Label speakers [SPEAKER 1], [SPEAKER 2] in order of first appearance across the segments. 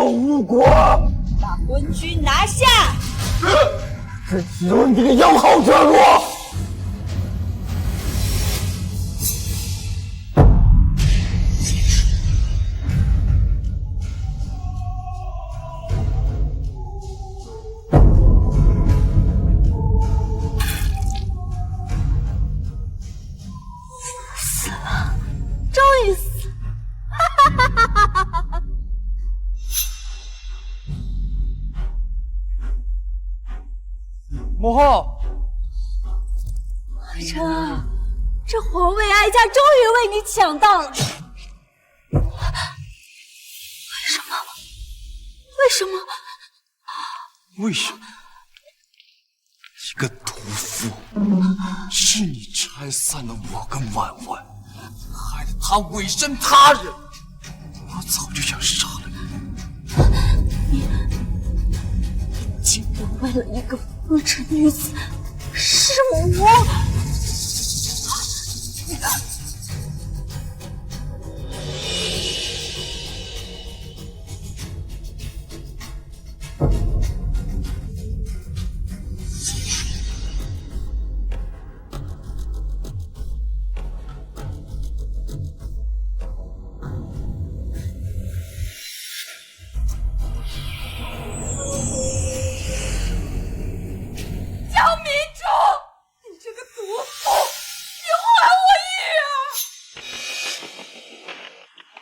[SPEAKER 1] 无果。
[SPEAKER 2] 把昏君拿下！
[SPEAKER 1] 这只有你这个妖后者落。
[SPEAKER 2] 死了，终于死了！哈哈哈哈哈哈！
[SPEAKER 3] 母后，
[SPEAKER 2] 这皇位哀家终于为你抢到了。为什么？为什么？
[SPEAKER 4] 为什么？一个毒妇，是你拆散了我跟婉婉，害得她委身他人。我早就想杀了你。
[SPEAKER 2] 你竟然为了一个风尘女子弑我！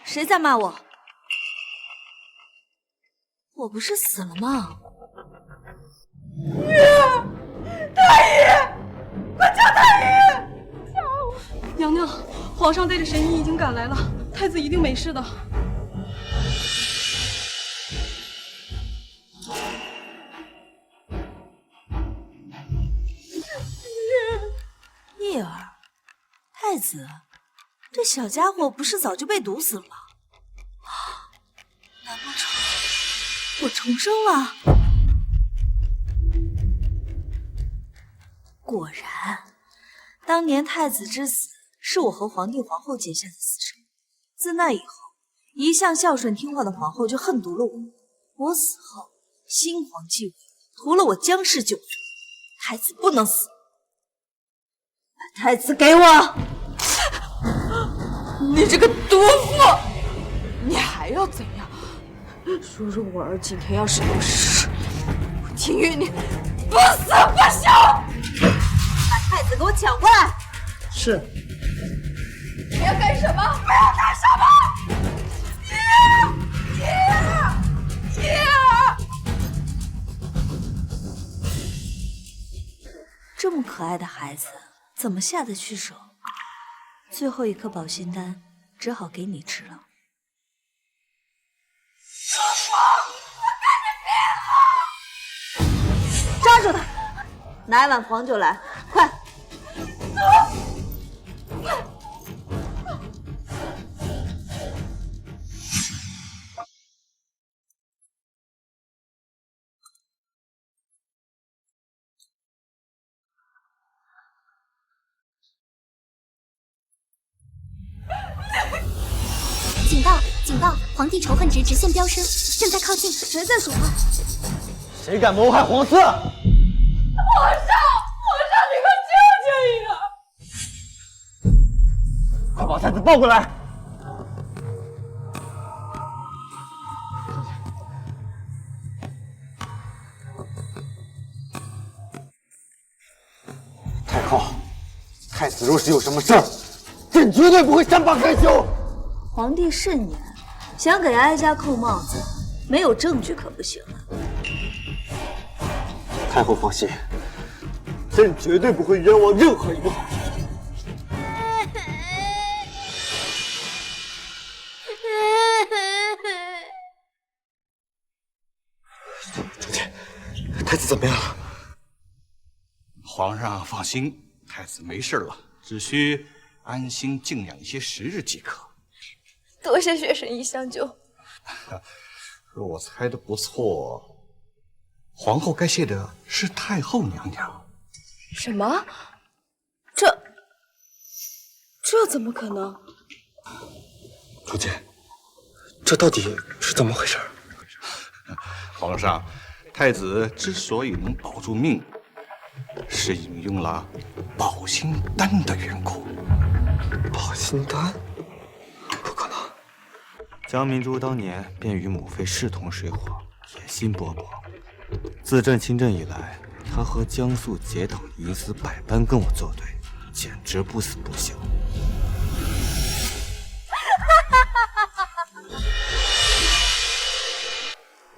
[SPEAKER 2] 谁在骂我？我不是死了吗？
[SPEAKER 5] 太医，快叫太医！娘娘，皇上带着神医已经赶来了，太子一定没事的。
[SPEAKER 2] 叶儿，太子，这小家伙不是早就被毒死了吗？难不成我重生了？果然，当年太子之死是我和皇帝皇后结下的死仇。自那以后，一向孝顺听话的皇后就恨毒了我。我死后，新皇继位，屠了我姜氏9族。太子不能死，把太子给我！
[SPEAKER 5] 你这个毒妇，你还要怎样？说说我儿今天要是有事，我情愿你不死不休！
[SPEAKER 2] 把太子给我抢过来！
[SPEAKER 1] 是。
[SPEAKER 5] 你要干什么？不要干什么！
[SPEAKER 2] 这么可爱的孩子，怎么下得去手？最后一颗保心丹，只好给你吃了。抓住他！拿一碗黄酒来，快！
[SPEAKER 6] 警告！警告！皇帝仇恨值直线飙升，正在靠近。
[SPEAKER 2] 谁在说话？
[SPEAKER 1] 谁敢谋害皇嗣？
[SPEAKER 5] 皇上，你快救救呀！
[SPEAKER 1] 快把太子抱过来！太后，太子若是有什么事儿，朕绝对不会善罢甘休。
[SPEAKER 2] 皇帝慎言，想给哀家扣帽子，没有证据可不行啊。
[SPEAKER 1] 太后放心，朕绝对不会冤枉任何一个好人。主姐，太子怎么样了？
[SPEAKER 4] 皇上放心，太子没事了，只需安心静养一些时日即可。
[SPEAKER 5] 多谢雪神医相救。
[SPEAKER 4] 若我猜的不错，皇后该谢的是太后娘娘。
[SPEAKER 5] 什么？这怎么可能？
[SPEAKER 1] 主姐，这到底是怎么回事？
[SPEAKER 4] 皇上，太子之所以能保住命，是饮用了保心丹的缘故。
[SPEAKER 1] 保心丹？不可能！
[SPEAKER 3] 江明珠当年便与母妃势同水火，野心勃勃。自朕亲政以来，他和江素结党营私，百般跟我作对，简直不死不休。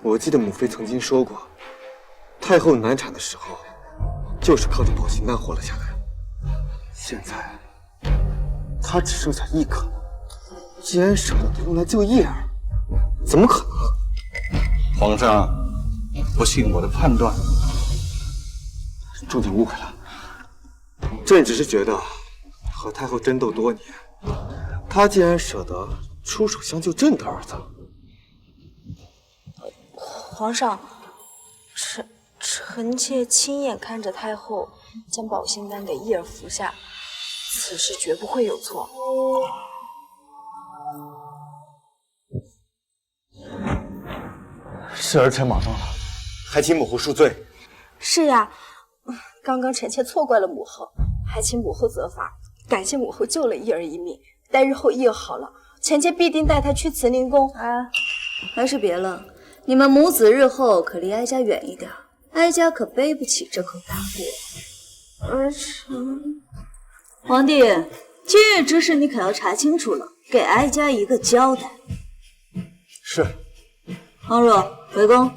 [SPEAKER 1] 我记得母妃曾经说过，太后难产的时候，就是靠着保心丹活了下来。现在，她只剩下一颗，竟然舍得用来救叶儿，怎么可能？
[SPEAKER 4] 皇上，不信我的判断。
[SPEAKER 1] 众将误会了，朕只是觉得和太后争斗多年，她竟然舍得出手相救朕的儿子。
[SPEAKER 5] 皇上，臣妾亲眼看着太后将保心丹给叶儿服下，此事绝不会有错。
[SPEAKER 1] 是儿臣莽撞了，还请母后恕罪。
[SPEAKER 5] 是呀，刚刚臣妾错怪了母后，还请母后责罚。感谢母后救了叶儿一命，待日后叶儿好了，臣妾必定带她去慈宁宫。
[SPEAKER 2] 啊，还是别了。你们母子日后可离哀家远一点，哀家可背不起这口大锅。
[SPEAKER 5] 儿臣，
[SPEAKER 2] 皇帝，今日之事你可要查清楚了，给哀家一个交代。
[SPEAKER 1] 是。
[SPEAKER 2] 方若，回宫。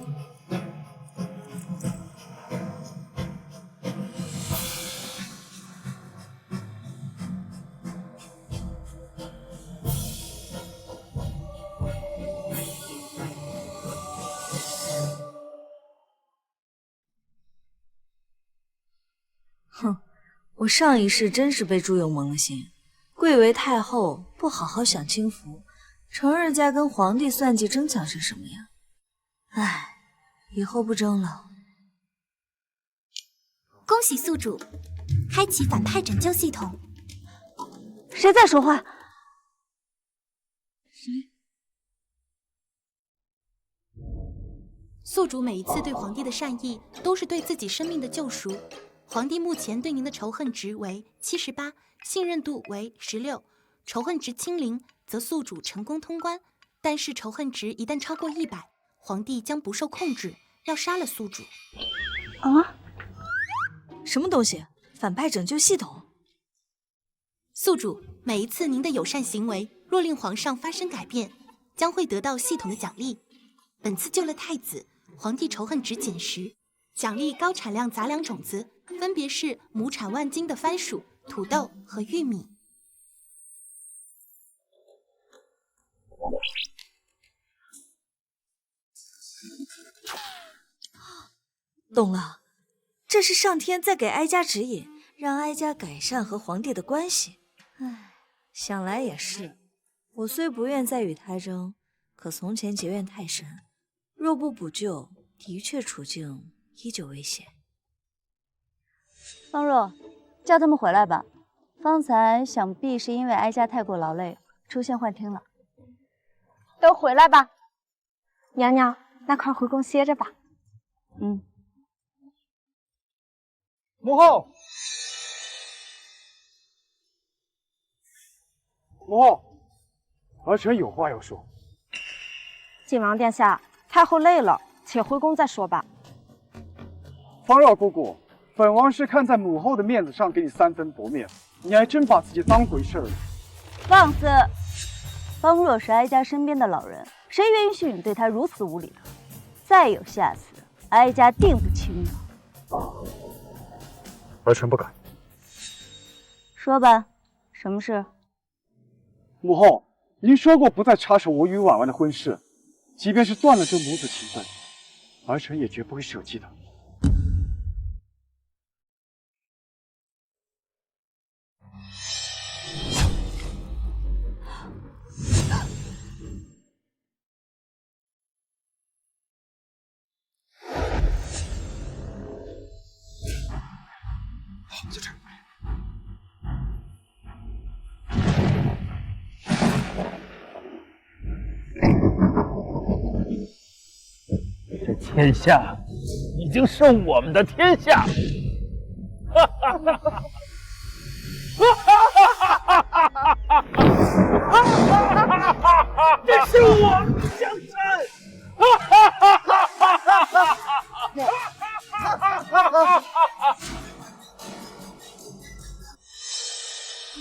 [SPEAKER 2] 哼，我上一世真是被朱勇蒙了心，贵为太后不好好享清福，成日在跟皇帝算计争抢是什么呀？唉，以后不争了。
[SPEAKER 6] 恭喜宿主，开启反派拯救系统。
[SPEAKER 2] 谁在说话？
[SPEAKER 7] 宿主每一次对皇帝的善意，都是对自己生命的救赎。皇帝目前对您的仇恨值为78，信任度为16，仇恨值清零，则宿主成功通关。但是仇恨值一旦超过100，皇帝将不受控制，要杀了宿主。
[SPEAKER 2] 啊？什么东西？反派拯救系统？
[SPEAKER 7] 宿主，每一次您的友善行为，若令皇上发生改变，将会得到系统的奖励。本次救了太子，皇帝仇恨值减10，奖励高产量杂粮种子，分别是亩产万斤的番薯、土豆和玉米。
[SPEAKER 2] 懂了，这是上天在给哀家指引，让哀家改善和皇帝的关系。唉，想来也是，我虽不愿再与他争，可从前结怨太深，若不补救，的确处境依旧危险。
[SPEAKER 8] 方若，叫他们回来吧。方才想必是因为哀家太过劳累，出现幻听了。
[SPEAKER 5] 都回来吧。娘娘，那快回宫歇着吧。
[SPEAKER 8] 嗯。
[SPEAKER 9] 母后，母后，儿臣有话要说。
[SPEAKER 5] 靖王殿下，太后累了，且回宫再说吧。
[SPEAKER 9] 方若姑姑，本王是看在母后的面子上给你3分薄面，你还真把自己当回事了。
[SPEAKER 8] 放肆！方若是哀家身边的老人，谁允许你对他如此无礼的？再有下次，哀家定不轻饶。
[SPEAKER 9] 儿臣不敢。
[SPEAKER 8] 说吧，什么事？
[SPEAKER 9] 母后，您说过不再插手我与婉婉的婚事，即便是断了这母子情分，儿臣也绝不会舍弃的。
[SPEAKER 4] 在这儿。
[SPEAKER 3] 这
[SPEAKER 10] 天下已经是我们的天下。哈哈哈哈哈！这是我们的江山！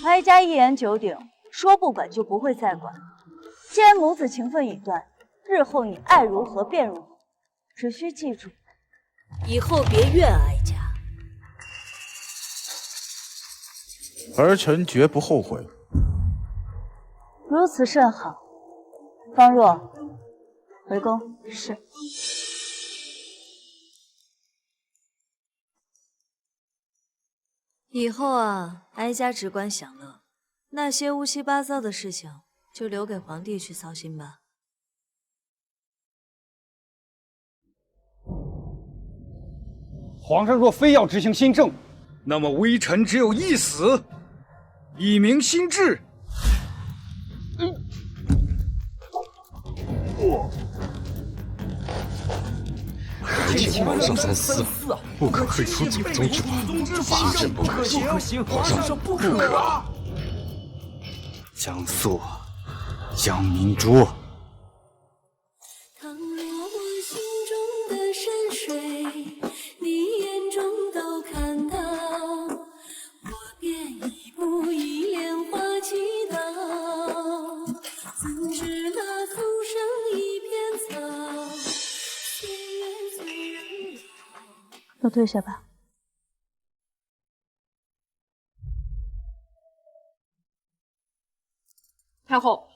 [SPEAKER 8] 哀家一言九鼎，说不管就不会再管。既然母子情分已断，日后你爱如何便如何，只需记住，
[SPEAKER 2] 以后别怨哀家。
[SPEAKER 11] 儿臣绝不后悔。
[SPEAKER 8] 如此甚好。方若，回宫。是。
[SPEAKER 2] 以后啊，哀家只管享乐，那些乌七八糟的事情就留给皇帝去操心吧。
[SPEAKER 9] 皇上若非要执行新政，
[SPEAKER 4] 那么微臣只有一死，以明心志。
[SPEAKER 12] 皇上三思，不可退出祖宗之法，新政不可行，皇上不可。
[SPEAKER 3] 江肃，江明珠。
[SPEAKER 13] 倘若我心中的山水，你眼中都看到，我便一步一莲花祈祷。怎知那浮生一片草，岁月催人老。
[SPEAKER 8] 都退下吧。
[SPEAKER 14] 太后，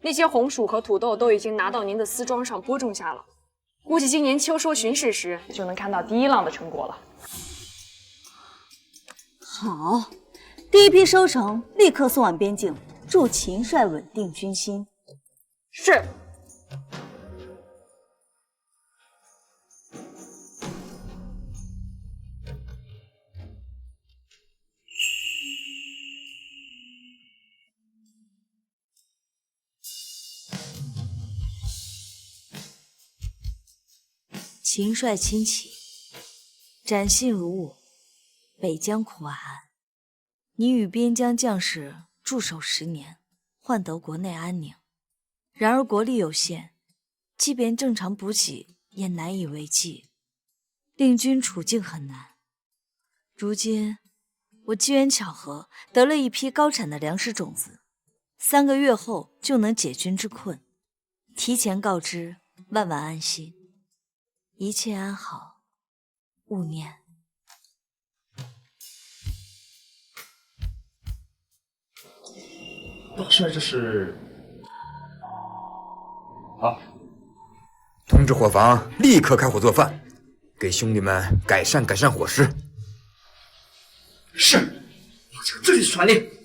[SPEAKER 14] 那些红薯和土豆都已经拿到您的丝庄上播种下了，估计今年秋收巡视时就能看到第一浪的成果了。
[SPEAKER 8] 好，第一批收成立刻送往边境，助秦帅稳定军心。
[SPEAKER 14] 是。
[SPEAKER 2] 秦帅亲启，展信如我，北疆苦寒。你与边疆将士驻守10年，换得国内安宁。然而国力有限，即便正常补给也难以为继，令军处境很难。如今我机缘巧合得了一批高产的粮食种子，3个月后就能解军之困。提前告知，万万安心。一切安好，勿念。
[SPEAKER 12] 大帅，这是？
[SPEAKER 15] 好，通知伙房立刻开火做饭，给兄弟们改善伙食。
[SPEAKER 12] 是，我就这里传令。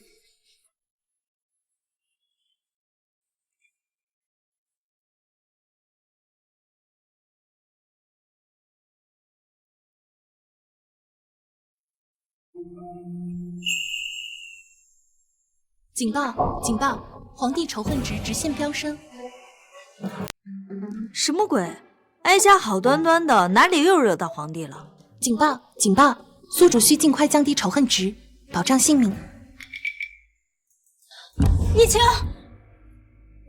[SPEAKER 7] 警报！警报！皇帝仇恨值直线飙升。
[SPEAKER 2] 什么鬼？哀家好端端的，哪里又惹到皇帝了？
[SPEAKER 7] 警报！警报！宿主需尽快降低仇恨值，保障性命。
[SPEAKER 8] 叶青，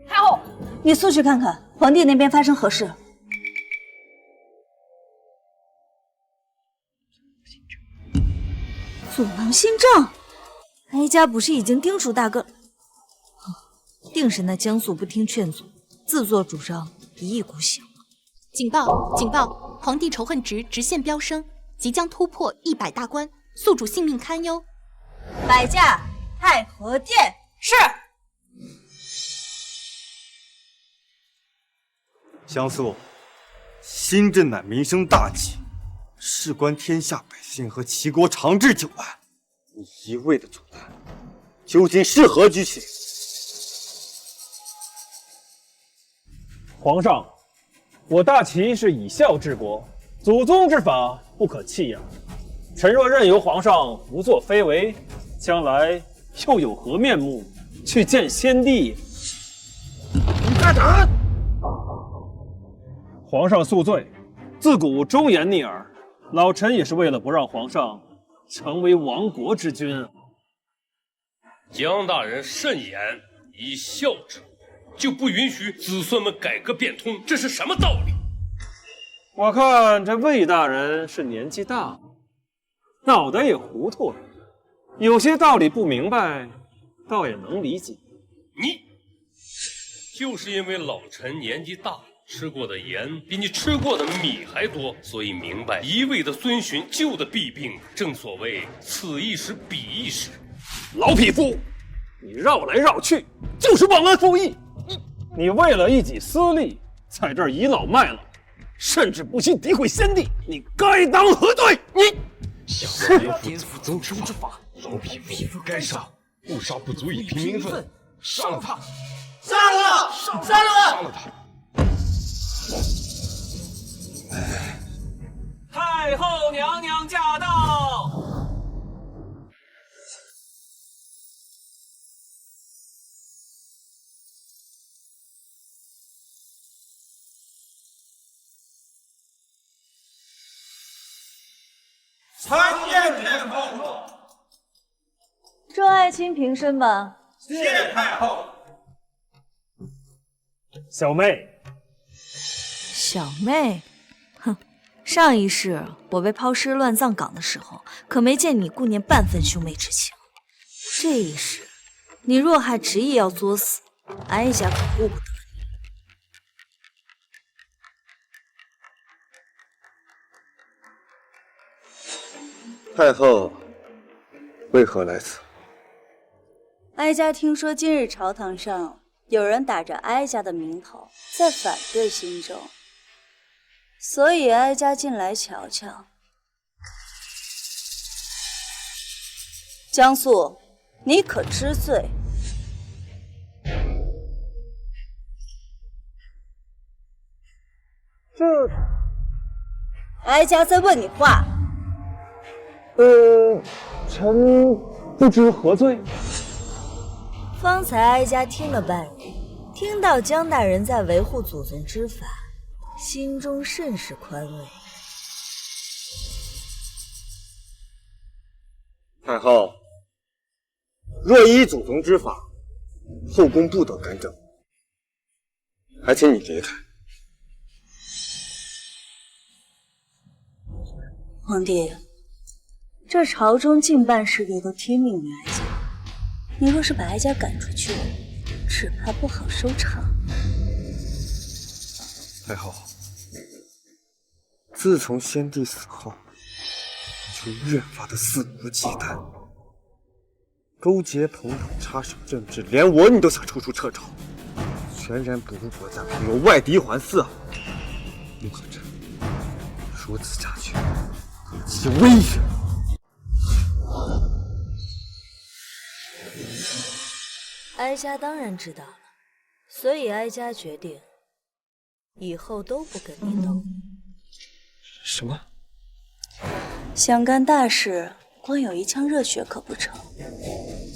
[SPEAKER 14] 太后，
[SPEAKER 8] 你速去看看皇帝那边发生何事。
[SPEAKER 2] 阻挠新政，哀家不是已经叮嘱大哥，定是那江肃不听劝阻，自作主张，一意孤行。
[SPEAKER 7] 警报！警报！皇帝仇恨值直线飙升，即将突破100大关，宿主性命堪忧。
[SPEAKER 2] 摆驾太和殿。
[SPEAKER 14] 是。
[SPEAKER 3] 江肃，新政乃民生大计，事关天下百姓和齐国长治久安，你一味的阻拦，究竟是何居心？
[SPEAKER 10] 皇上，我大齐是以孝治国，祖宗之法不可弃呀。臣若任由皇上胡作非为，将来又有何面目去见先帝？
[SPEAKER 12] 你大胆！
[SPEAKER 10] 皇上恕罪，自古忠言逆耳，老臣也是为了不让皇上成为亡国之君啊。
[SPEAKER 16] 江大人慎言，以孝治国，就不允许子孙们改革变通，这是什么道理？
[SPEAKER 10] 我看这魏大人是年纪大了，脑袋也糊涂了，有些道理不明白，倒也能理解。
[SPEAKER 16] 你就是因为老臣年纪大，吃过的盐比你吃过的米还多，所以明白一味的遵循旧的弊病。正所谓此一时彼一时。
[SPEAKER 10] 老匹夫，你绕来绕去就是忘恩负义。你为了一己私利，在这儿倚老卖老，甚至不惜诋毁先帝，你该当何罪？你
[SPEAKER 12] 想颠覆祖宗之法，老匹夫该杀，不杀不足以平民愤，杀了他！
[SPEAKER 13] 杀了他！杀了他！
[SPEAKER 12] 杀了他！
[SPEAKER 10] 太后娘娘驾到！
[SPEAKER 13] 参见太后。
[SPEAKER 2] 众爱卿平身吧。
[SPEAKER 13] 谢太后。
[SPEAKER 10] 小妹，
[SPEAKER 2] 小妹，哼！上一世我被抛尸乱葬岗的时候，可没见你顾念半分兄妹之情。这一世，你若还执意要作死，哀家可顾不得
[SPEAKER 1] 你。太后为何来此？
[SPEAKER 8] 哀家听说今日朝堂上有人打着哀家的名头在反对新政，所以哀家进来瞧瞧。江素，你可知罪？哀家在问你话。
[SPEAKER 10] 臣不知何罪。
[SPEAKER 2] 方才哀家听了半日，听到江大人在维护祖宗之法，心中甚是宽慰。
[SPEAKER 1] 太后，若依祖宗之法，后宫不得干政，还请你离开。
[SPEAKER 8] 皇帝，这朝中近半势力都听命于哀家，你若是把哀家赶出去，只怕不好收场。
[SPEAKER 1] 太后，自从先帝死后，就越发的肆无忌惮，勾结朋友，插手政治，连我你都想处处掣肘，全然不顾国家平弱，外敌环伺。穆可真，如此下去，其危险。
[SPEAKER 2] 哀家当然知道了，所以哀家决定，以后都不跟你斗。
[SPEAKER 1] 什么？
[SPEAKER 8] 想干大事，光有一腔热血可不成，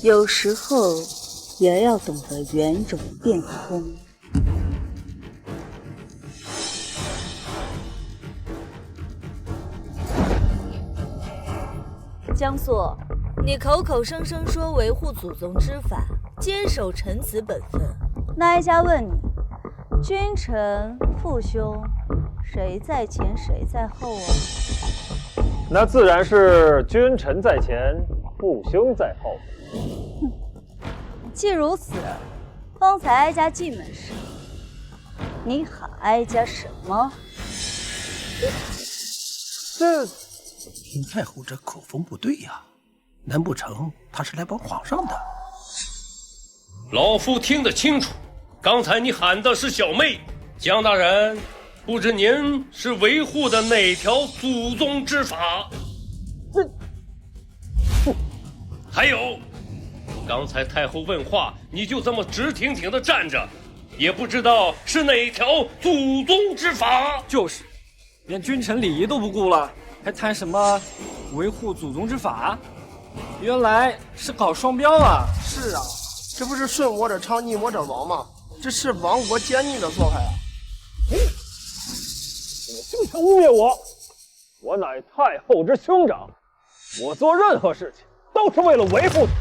[SPEAKER 8] 有时候也要懂得圆融变空。江素，
[SPEAKER 2] 你口口声声说维护祖宗之法，坚守臣子本分，
[SPEAKER 8] 那哀家问你，君臣父兄，谁在前谁在后啊？
[SPEAKER 10] 那自然是君臣在前，父兄在后。
[SPEAKER 8] 既如此，方才哀家进门时，你喊哀家什么？
[SPEAKER 17] 这听太后这口风不对呀，难不成他是来帮皇上的？
[SPEAKER 16] 老夫听得清楚，刚才你喊的是小妹。江大人，不知您是维护的哪条祖宗之法？还有，刚才太后问话，你就这么直挺挺的站着，也不知道是哪条祖宗之法。
[SPEAKER 10] 就是，连君臣礼仪都不顾了，还谈什么维护祖宗之法？原来是搞双标啊！
[SPEAKER 17] 是啊，这不是顺我者昌，逆我者亡吗？这是亡国奸逆的做法呀！
[SPEAKER 10] 不想污蔑我！我乃太后之兄长，我做任何事情都是为了维护你。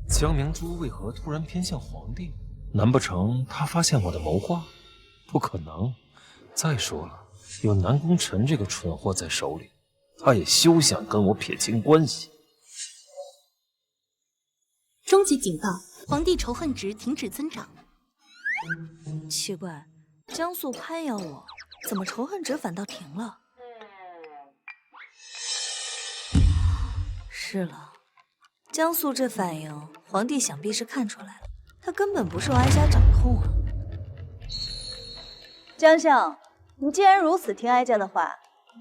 [SPEAKER 12] 江明珠为何突然偏向皇帝？难不成他发现我的谋划？不可能！再说了，有南宫晨这个蠢货在手里，他也休想跟我撇清关系。
[SPEAKER 7] 终极警告：皇帝仇恨值停止增长。
[SPEAKER 2] 奇怪，江素攀咬我，怎么仇恨值反倒停了？是了，江素这反应，皇帝想必是看出来了，他根本不受哀家掌控啊。
[SPEAKER 8] 江相，你既然如此听哀家的话，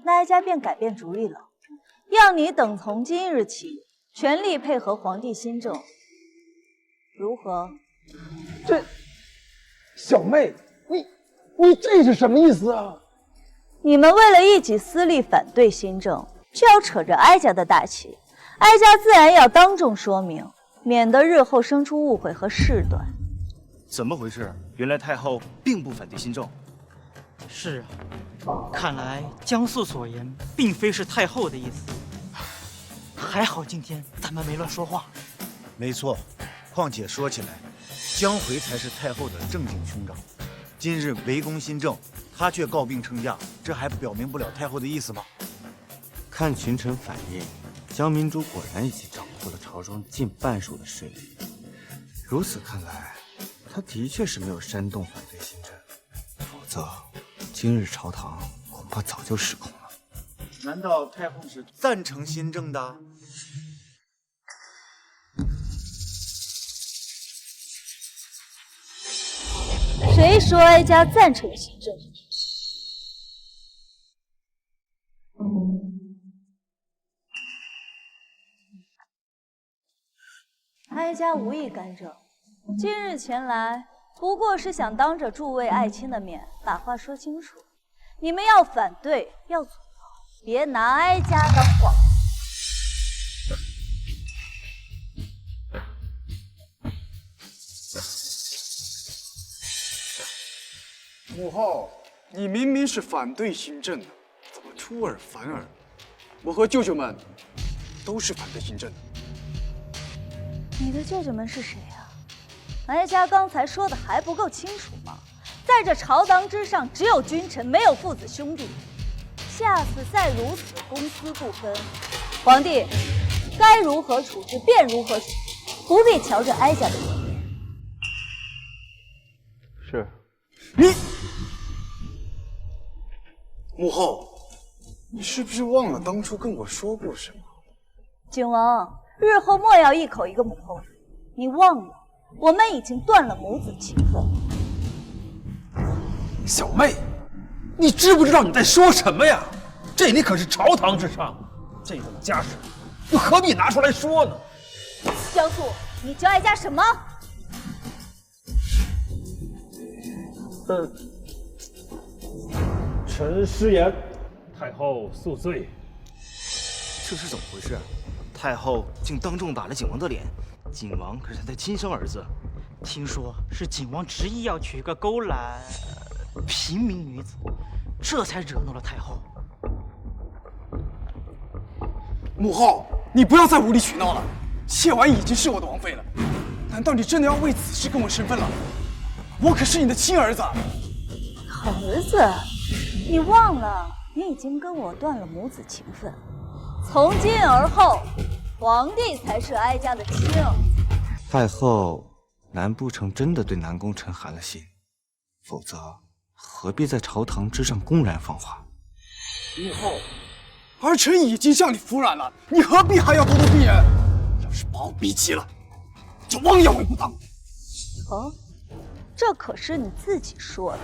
[SPEAKER 8] 那哀家便改变主意了，要你等从今日起全力配合皇帝新政，如何？
[SPEAKER 17] 这小妹，你这是什么意思啊？
[SPEAKER 8] 你们为了一己私利反对新政，就要扯着哀家的大旗，哀家自然要当众说明，免得日后生出误会和事端。
[SPEAKER 18] 怎么回事？原来太后并不反对新政。
[SPEAKER 19] 是啊，看来江素所言并非是太后的意思。还好今天咱们没乱说话。
[SPEAKER 11] 没错，况且说起来，江回才是太后的正经兄长。今日围攻新政，他却告病称驾，这还表明不了太后的意思吗？
[SPEAKER 3] 看群臣反应，江明珠果然已经掌握了朝中近半数的势力。如此看来，他的确是没有煽动反对新政，否则今日朝堂恐怕早就失控了。
[SPEAKER 11] 难道太后是赞成新政的？
[SPEAKER 8] 谁说哀家赞成新政？哀家无意干政，今日前来不过是想当着诸位爱卿的面把话说清楚。你们要反对，要阻挠，别拿哀家当皇帝。
[SPEAKER 9] 母后，你明明是反对新政的，怎么出尔反尔？我和舅舅们都是反对新政的。
[SPEAKER 8] 你的舅舅们是谁啊？哀家刚才说的还不够清楚吗？在这朝堂之上，只有君臣，没有父子兄弟。下次再如此公私不分，皇帝该如何处置便如何处置，不必瞧着哀家的颜面。
[SPEAKER 9] 是。你，母后，你是不是忘了当初跟我说过什么？
[SPEAKER 8] 景王，日后莫要一口一个母后。你忘了，我们已经断了母子情分。
[SPEAKER 17] 小妹，你知不知道你在说什么呀？这里可是朝堂之上，这种家事又何必拿出来说呢？
[SPEAKER 8] 江素，你教哀家什么？
[SPEAKER 10] 臣失言，太后恕罪。
[SPEAKER 18] 这是怎么回事？太后竟当众打了景王的脸，景王可是她的亲生儿子。
[SPEAKER 19] 听说是景王执意要娶一个勾揽平民女子，这才惹怒了太后。
[SPEAKER 9] 母后，你不要再无理取闹了。谢婉已经是我的王妃了，难道你真的要为此事跟我生分了？我可是你的亲儿子。
[SPEAKER 8] 儿子，你忘了，你已经跟我断了母子情分。从今而后，皇帝才是哀家的亲儿子。
[SPEAKER 3] 太后难不成真的对南宫晨寒了心？否则何必在朝堂之上公然放话？
[SPEAKER 9] 母后，儿臣已经向你服软了，你何必还要咄咄逼人？要是把我逼急了，就汪洋为不当。
[SPEAKER 8] 哦，这可是你自己说的。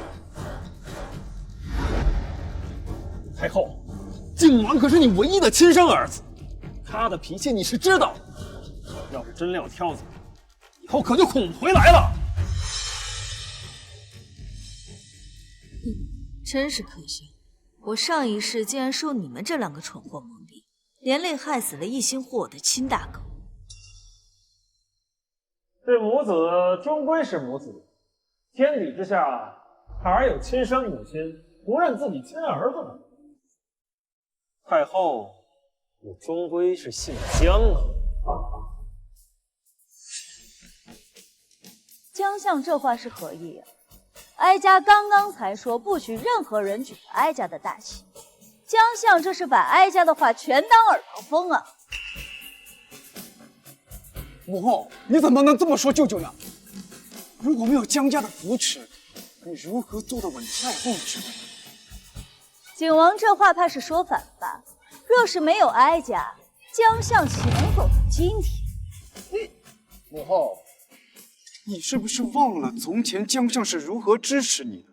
[SPEAKER 17] 太后，靖王可是你唯一的亲生儿子，他的脾气你是知道的。
[SPEAKER 10] 要是真撂挑子，以后可就哄不回来了。
[SPEAKER 2] 真是可笑，我上一世竟然受你们这两个蠢货蒙蔽，连累害死了一心护我的亲大哥。
[SPEAKER 10] 这母子终归是母子，天底之下哪有亲生母亲不认自己亲儿子呢？太后，你终归是姓姜啊！
[SPEAKER 8] 姜相这话是何意啊？哀家刚刚才说不许任何人举哀家的大旗，姜相这是把哀家的话全当耳旁风啊！
[SPEAKER 9] 母后，你怎么能这么说舅舅呢？如果没有姜家的扶持，你如何坐得稳太后之位？
[SPEAKER 8] 景王这话怕是说反了吧？若是没有哀家，姜相岂能走到今天？
[SPEAKER 9] 母后，你是不是忘了从前姜相是如何支持你的？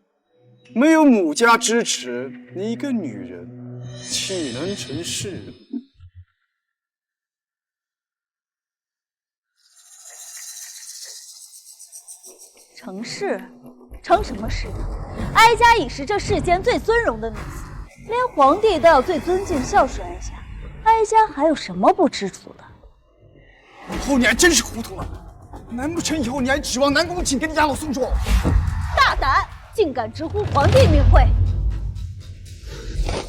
[SPEAKER 9] 没有母家支持，你一个女人岂能成事？
[SPEAKER 8] 成事？成什么事？哀家已是这世间最尊荣的女子，连皇帝都要最尊敬孝顺哀家，哀家还有什么不知足的？
[SPEAKER 9] 母后，你还真是糊涂了！难不成以后你还指望南宫瑾给你压老送终？
[SPEAKER 8] 大胆，竟敢直呼皇帝名讳！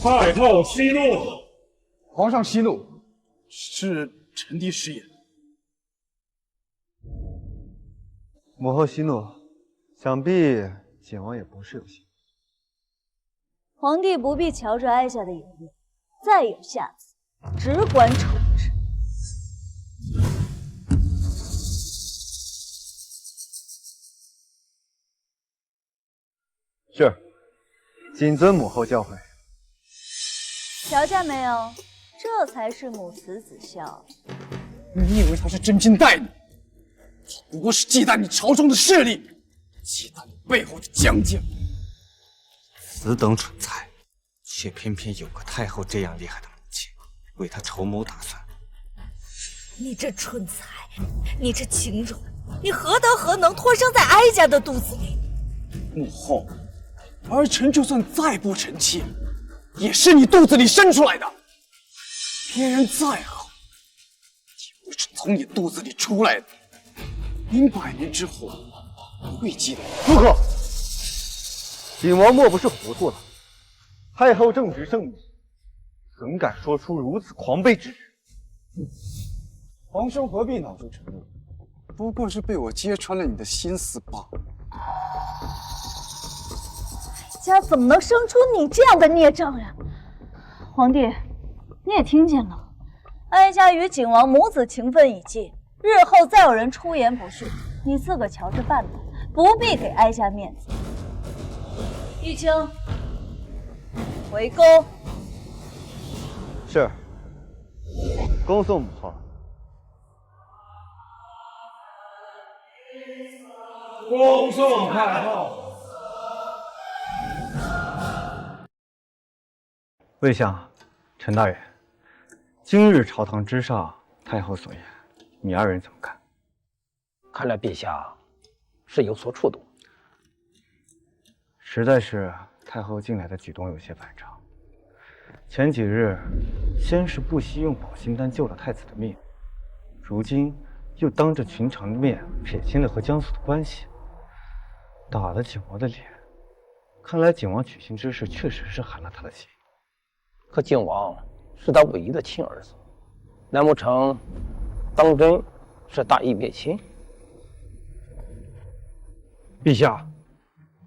[SPEAKER 10] 太后息怒，
[SPEAKER 9] 皇上息怒，是臣弟失言。
[SPEAKER 1] 母后息怒，想必景王也不是有心。
[SPEAKER 8] 皇帝不必瞧着哀家的眼目，再有下次，只管处置。
[SPEAKER 1] 是，谨遵母后教诲。
[SPEAKER 8] 瞧见没有？这才是母慈子孝。
[SPEAKER 9] 你以为他是真心待你？他不过是忌惮你朝中的势力，忌惮你背后的姜家。
[SPEAKER 3] 此等蠢材，却偏偏有个太后这样厉害的母亲，为他筹谋打算。
[SPEAKER 2] 你这蠢材，你这情种，你何德何能托生在哀家的肚子里？
[SPEAKER 9] 母后，儿臣就算再不臣妾，也是你肚子里生出来的。别人再好，也不是从你肚子里出来的。100年之后，会记得。
[SPEAKER 1] 住口！景王莫不是糊涂了？太后正值盛年，怎敢说出如此狂悖之语？
[SPEAKER 9] 皇兄何必恼羞成怒？不过是被我揭穿了你的心思罢了。
[SPEAKER 8] 家怎么能生出你这样的孽障呀？皇帝，你也听见了，哀家与景王母子情分已尽，日后再有人出言不逊，你自个瞧着办吧，不必给哀家面子。玉清，回宫。
[SPEAKER 1] 是。恭送母后。
[SPEAKER 10] 恭送太后。
[SPEAKER 20] 魏相，陈大人，今日朝堂之上，太后所言，你二人怎么看？
[SPEAKER 21] 看来陛下是有所触动。
[SPEAKER 20] 实在是太后近来的举动有些反常。前几日，先是不惜用保心丹救了太子的命，如今又当着群臣的面撇清了和江苏的关系，打了景王的脸。看来景王娶亲之事确实是寒了他的心。
[SPEAKER 21] 可靖王是他唯一的亲儿子，难不成当真是大义灭亲？
[SPEAKER 20] 陛下，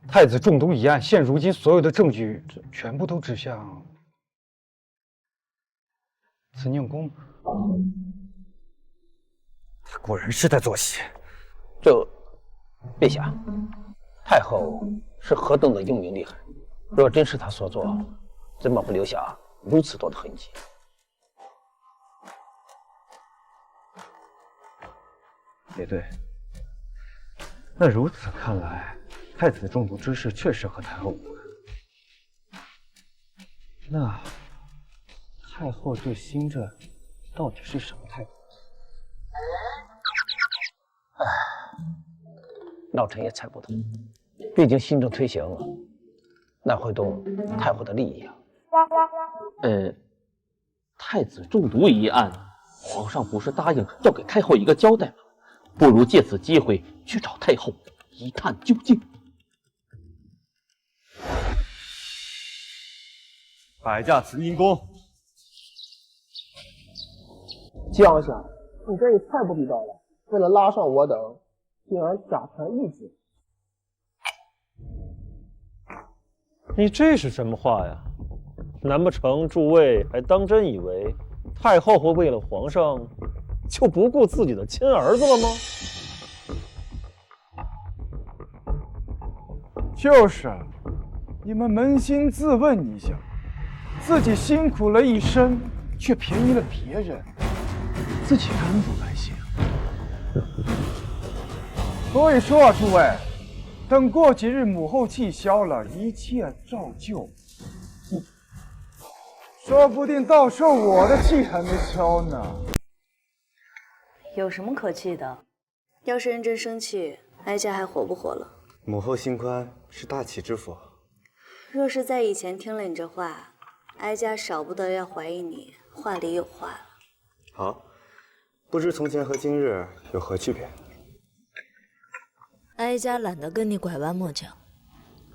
[SPEAKER 20] 太子中毒一案，现如今所有的证据全部都指向慈宁宫。
[SPEAKER 1] 他果然是在做戏。
[SPEAKER 21] 陛下，太后是何等的英明厉害，若真是他所做，怎么不留下如此多的痕迹？
[SPEAKER 20] 也对。那如此看来，太子中毒之事确实和太后无关。那太后对新政到底是什么态度？
[SPEAKER 21] 老臣也猜不透，毕竟新政推行，那会动太后的利益啊。
[SPEAKER 22] 太子中毒一案，皇上不是答应要给太后一个交代吗？不如借此机会去找太后一探究竟。
[SPEAKER 20] 摆驾慈宁宫。
[SPEAKER 21] 江相，你这也太不地道了！为了拉上我等，竟然假传义旨。
[SPEAKER 10] 你这是什么话呀？难不成诸位还当真以为太后会为了皇上就不顾自己的亲儿子了吗？
[SPEAKER 20] 就是，你们扪心自问一下，自己辛苦了一生，却便宜了别人，自己甘不甘心？所以说啊，诸位，等过几日母后气消了，一切照旧。说不定到时候我的气还没消呢。
[SPEAKER 2] 有什么可气的？要是认真生气，哀家还活不活了？
[SPEAKER 3] 母后心宽是大齐之福。
[SPEAKER 2] 若是在以前听了你这话，哀家少不得要怀疑你话里有话了。
[SPEAKER 3] 好，不知从前和今日有何区别？
[SPEAKER 2] 哀家懒得跟你拐弯抹角。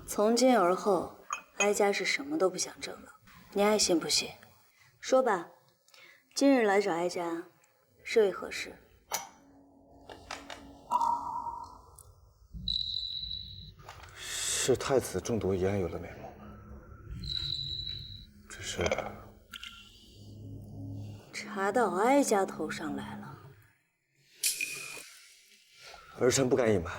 [SPEAKER 2] 从今而后，哀家是什么都不想争了。你爱信不信？说吧，今日来找哀家是为何事？
[SPEAKER 3] 是太子中毒一案有了眉目，只是
[SPEAKER 2] 查到哀家头上来了。
[SPEAKER 3] 儿臣不敢隐瞒，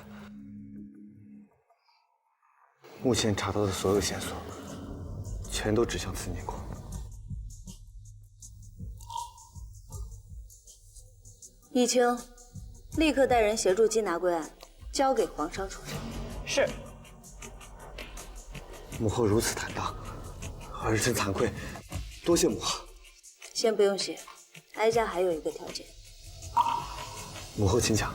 [SPEAKER 3] 目前查到的所有线索，全都指向慈宁宫。
[SPEAKER 2] 义清，立刻带人协助缉拿归案，交给皇上处置。
[SPEAKER 14] 是。
[SPEAKER 3] 母后如此坦荡，儿臣惭愧，多谢母后。
[SPEAKER 2] 先不用谢，哀家还有一个条件。
[SPEAKER 3] 母后请讲。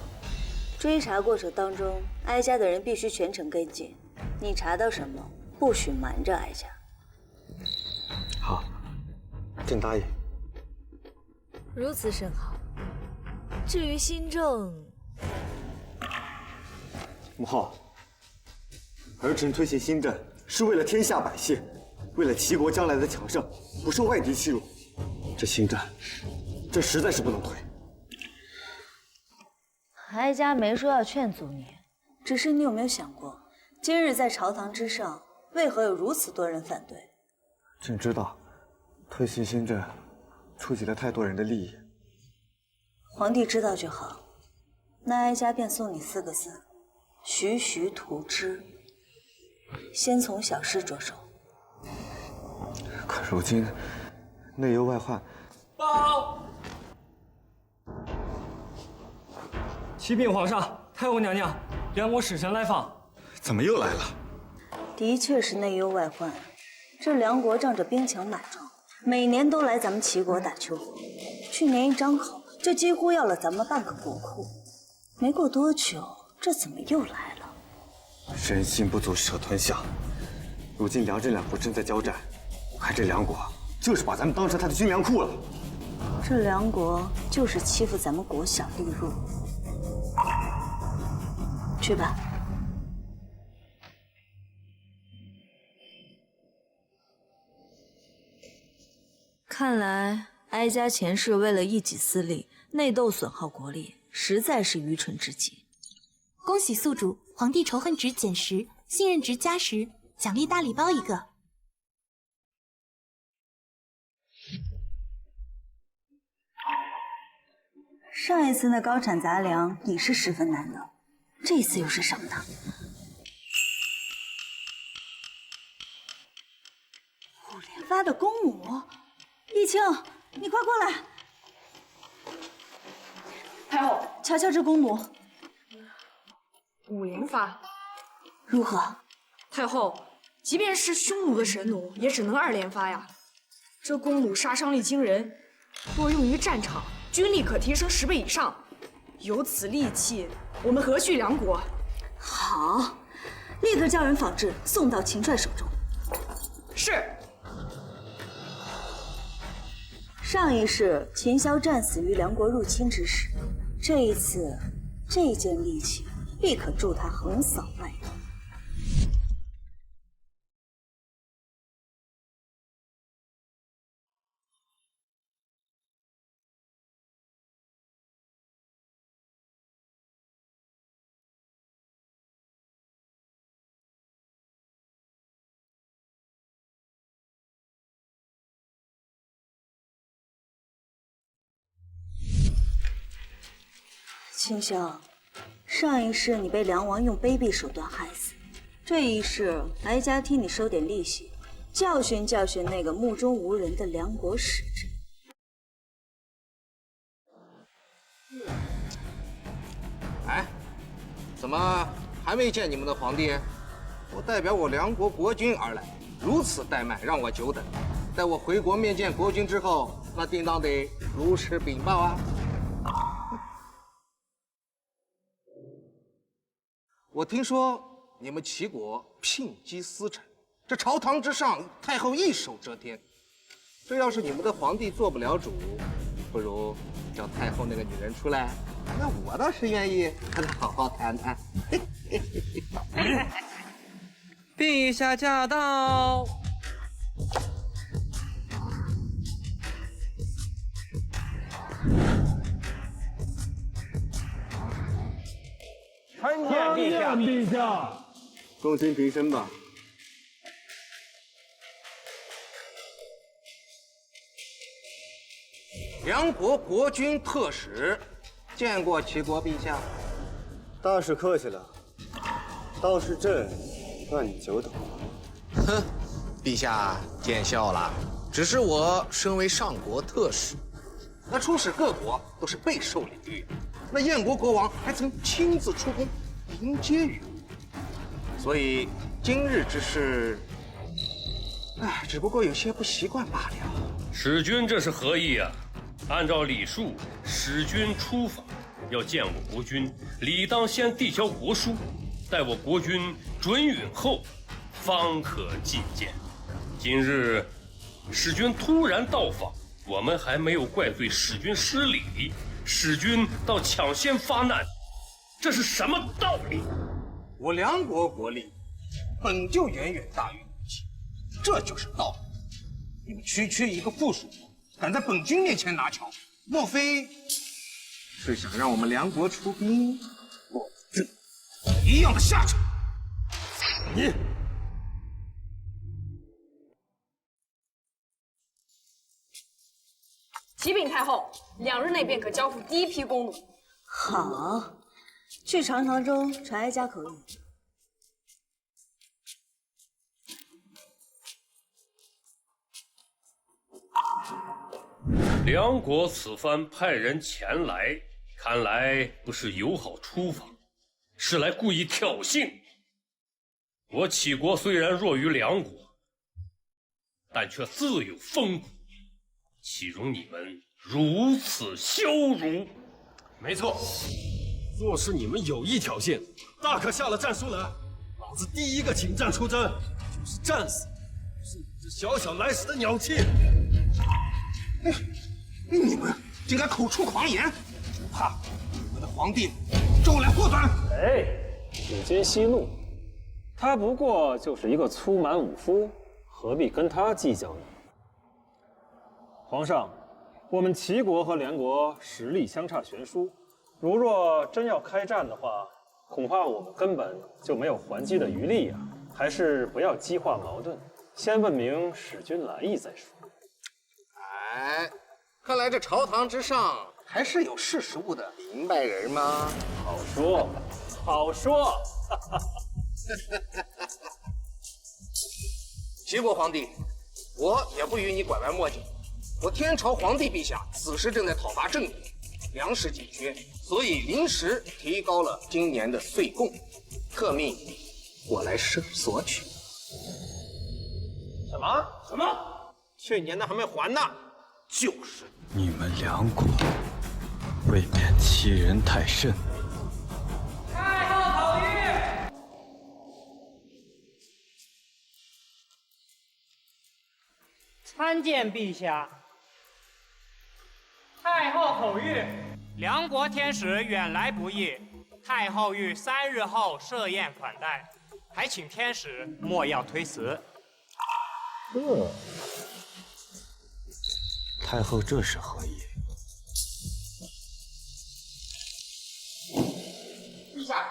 [SPEAKER 2] 追查过程当中，哀家的人必须全程跟进。你查到什么，不许瞒着哀家。
[SPEAKER 3] 好，朕答应。
[SPEAKER 2] 如此甚好。至于新政，
[SPEAKER 3] 母后，儿臣推行新政是为了天下百姓，为了齐国将来的强盛，不受外敌欺辱。这新政，这实在是不能推。
[SPEAKER 2] 哀家没说要劝阻你，只是你有没有想过，今日在朝堂之上，为何有如此多人反对？
[SPEAKER 3] 朕知道，推行新政触及了太多人的利益。
[SPEAKER 2] 皇帝知道就好。那哀家便送你4个字：徐徐图之。先从小事着手。
[SPEAKER 3] 可如今内忧外患，
[SPEAKER 5] 报！启禀皇上，太后娘娘，梁国使臣来访。
[SPEAKER 3] 怎么又来了？
[SPEAKER 2] 的确是内忧外患。这梁国仗着兵强马壮，每年都来咱们齐国打秋风，去年一张口就几乎要了咱们半个国库。没过多久，这怎么又来了？
[SPEAKER 3] 人心不足蛇吞象。如今梁郑2国正在交战，我看这梁国就是把咱们当成他的军粮库了。
[SPEAKER 2] 这梁国就是欺负咱们国小力弱。去吧。看来哀家前世为了一己私利，内斗损耗国力，实在是愚蠢至极。
[SPEAKER 7] 恭喜宿主，皇帝仇恨值减10，信任值加10，奖励大礼包1个。
[SPEAKER 2] 上一次那高产杂粮已是十分难得，这次又是什么呢？5连发的公母，义清，你快过来！
[SPEAKER 14] 太后，
[SPEAKER 2] 瞧瞧这公母
[SPEAKER 14] 5连发，
[SPEAKER 2] 如何？
[SPEAKER 14] 太后，即便是匈奴的神弩，也只能2连发呀。这弓弩杀伤力惊人，若用于战场，军力可提升10倍以上。有此利器，我们何惧梁国？
[SPEAKER 2] 好，立刻叫人仿制，送到秦帅手中。
[SPEAKER 14] 是。
[SPEAKER 2] 上一世秦萧战死于梁国入侵之时，这一次这件利器必可助他横扫外敌。清香，上一世你被梁王用卑鄙手段害死，这一世来家替你收点利息，教训教训那个目中无人的梁国使臣。
[SPEAKER 4] 哎，怎么还没见你们的皇帝？我代表我梁国国君而来，如此怠慢，让我久等。待我回国面见国君之后，那定当得如实禀报啊。我听说你们齐国聘姬司臣，这朝堂之上，太后一手遮天。这要是你们的皇帝做不了主，不如叫太后那个女人出来，那我倒是愿意和她好好谈谈。
[SPEAKER 6] 陛下驾到！
[SPEAKER 10] 参见陛下！
[SPEAKER 1] 众卿平身吧。
[SPEAKER 4] 梁国国君特使，见过齐国陛下。
[SPEAKER 1] 大使客气了，倒是朕让你久等了。
[SPEAKER 4] 哼，陛下见笑了。只是我身为上国特使，那出使各国都是备受礼遇，那燕国国王还曾亲自出宫迎接于我，所以今日之事，只不过有些不习惯罢了。
[SPEAKER 16] 使君这是何意啊？按照礼数，使君出访要见我国君，理当先递交国书，待我国君准允后，方可觐见。今日使君突然到访，我们还没有怪罪使君失礼，使君倒抢先发难，这是什么道理？
[SPEAKER 4] 我梁国国力本就远远大于你齐，这就是道理。你们区区一个附属国，敢在本君面前拿翘，莫非是想让我们梁国出兵，落这一样的下场？你。
[SPEAKER 14] 启禀太后，2日内便可交付第一批公弩。
[SPEAKER 2] 好，去长堂中传哀家口谕。
[SPEAKER 16] 梁国此番派人前来，看来不是友好出访，是来故意挑衅。我齐国虽然弱于梁国，但却自有风骨，岂容你们如此羞辱？
[SPEAKER 17] 没错，若是你们有意挑衅，大可下了战书来，老子第一个请战出征，就是战死，是你这小小来使的鸟气！
[SPEAKER 4] 你们竟敢口出狂言，不怕你们的皇帝招来祸端？
[SPEAKER 10] 哎，使君息怒，他不过就是一个粗蛮武夫，何必跟他计较呢？皇上，我们齐国和梁国实力相差悬殊，如若真要开战的话，恐怕我们根本就没有还击的余力呀。还是不要激化矛盾，先问明使君来意再说。
[SPEAKER 4] 哎，看来这朝堂之上还是有识时务的明白人吗？
[SPEAKER 10] 好说，好说。
[SPEAKER 4] 齐国皇帝，我也不与你拐弯抹角。我天朝皇帝陛下此时正在讨伐郑国，粮食紧缺，所以临时提高了今年的岁贡，特命我来索取。
[SPEAKER 21] 什么？去年的还没还呢？
[SPEAKER 4] 就是。
[SPEAKER 20] 你们梁国未免欺人太甚。
[SPEAKER 6] 太后口谕。参见陛下。太后口谕：梁国天使远来不易，太后于3日后设宴款待，还请天使莫要推辞。
[SPEAKER 3] 太后这是何意？
[SPEAKER 22] 陛下，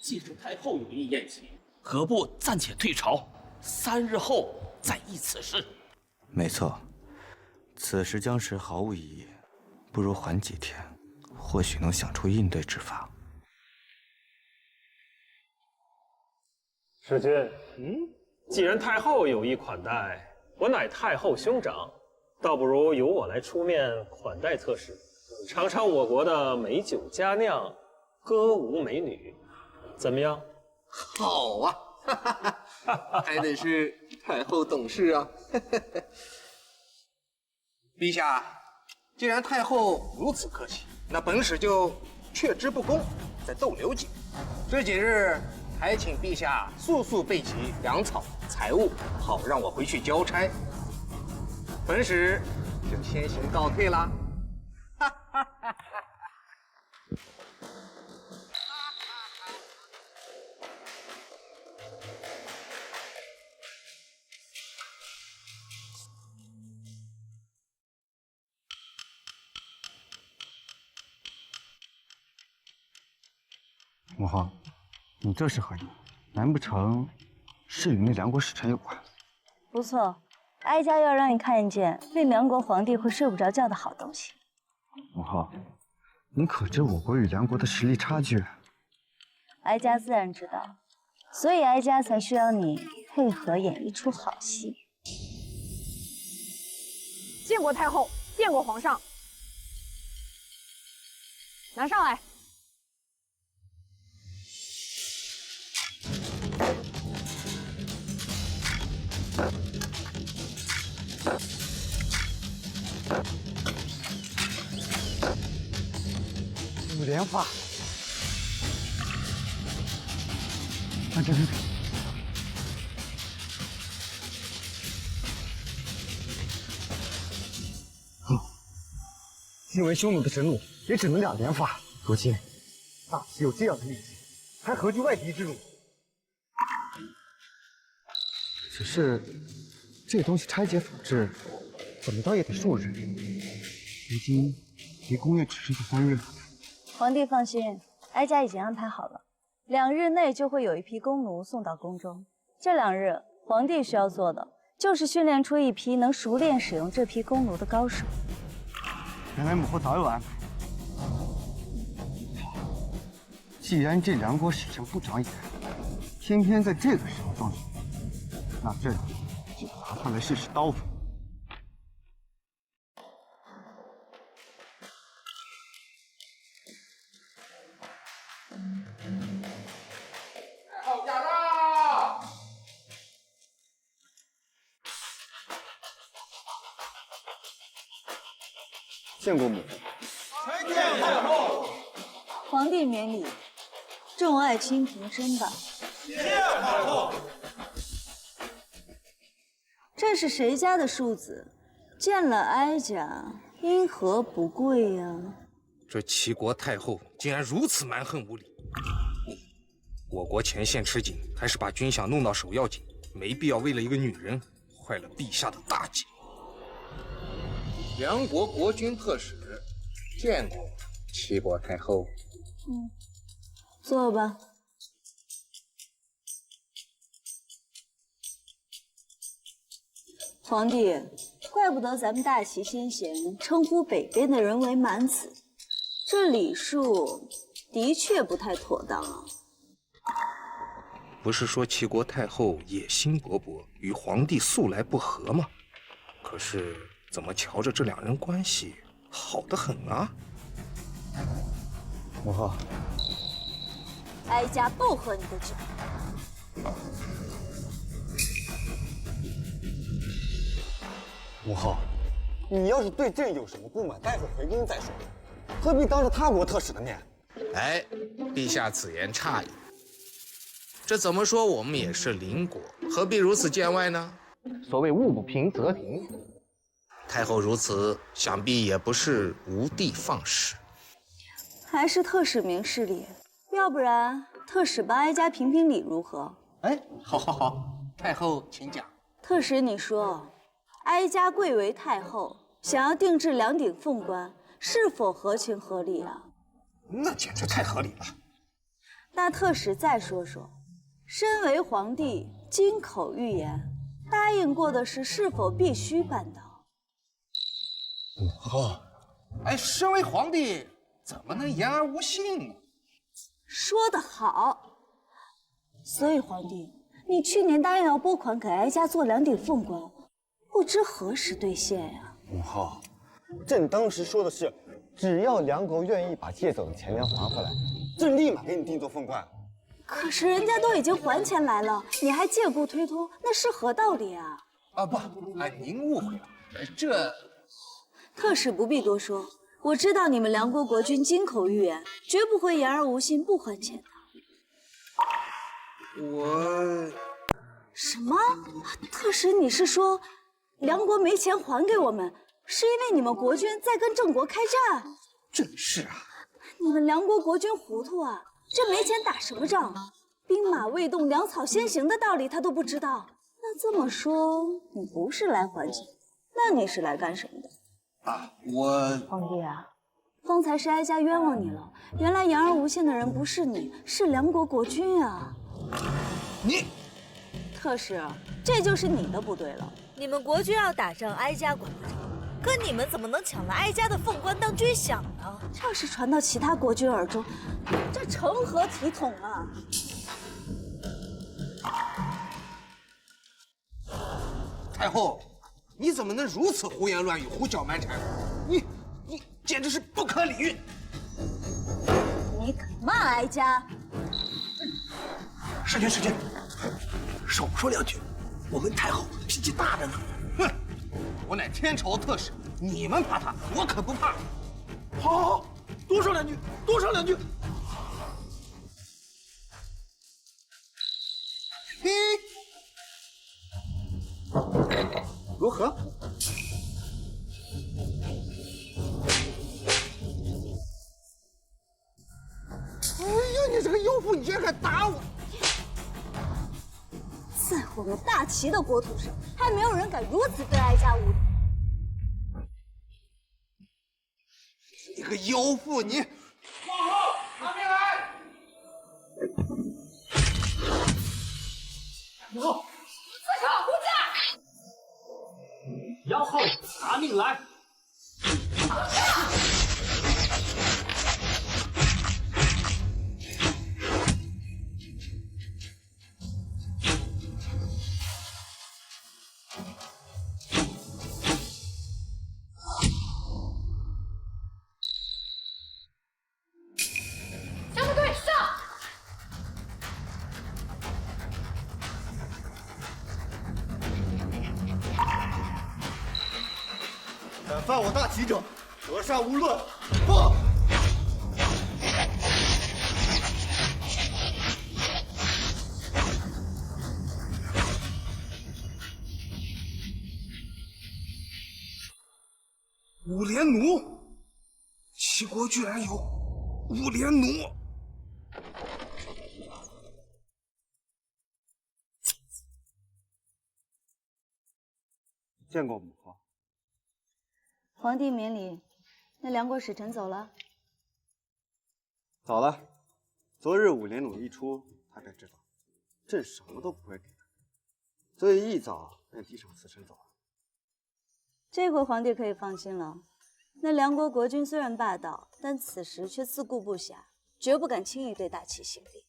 [SPEAKER 22] 既是太后有意宴请，何不暂且退朝，3日后再议此事？
[SPEAKER 3] 没错，此时僵持毫无意义，不如缓几天，或许能想出应对之法。
[SPEAKER 10] 世君，既然太后有意款待，我乃太后兄长，倒不如由我来出面款待特使，尝尝我国的美酒佳酿、歌舞美女，怎么样？
[SPEAKER 4] 好啊，还得是太后懂事啊。陛下，既然太后如此客气，那本使就却之不恭，再逗留几日。这几日还请陛下速速备齐粮草财物，好让我回去交差。本使就先行告退啦。
[SPEAKER 20] 母后，你这是何意？难不成是与那梁国使臣有关？
[SPEAKER 8] 不错，哀家要让你看见令梁国皇帝会睡不着觉的好东西。
[SPEAKER 20] 母后，你可知我国与梁国的实力差距？
[SPEAKER 8] 哀家自然知道，所以哀家才需要你配合演一出好戏。
[SPEAKER 14] 见过太后，见过皇上。拿上来。
[SPEAKER 20] 五连发，这。
[SPEAKER 9] 因为匈奴的神弩也只能2连发。如今大齐有这样的力气，还何惧外敌之辱？只是这东西拆解仿制，怎么着也得数日。如今离宫宴只剩下3日了。
[SPEAKER 8] 皇帝放心，哀家已经安排好了，2日内就会有一批弓弩送到宫中。这2日，皇帝需要做的就是训练出一批能熟练使用这批弓弩的高手。
[SPEAKER 20] 原来母后早有安排。既然这梁国使臣不长眼，偏偏在这个时候动手，那朕就拿他来试试刀法。
[SPEAKER 4] 太后驾到！
[SPEAKER 20] 见过母后。
[SPEAKER 4] 参见太后。
[SPEAKER 8] 皇帝免礼，众爱卿平身吧。
[SPEAKER 4] 谢太后。
[SPEAKER 8] 这是谁家的庶子？见了哀家，因何不跪呀？
[SPEAKER 4] 这齐国太后竟然如此蛮横无理！我国前线吃紧，还是把军饷弄到手要紧，没必要为了一个女人坏了陛下的大计。梁国国君特使见过齐国太后。
[SPEAKER 8] 坐吧。皇帝，怪不得咱们大齐先贤称呼北边的人为蛮子，这礼数的确不太妥当啊。
[SPEAKER 4] 不是说齐国太后野心勃勃，与皇帝素来不和吗？可是怎么瞧着这2人关系好得很啊？
[SPEAKER 20] 母后，
[SPEAKER 8] 哀家不喝你的酒。
[SPEAKER 1] 母后，你要是对朕有什么不满，待会回宫再说，何必当着他国特使的面？
[SPEAKER 4] 哎，陛下此言差矣。这怎么说，我们也是邻国，何必如此见外呢？
[SPEAKER 21] 所谓物不平则平。
[SPEAKER 4] 太后如此，想必也不是无的放矢。
[SPEAKER 8] 还是特使明事理，要不然特使帮哀家评评理如何？
[SPEAKER 4] 哎，好，太后请讲。
[SPEAKER 8] 特使，你说，哀家贵为太后，想要定制2顶凤冠，是否合情合理啊？
[SPEAKER 4] 那简直太合理了。
[SPEAKER 8] 那特使再说说，身为皇帝，金口玉言，答应过的事是否必须办到？
[SPEAKER 4] 母后，哎，身为皇帝，怎么能言而无信呢？
[SPEAKER 8] 说得好。所以皇帝，你去年答应要拨款给哀家做2顶凤冠，不知何时兑现呀？
[SPEAKER 1] 母后，朕当时说的是，只要梁国愿意把借走的钱粮还回来，朕立马给你定做凤冠。
[SPEAKER 8] 可是人家都已经还钱来了，你还借故推脱，那是何道理啊？
[SPEAKER 4] 啊不，您误会了，这
[SPEAKER 8] 特使不必多说，我知道你们梁国国君金口玉言，绝不会言而无信不还钱的。
[SPEAKER 4] 我
[SPEAKER 8] 什么？特使，你是说梁国没钱还给我们，是因为你们国君在跟郑国开战？
[SPEAKER 4] 正是啊。
[SPEAKER 8] 你们梁国国君糊涂啊！这没钱打什么仗？兵马未动，粮草先行的道理他都不知道。那这么说，你不是来还钱，那你是来干什么的？
[SPEAKER 4] 我
[SPEAKER 8] 皇帝啊，方才是哀家冤枉你了。原来言而无信的人不是你，是梁国国君啊！
[SPEAKER 4] 你，
[SPEAKER 8] 特使，这就是你的不对了。
[SPEAKER 2] 你们国君要打仗，哀家管不着，可你们怎么能抢了哀家的凤冠当军饷呢？
[SPEAKER 8] 要是传到其他国君耳中，这成何体统啊！
[SPEAKER 4] 太后，你怎么能如此胡言乱语、胡搅蛮缠？你简直是不可理喻！
[SPEAKER 8] 你敢骂哀家？
[SPEAKER 4] 世君，少说2句，我们太后脾气大着呢。哼，我乃天朝特使，你们怕他，我可不怕。
[SPEAKER 9] 好，多说2句，多说2句。
[SPEAKER 1] 如何？
[SPEAKER 4] 哎呀，你这个妖妇，你居然敢打我！
[SPEAKER 8] 在我们大齐的国土上，还没有人敢如此对哀家无礼。
[SPEAKER 4] 你个妖妇，你！
[SPEAKER 13] 皇后，拿命来！
[SPEAKER 10] 母后，
[SPEAKER 13] 刺客护驾！
[SPEAKER 10] 杨后，拿命来！
[SPEAKER 13] 小部队上！
[SPEAKER 1] 敢犯我大齐者，得杀无论。放！5
[SPEAKER 4] 连弩，齐国居然有5连弩！
[SPEAKER 1] 见过母后。
[SPEAKER 8] 皇帝免礼，那梁国使臣走了。
[SPEAKER 1] 早了，昨日5连弩一出，他便知道朕什么都不会给他，所以一早便提上辞呈走了。
[SPEAKER 8] 这回皇帝可以放心了。那梁国国君虽然霸道，但此时却自顾不暇，绝不敢轻易对大齐行礼。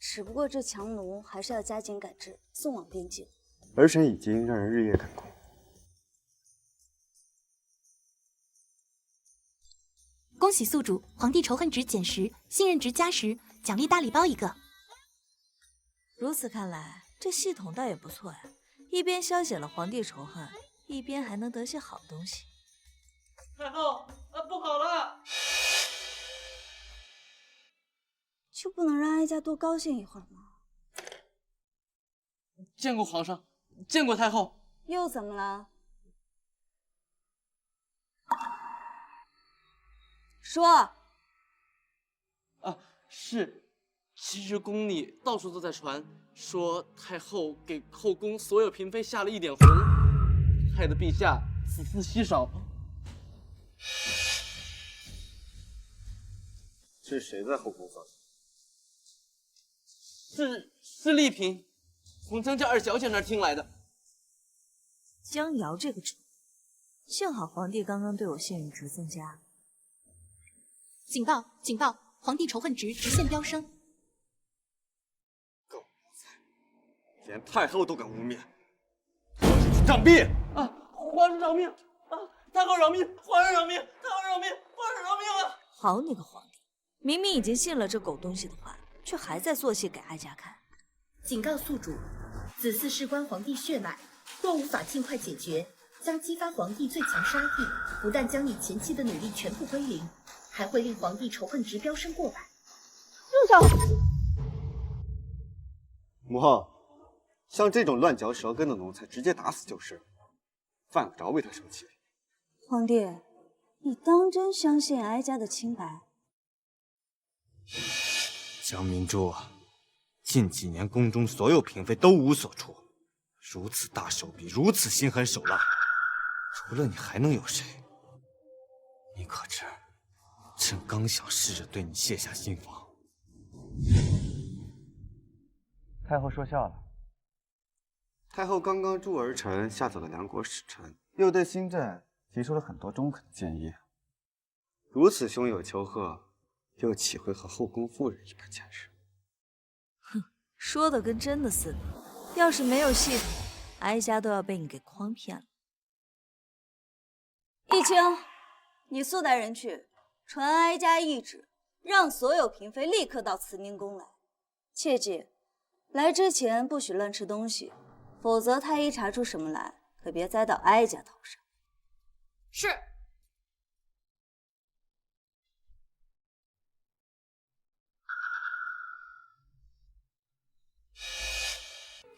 [SPEAKER 8] 只不过这强弩还是要加紧赶制，送往边境。
[SPEAKER 1] 儿臣已经让人日夜赶工。
[SPEAKER 7] 恭喜宿主，皇帝仇恨值减10，信任值加10，奖励大礼包1个。
[SPEAKER 2] 如此看来，这系统倒也不错呀，一边消解了皇帝仇恨，一边还能得些好东西。
[SPEAKER 19] 太后，不好了！
[SPEAKER 8] 就不能让哀家多高兴一会儿吗？
[SPEAKER 19] 见过皇上，见过太后。
[SPEAKER 8] 又怎么了？说。
[SPEAKER 19] 是，其实宫里到处都在传，说太后给后宫所有嫔妃下了1点红，害得陛下子嗣稀少。
[SPEAKER 1] 是谁在后宫造
[SPEAKER 19] 谣？是丽嫔，从江家2小姐那儿听来的。
[SPEAKER 2] 江瑶这个主，幸好皇帝刚刚对我信任值增加。
[SPEAKER 7] 警报！警报！皇帝仇恨值直线飙升。
[SPEAKER 1] 狗奴才，连太后都敢污蔑，我是去杖毙！
[SPEAKER 19] 啊！皇上饶命！啊！太后饶命！皇上饶命！太后饶命！皇上饶命啊！
[SPEAKER 2] 好你个皇帝，明明已经信了这狗东西的话，却还在做戏给哀家看。
[SPEAKER 7] 警告宿主，此次事关皇帝血脉，若无法尽快解决，将激发皇帝最强杀意，不但将你前期的努力全部归零，还会令皇帝仇恨值飙升过百。
[SPEAKER 8] 住手！
[SPEAKER 1] 母后，像这种乱嚼舌根的奴才，直接打死就是，犯不着为他生气。
[SPEAKER 8] 皇帝，你当真相信哀家的清白？
[SPEAKER 3] 江明珠，近几年宫中所有嫔妃都无所出，如此大手笔，如此心狠手辣，除了你还能有谁？你可知，朕刚想试着对你卸下心防。
[SPEAKER 20] 太后说笑了。
[SPEAKER 1] 太后刚刚助儿臣吓走了梁国使臣，又对新政提出了很多中肯的建议。如此胸有丘壑，又岂会和后宫妇人一般见识？
[SPEAKER 2] 哼，说的跟真的似的。要是没有系统，哀家都要被你给诓骗了。
[SPEAKER 8] 义清，你速带人去传哀家懿旨，让所有嫔妃立刻到慈宁宫来。切记，来之前不许乱吃东西，否则太医查出什么来，可别栽到哀家头上。
[SPEAKER 14] 是。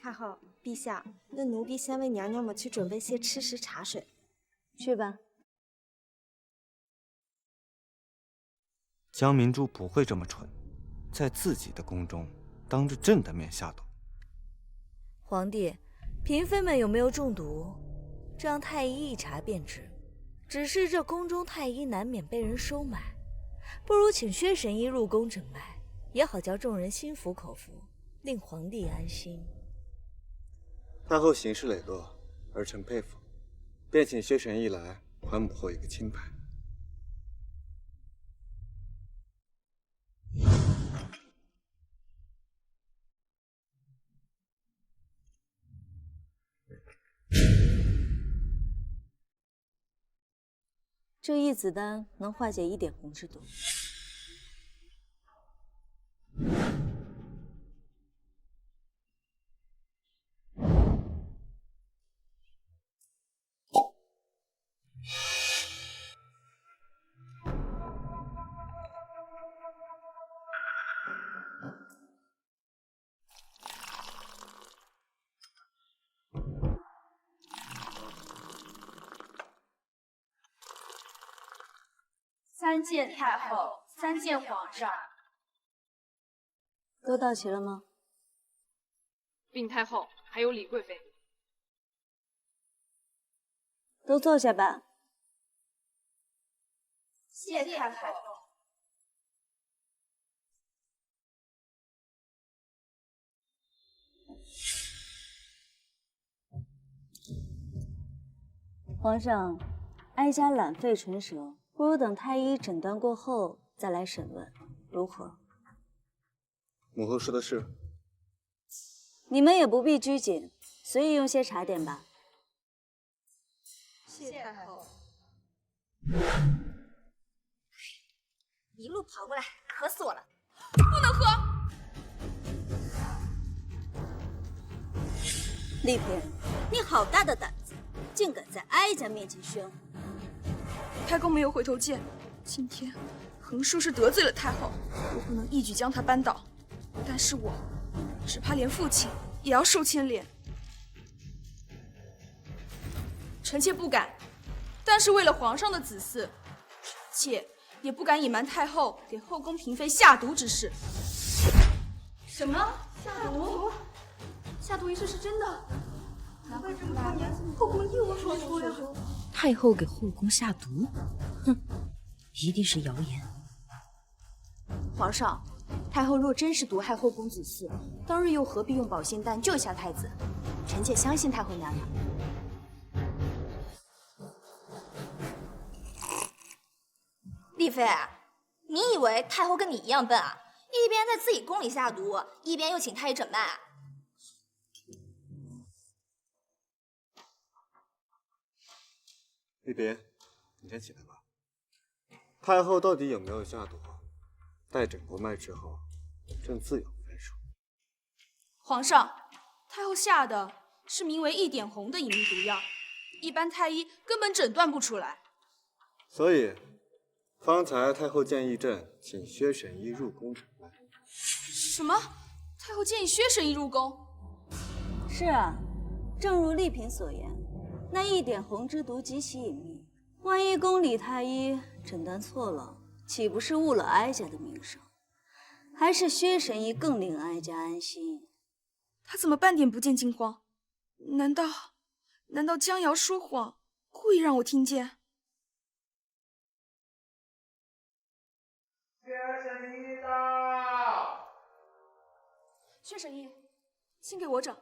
[SPEAKER 12] 太后，陛下，那奴婢先为娘娘们去准备些吃食茶水。
[SPEAKER 8] 去吧。
[SPEAKER 3] 江明珠不会这么蠢，在自己的宫中当着朕的面下毒。
[SPEAKER 2] 皇帝，嫔妃们有没有中毒？这让太医一查便知。只是这宫中太医难免被人收买，不如请薛神医入宫诊脉，也好叫众人心服口服，令皇帝安心。
[SPEAKER 1] 太后行事磊落，儿臣佩服，便请薛神医来还母后一个清白。
[SPEAKER 8] 这一子丹能化解1点红之毒。
[SPEAKER 13] 参见太后，参见皇上。
[SPEAKER 8] 都到齐了吗？
[SPEAKER 14] 禀太后，还有李贵妃。
[SPEAKER 8] 都坐下吧。
[SPEAKER 13] 谢太后。
[SPEAKER 8] 皇上，哀家懒费唇舌，不如等太医诊断过后再来审问，如何？
[SPEAKER 1] 母后说的是。
[SPEAKER 8] 你们也不必拘谨，随意用些茶点吧。
[SPEAKER 12] 谢太后。
[SPEAKER 13] 一路跑过来，渴死我了！
[SPEAKER 14] 不能喝。
[SPEAKER 8] 丽嫔，你好大的胆子，竟敢在哀家面前宣胡！
[SPEAKER 14] 太公没有回头箭，今天横竖是得罪了太后，我不能一举将她扳倒，但是我只怕连父亲也要受牵连。臣妾不敢，但是为了皇上的子嗣，臣妾也不敢隐瞒太后给后宫嫔妃下毒之事。什么下毒？下毒一事是真的？难怪这么多年后宫一无所出呀！
[SPEAKER 2] 太后给后宫下毒？哼，一定是谣言。
[SPEAKER 14] 皇上，太后若真是毒害后宫子嗣，当日又何必用保心丹救下太子？臣妾相信太后娘娘。
[SPEAKER 12] 丽妃，
[SPEAKER 11] 你以为太后跟你一样笨啊？一边在自己宫里下毒，一边又请太医诊脉。
[SPEAKER 1] 丽嫔，你先起来吧。太后到底有没有下毒？待诊过脉之后，朕自有分数。
[SPEAKER 14] 皇上，太后下的是名为1点红的隐秘毒药，一般太医根本诊断不出来。
[SPEAKER 1] 所以，方才太后建议朕请薛神医入宫诊脉。
[SPEAKER 14] 什么？太后建议薛神医入宫？
[SPEAKER 8] 是啊，正如丽嫔所言，那1点红之毒极其隐秘，万一宫里太医诊断错了，岂不是误了哀家的名声？还是薛神医更令哀家安心。
[SPEAKER 14] 他怎么半点不见惊慌？难道江瑶说谎，故意让我听见？
[SPEAKER 15] 薛神医到！
[SPEAKER 14] 薛神医，先给我整。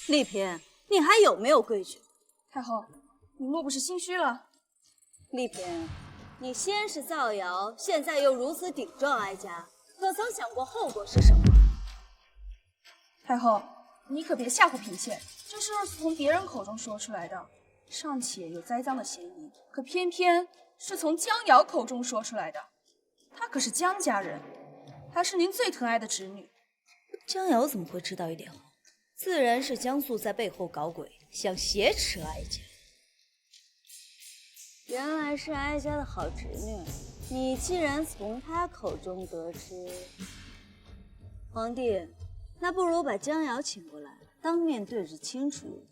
[SPEAKER 8] 丽嫔，你还有没有规矩？
[SPEAKER 14] 太后，你莫不是心虚了？
[SPEAKER 8] 丽嫔，你先是造谣，现在又如此顶撞哀家，可曾想过后果是什么？
[SPEAKER 14] 太后，你可别吓唬嫔妾，这事儿是从别人口中说出来的，尚且有栽赃的嫌疑，可偏偏是从江瑶口中说出来的。她可是江家人，还是您最疼爱的侄女。
[SPEAKER 2] 江瑶怎么会知道1点红？自然是江素在背后搞鬼，想挟持哀家。
[SPEAKER 8] 原来是哀家的好侄女，你既然从她口中得知，皇帝，那不如把江瑶请过来，当面对质清楚。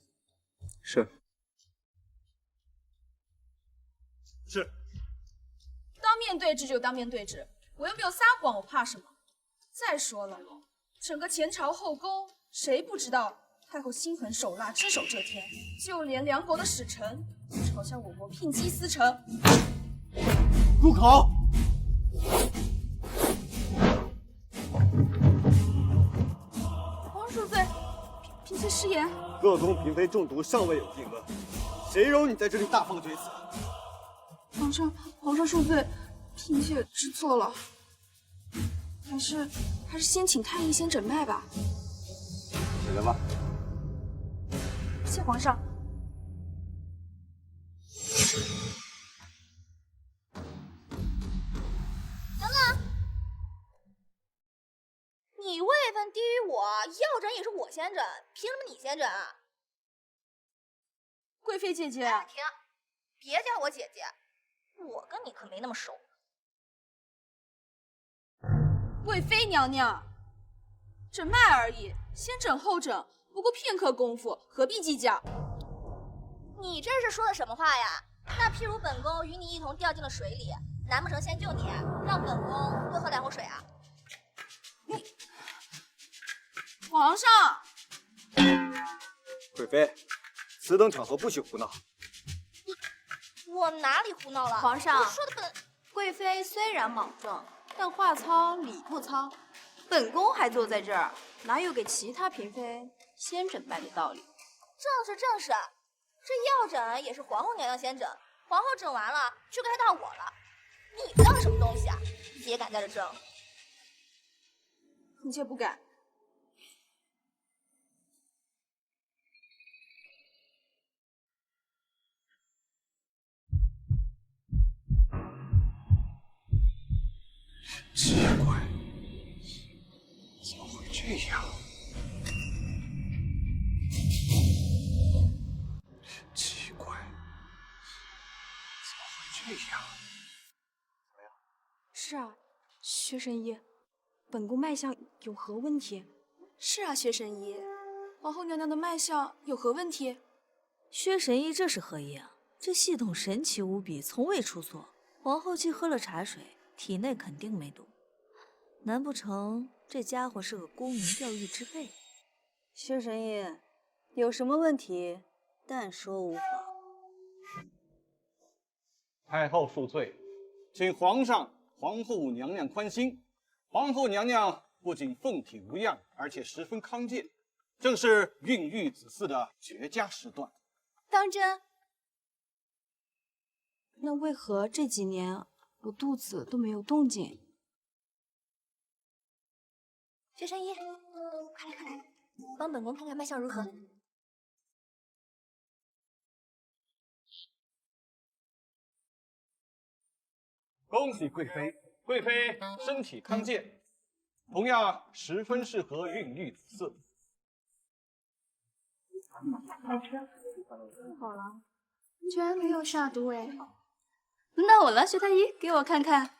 [SPEAKER 1] 是。
[SPEAKER 14] 当面对质就当面对质，我又没有撒谎，我怕什么？再说了，整个前朝后宫，谁不知道太后心狠手辣，只手遮天？就连梁国的使臣嘲笑我国聘姬司臣。
[SPEAKER 1] 住口！
[SPEAKER 14] 皇上恕罪，嫔妾失言。
[SPEAKER 1] 各宫嫔妃中毒尚未有定论，谁容你在这里大放厥词？
[SPEAKER 14] 皇上恕罪，嫔妾知错了。还是先请太医先诊脉吧。
[SPEAKER 1] 起来吧。
[SPEAKER 14] 谢皇上。
[SPEAKER 11] 等等，你位分低于我，要诊也是我先诊，凭什么你先诊啊？
[SPEAKER 14] 贵妃姐姐，
[SPEAKER 11] 停，别叫我姐姐，我跟你可没那么熟。
[SPEAKER 14] 贵妃娘娘，诊脉而已，先诊后诊，不过片刻功夫，何必计较？
[SPEAKER 11] 你这是说的什么话呀？那譬如本宫与你一同掉进了水里，难不成先救你，让本宫多喝2口水啊？
[SPEAKER 14] 皇上，
[SPEAKER 1] 贵妃，此等场合不许胡闹。
[SPEAKER 11] 我哪里胡闹了？
[SPEAKER 23] 皇上，
[SPEAKER 11] 我说的本
[SPEAKER 23] 贵妃虽然莽撞，但话糙理不糙。本宫还坐在这儿，哪有给其他嫔妃先诊脉的道理？
[SPEAKER 11] 正是，这要诊也是皇后娘娘先诊，皇后诊完了就该到我了。你当什么东西啊？也敢在这争？
[SPEAKER 14] 嫔妾不敢。
[SPEAKER 9] 奇怪，怎么会这样？奇怪，怎么会这样？怎么样？
[SPEAKER 14] 是啊，薛神医，本宫脉象有何问题？是啊，薛神医，皇后娘娘的脉象有何问题？
[SPEAKER 2] 薛神医这是何意啊？这系统神奇无比，从未出错。皇后既喝了茶水，体内肯定没毒。难不成这家伙是个沽名钓誉之辈？
[SPEAKER 8] 薛神医，有什么问题，但说无妨。
[SPEAKER 9] 太后恕罪，请皇上、皇后娘娘宽心。皇后娘娘不仅凤体无恙，而且十分康健，正是孕育子嗣的绝佳时段。
[SPEAKER 23] 当真？
[SPEAKER 14] 那为何这几年我肚子都没有动静。
[SPEAKER 11] 薛神医，快来快来，帮本宫看看脉象如何。
[SPEAKER 5] 恭喜贵妃，贵妃身体康健，同样十分适合孕育子嗣。
[SPEAKER 13] 好了，居然没有下毒哎！轮到我了，薛太医，给我看看。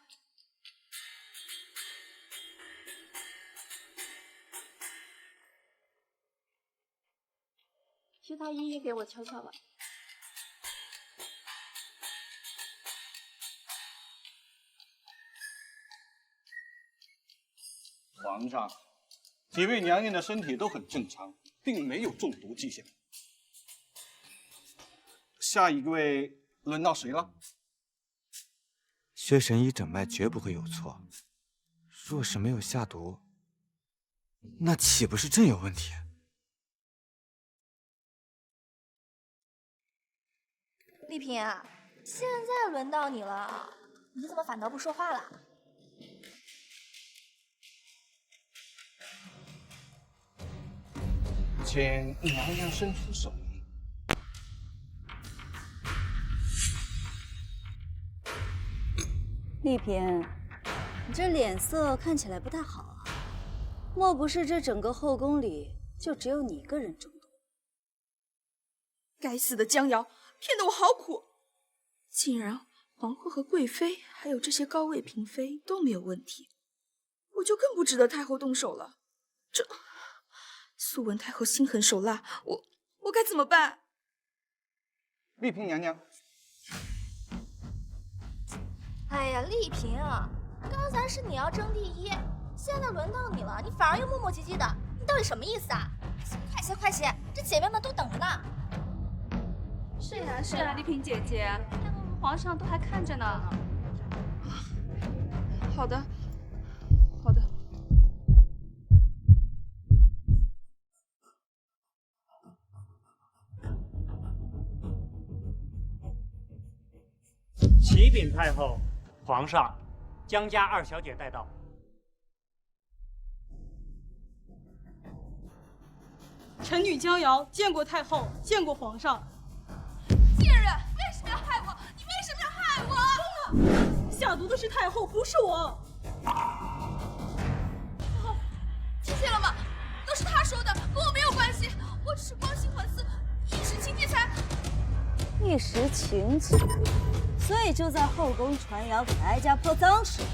[SPEAKER 13] 薛太医也给我瞧瞧吧。
[SPEAKER 5] 皇上，几位娘娘的身体都很正常，并没有中毒迹象。下一位轮到谁了？
[SPEAKER 3] 薛神医诊脉绝不会有错，若是没有下毒，那岂不是真有问题？
[SPEAKER 11] 丽嫔啊，现在轮到你了，你怎么反倒不说话了？
[SPEAKER 5] 请娘娘伸出手。
[SPEAKER 8] 丽嫔，你这脸色看起来不太好啊，莫不是这整个后宫里就只有你一个人中毒？
[SPEAKER 14] 该死的江瑶，骗得我好苦！竟然皇后和贵妃还有这些高位嫔妃都没有问题，我就更不值得太后动手了。这素闻太后心狠手辣，我该怎么办？
[SPEAKER 5] 丽嫔娘娘。
[SPEAKER 11] 哎呀，丽嫔啊，刚才是你要争第一，现在轮到你了，你反而又磨磨唧唧的，你到底什么意思啊？快些快些，这姐妹们都等着呢。
[SPEAKER 13] 是呀是呀，丽嫔姐姐，皇上都还看着呢。
[SPEAKER 14] 好的，好的。
[SPEAKER 6] 启禀太后，皇上，江家二小姐带到。
[SPEAKER 16] 臣女江瑶见过太后，见过皇上。
[SPEAKER 13] 贱人，为什么要害我？你为什么要害我？
[SPEAKER 16] 下毒的是太后，不是我。
[SPEAKER 13] 听见了吗？都是他说的，跟我没有关系。我只是光心缓思，一时情急才……
[SPEAKER 8] 一时情急，所以就在后宫传谣给哀家泼脏水。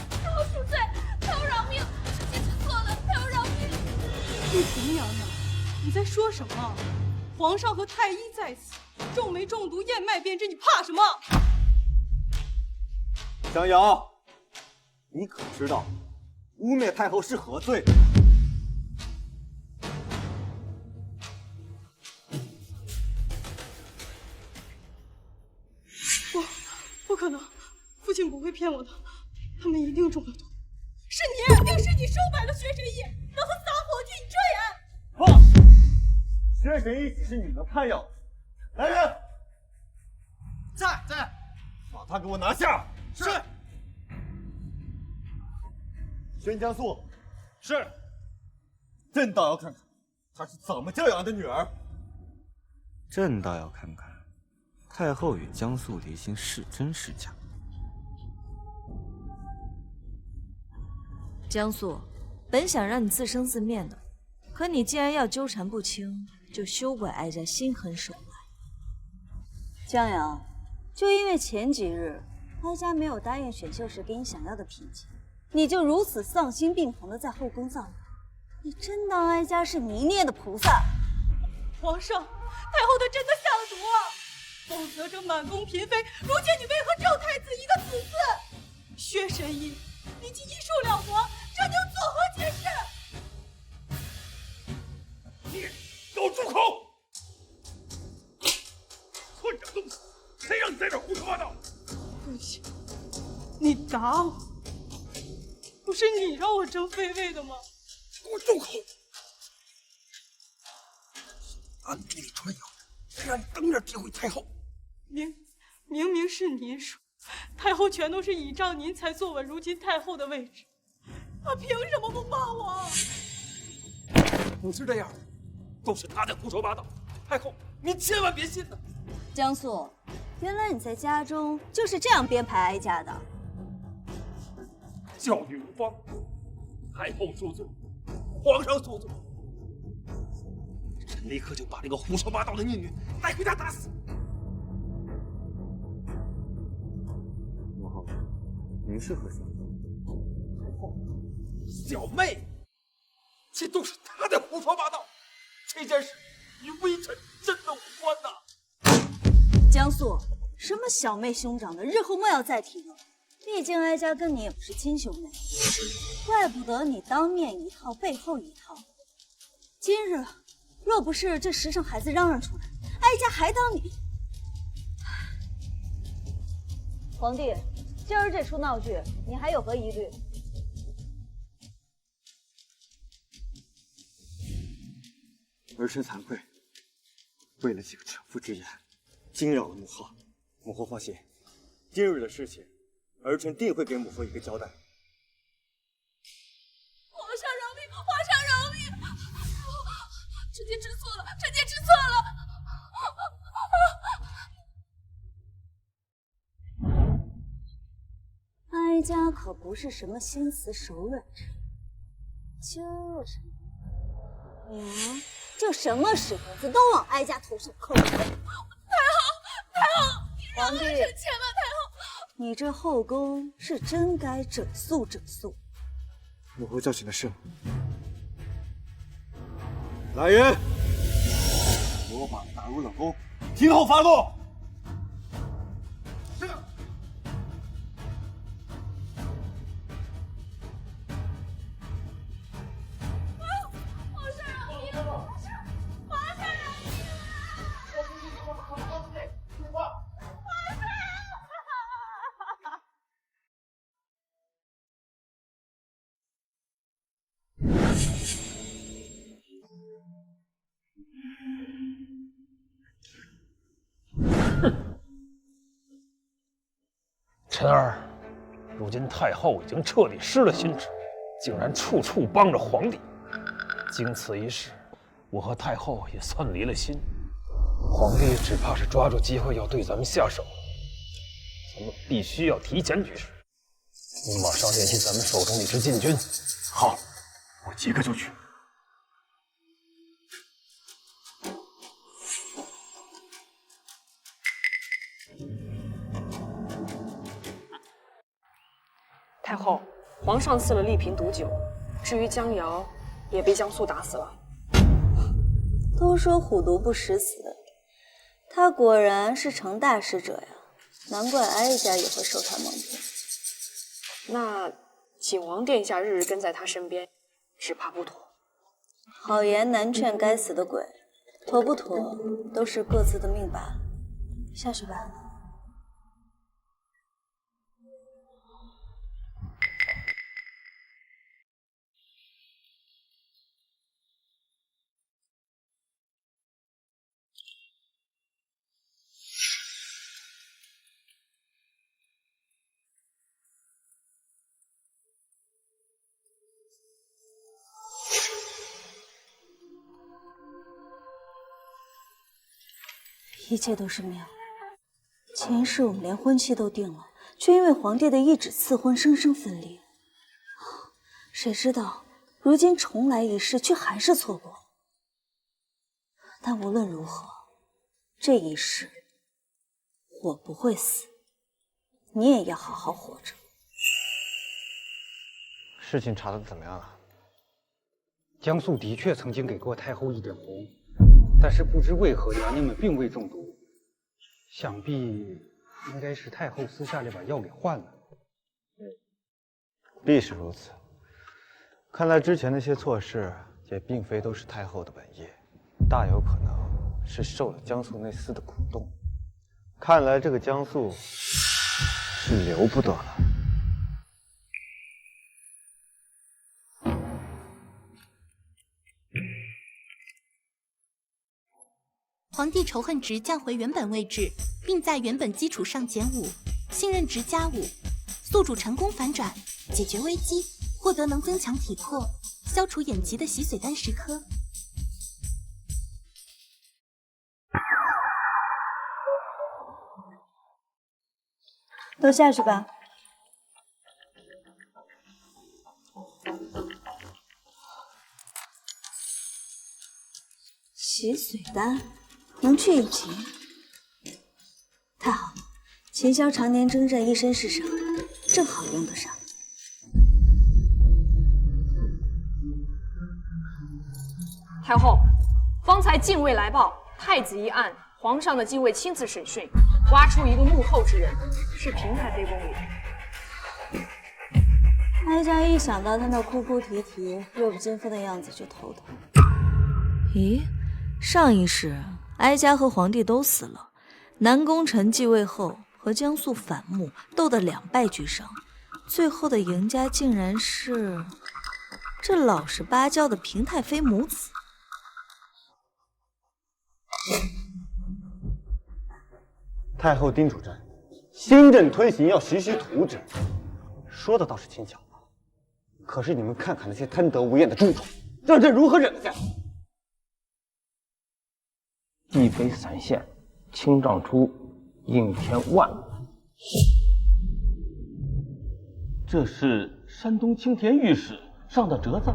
[SPEAKER 13] 太后恕罪，太后饶命，是姐姐错了，太后饶命。
[SPEAKER 16] 丽嫔娘娘，你在说什么？皇上和太医在此，中没中毒验脉便知，你怕什么？
[SPEAKER 1] 江瑶，你可知道污蔑太后是何罪？
[SPEAKER 16] 不可能，父亲不会骗我的，他们一定中了毒。是你，一定是你收买了薛神医，让他撒谎替你遮掩。
[SPEAKER 1] 放！薛神医只是你们看药。来人，
[SPEAKER 5] 在，
[SPEAKER 1] 把他给我拿下。
[SPEAKER 5] 是。
[SPEAKER 1] 宣江素，
[SPEAKER 5] 是。
[SPEAKER 1] 朕倒要看看他是怎么教养的女儿。
[SPEAKER 3] 朕倒要看看太后与江素离心是真是假。
[SPEAKER 2] 江素，本想让你自生自灭的，可你既然要纠缠不清，就休怪哀家心狠手辣。
[SPEAKER 8] 江瑶，就因为前几日哀家没有答应选秀时给你想要的品级，你就如此丧心病狂的在后宫造谣，你真当哀家是泥捏的菩萨？
[SPEAKER 16] 皇上，太后她真的下了毒啊！否则这满宫嫔妃，如今你为何只有太子一个子嗣？薛神医，你既医术了得，这又作何解释？
[SPEAKER 17] 你给我住口！混账东西，谁让你在这胡说八道？
[SPEAKER 16] 父亲，你打我，不是你让我争妃位的吗？
[SPEAKER 17] 给我住口！暗地里传谣，谁让你当面诋毁太后？
[SPEAKER 16] 明明是你说，太后全都是倚仗您才坐稳如今太后的位置，她凭什么不骂我？
[SPEAKER 17] 不是这样的，都是他在胡说八道。太后，您千万别信呐！
[SPEAKER 8] 江素，原来你在家中就是这样编排哀家的。
[SPEAKER 17] 教育无方，太后恕罪，皇上恕罪。朕立刻就把这个胡说八道的逆女带回家打死。
[SPEAKER 1] 母后，您是何想？
[SPEAKER 17] 太后，小妹，这都是她在胡说八道，这件事与微臣真的无关呐。
[SPEAKER 8] 江素，什么小妹兄长的，日后莫要再提了。毕竟哀家跟你也不是亲兄妹，怪不得你当面一套背后一套。今日若不是这时辰孩子嚷嚷出来，哀家还当你……皇帝，今儿这出闹剧，你还有何疑虑？
[SPEAKER 1] 儿臣惭愧，为了几个臣妇之言，惊扰了母后。母后放心，今日的事情，儿臣定会给母后一个交代。
[SPEAKER 13] 皇上饶命！皇上饶命！臣妾知错了，臣妾知错了。
[SPEAKER 8] 哀家可不是什么心慈手软之人，就是你就什么屎盆子都往哀家头上扣。太
[SPEAKER 13] 后，你饶了臣妾吧，太后。
[SPEAKER 8] 你这后宫是真该整肃整肃。
[SPEAKER 1] 母后叫醒了圣母，来人，我把打入冷宫，听候发落。是。
[SPEAKER 13] 皇上饶命！皇上饶命！
[SPEAKER 10] 臣儿，如今太后已经彻底失了心智，竟然处处帮着皇帝。经此一事，我和太后也算离了心。皇帝只怕是抓住机会要对咱们下手，咱们必须要提前举事。你马上联系咱们手中那支禁军。
[SPEAKER 1] 好，我即刻就去。
[SPEAKER 14] 太后，皇上赐了丽嫔毒酒，至于江瑶，也被江素打死了。
[SPEAKER 8] 都说虎毒不食子，他果然是成大事者呀，难怪哀家也会受他蒙骗。
[SPEAKER 14] 那景王殿下日日跟在他身边，只怕不妥。
[SPEAKER 8] 好言难劝该死的鬼，妥不妥都是各自的命罢了。下去吧。一切都是妙。前世我们连婚期都定了，却因为皇帝的一纸赐婚生生分离。谁知道如今重来一世，却还是错过。但无论如何，这一世我不会死，你也要好好活着。
[SPEAKER 20] 事情查得怎么样了？江素的确曾经给过太后一点红，但是不知为何娘娘们并未中毒，想必应该是太后私下里把药给换了。
[SPEAKER 3] 必是如此。看来之前那些错事也并非都是太后的本意，大有可能是受了江素那厮的鼓动。看来这个江素是留不得了。
[SPEAKER 7] 皇帝仇恨值降回原本位置，并在原本基础上减5，信任值+5，宿主成功反转，解决危机，获得能增强体魄、消除眼疾的洗髓丹10颗。
[SPEAKER 8] 都下去吧。洗髓丹能去眼疾，太好了！秦萧常年征战，一身是伤，正好用得上。
[SPEAKER 14] 太后，方才禁卫来报，太子一案，皇上的禁卫亲自审讯，挖出一个幕后之人，是平太妃宫里。
[SPEAKER 8] 哀家一想到他那哭哭啼啼、弱不禁风的样子就头疼。
[SPEAKER 2] 咦，上一世哀家和皇帝都死了，南宫臣继位后和江肃反目，斗得2败俱伤，最后的赢家竟然是这老实巴交的平太妃母子。
[SPEAKER 20] 太后叮嘱朕，新政推行要徐徐图之，说的倒是轻巧，可是你们看看那些贪得无厌的蛀虫，让朕如何忍得下？
[SPEAKER 18] 熹妃散现，清丈出，应天万物。这是山东青田御史上的折子。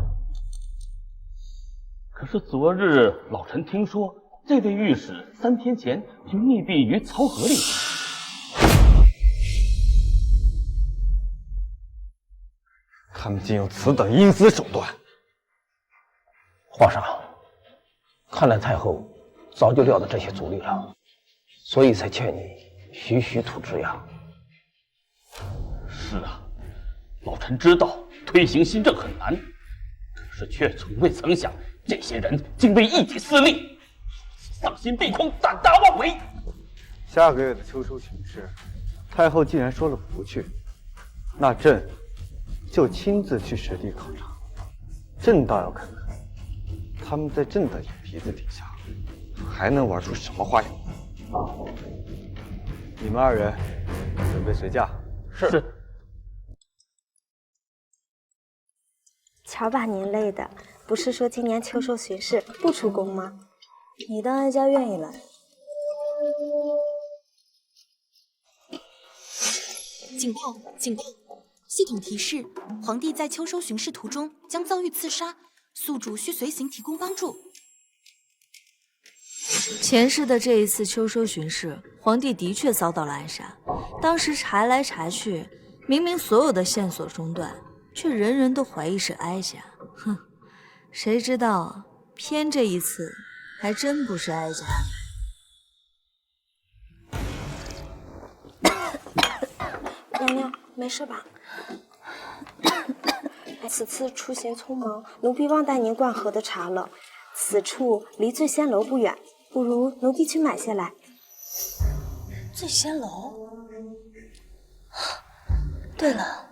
[SPEAKER 18] 可是昨日老臣听说，这位御史3天前就溺毙于曹河里。
[SPEAKER 20] 他们竟有此等阴私手段！
[SPEAKER 18] 皇上，看来太后早就料到这些阻力了，所以才劝你徐徐图之呀。
[SPEAKER 17] 是啊，老臣知道推行新政很难，可是却从未曾想，这些人竟为一己私利，丧心病狂，胆大妄为。
[SPEAKER 20] 下个月的秋收巡视，太后既然说了不去，那朕就亲自去实地考察。朕倒要看看，他们在朕的眼皮子底下还能玩出什么花样。你们2人准备随驾。
[SPEAKER 18] 是。
[SPEAKER 12] 瞧把您累的，不是说今年秋收巡视不出宫吗？
[SPEAKER 8] 你当哀家愿意来？
[SPEAKER 7] 警报！警报！系统提示：皇帝在秋收巡视途中将遭遇刺杀，宿主需随行提供帮助。
[SPEAKER 2] 前世的这一次秋收巡视，皇帝的确遭到了暗杀。当时查来查去，明明所有的线索中断，却人人都怀疑是哀家。哼，谁知道偏这一次还真不是哀家。
[SPEAKER 12] 娘娘，没事吧？此次出行匆忙，奴婢忘带您灌喝的茶了。此处离醉仙楼不远，不如奴婢去买些来。
[SPEAKER 8] 醉仙楼？对了，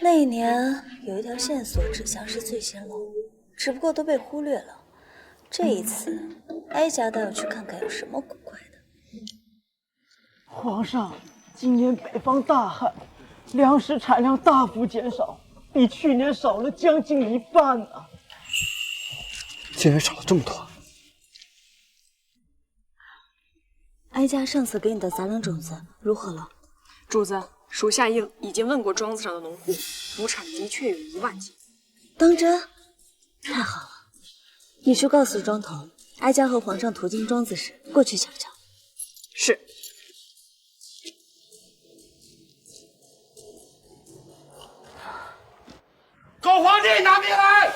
[SPEAKER 8] 那一年有一条线索指向是醉仙楼，只不过都被忽略了。这一次，哀家倒要去看看有什么古怪的。
[SPEAKER 21] 皇上，今年北方大旱，粮食产量大幅减少，比去年少了将近1半呢。
[SPEAKER 1] 竟然少了这么多！
[SPEAKER 8] 哀家上次给你的杂粮种子如何了？
[SPEAKER 14] 主子，属下已经问过庄子上的农户，亩产的确有1万斤。
[SPEAKER 8] 当真？太好了！你去告诉庄头，哀家和皇上途经庄子时过去瞧瞧。
[SPEAKER 14] 是。
[SPEAKER 15] 狗皇帝拿命来！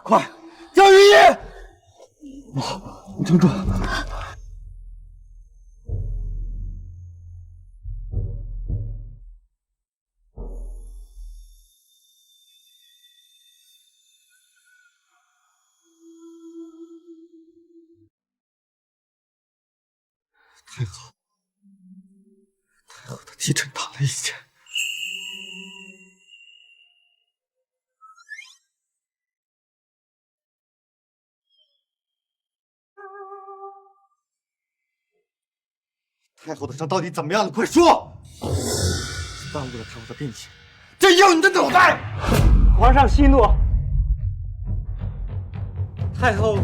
[SPEAKER 1] 快，叫御医！你撑住。太后的继承打了一箭。太后的伤到底怎么样了？快说！耽误了太后的病情，朕要你的脑袋！
[SPEAKER 6] 皇上息怒，太后，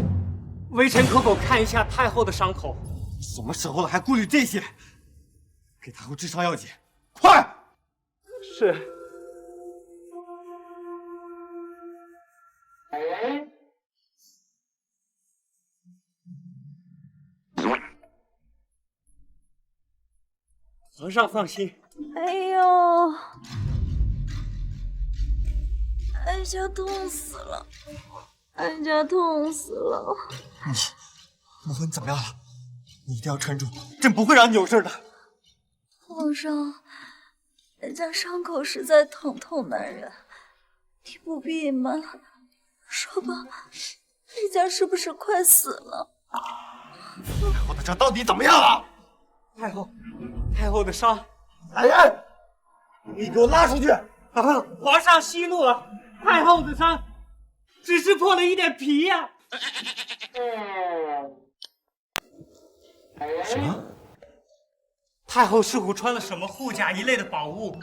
[SPEAKER 6] 微臣可否看一下太后的伤口？
[SPEAKER 1] 什么时候了还顾虑这些？给太后治伤要紧，快！
[SPEAKER 6] 是。皇上放心。
[SPEAKER 2] 哎呦，哀家痛死了，哀家痛死了。
[SPEAKER 1] 母后你怎么样了？你一定要撑住，朕不会让你有事的。
[SPEAKER 2] 皇上，哀家伤口实在疼痛难忍，你不必隐瞒，说吧，哀家是不是快死了？
[SPEAKER 1] 太后的伤到底怎么样了？
[SPEAKER 6] 太后的伤，
[SPEAKER 1] 来人，你给我拉出去！
[SPEAKER 6] 皇上息怒了，太后的伤只是破了一点皮呀。
[SPEAKER 1] 什么？
[SPEAKER 6] 太后似乎穿了什么护甲一类的宝物，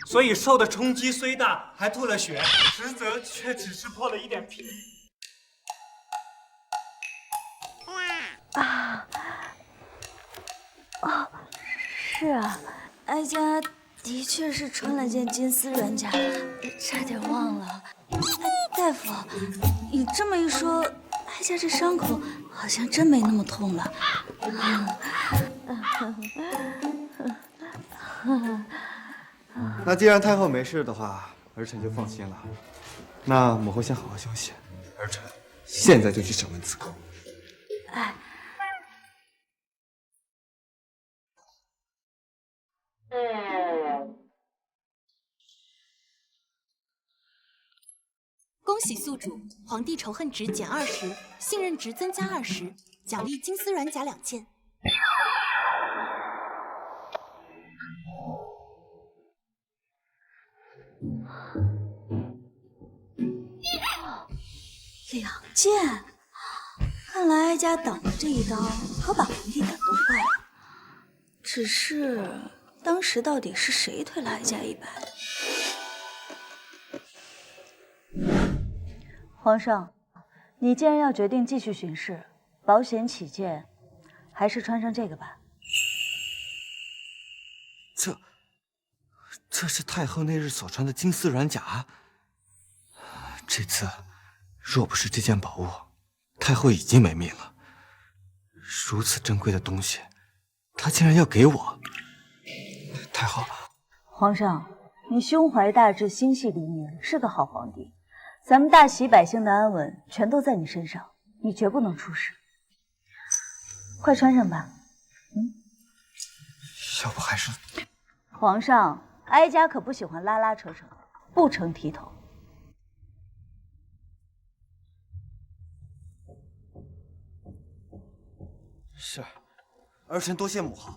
[SPEAKER 6] 所以受的冲击虽大，还吐了血，实则却只是破了一点皮。
[SPEAKER 2] 是啊，哀家的确是穿了件金丝软甲，差点忘了。大夫，你这么一说，哀家这伤口好像真没那么痛了。
[SPEAKER 20] 那既然太后没事的话，儿臣就放心了。那母后先好好休息，儿臣现在就去审问刺客。
[SPEAKER 2] 哎。
[SPEAKER 7] 恭喜宿主，皇帝仇恨值减20，信任值增加20，奖励金丝软甲2件。
[SPEAKER 2] 2件，看来哀家挡了这一刀，可把皇帝感动坏了。只是当时到底是谁推了哀家一把？
[SPEAKER 8] 皇上，你既然要决定继续巡视，保险起见，还是穿上这个吧。
[SPEAKER 3] 这是太后那日所穿的金丝软甲。这次若不是这件宝物，太后已经没命了。如此珍贵的东西，她竟然要给我。太后，
[SPEAKER 8] 皇上，你胸怀大志，心系黎民，是个好皇帝。咱们大喜百姓的安稳全都在你身上，你绝不能出事。快穿上吧。
[SPEAKER 3] 要不还是……
[SPEAKER 8] 皇上，哀家可不喜欢拉拉扯扯，不成体统。
[SPEAKER 3] 是，儿臣多谢母后。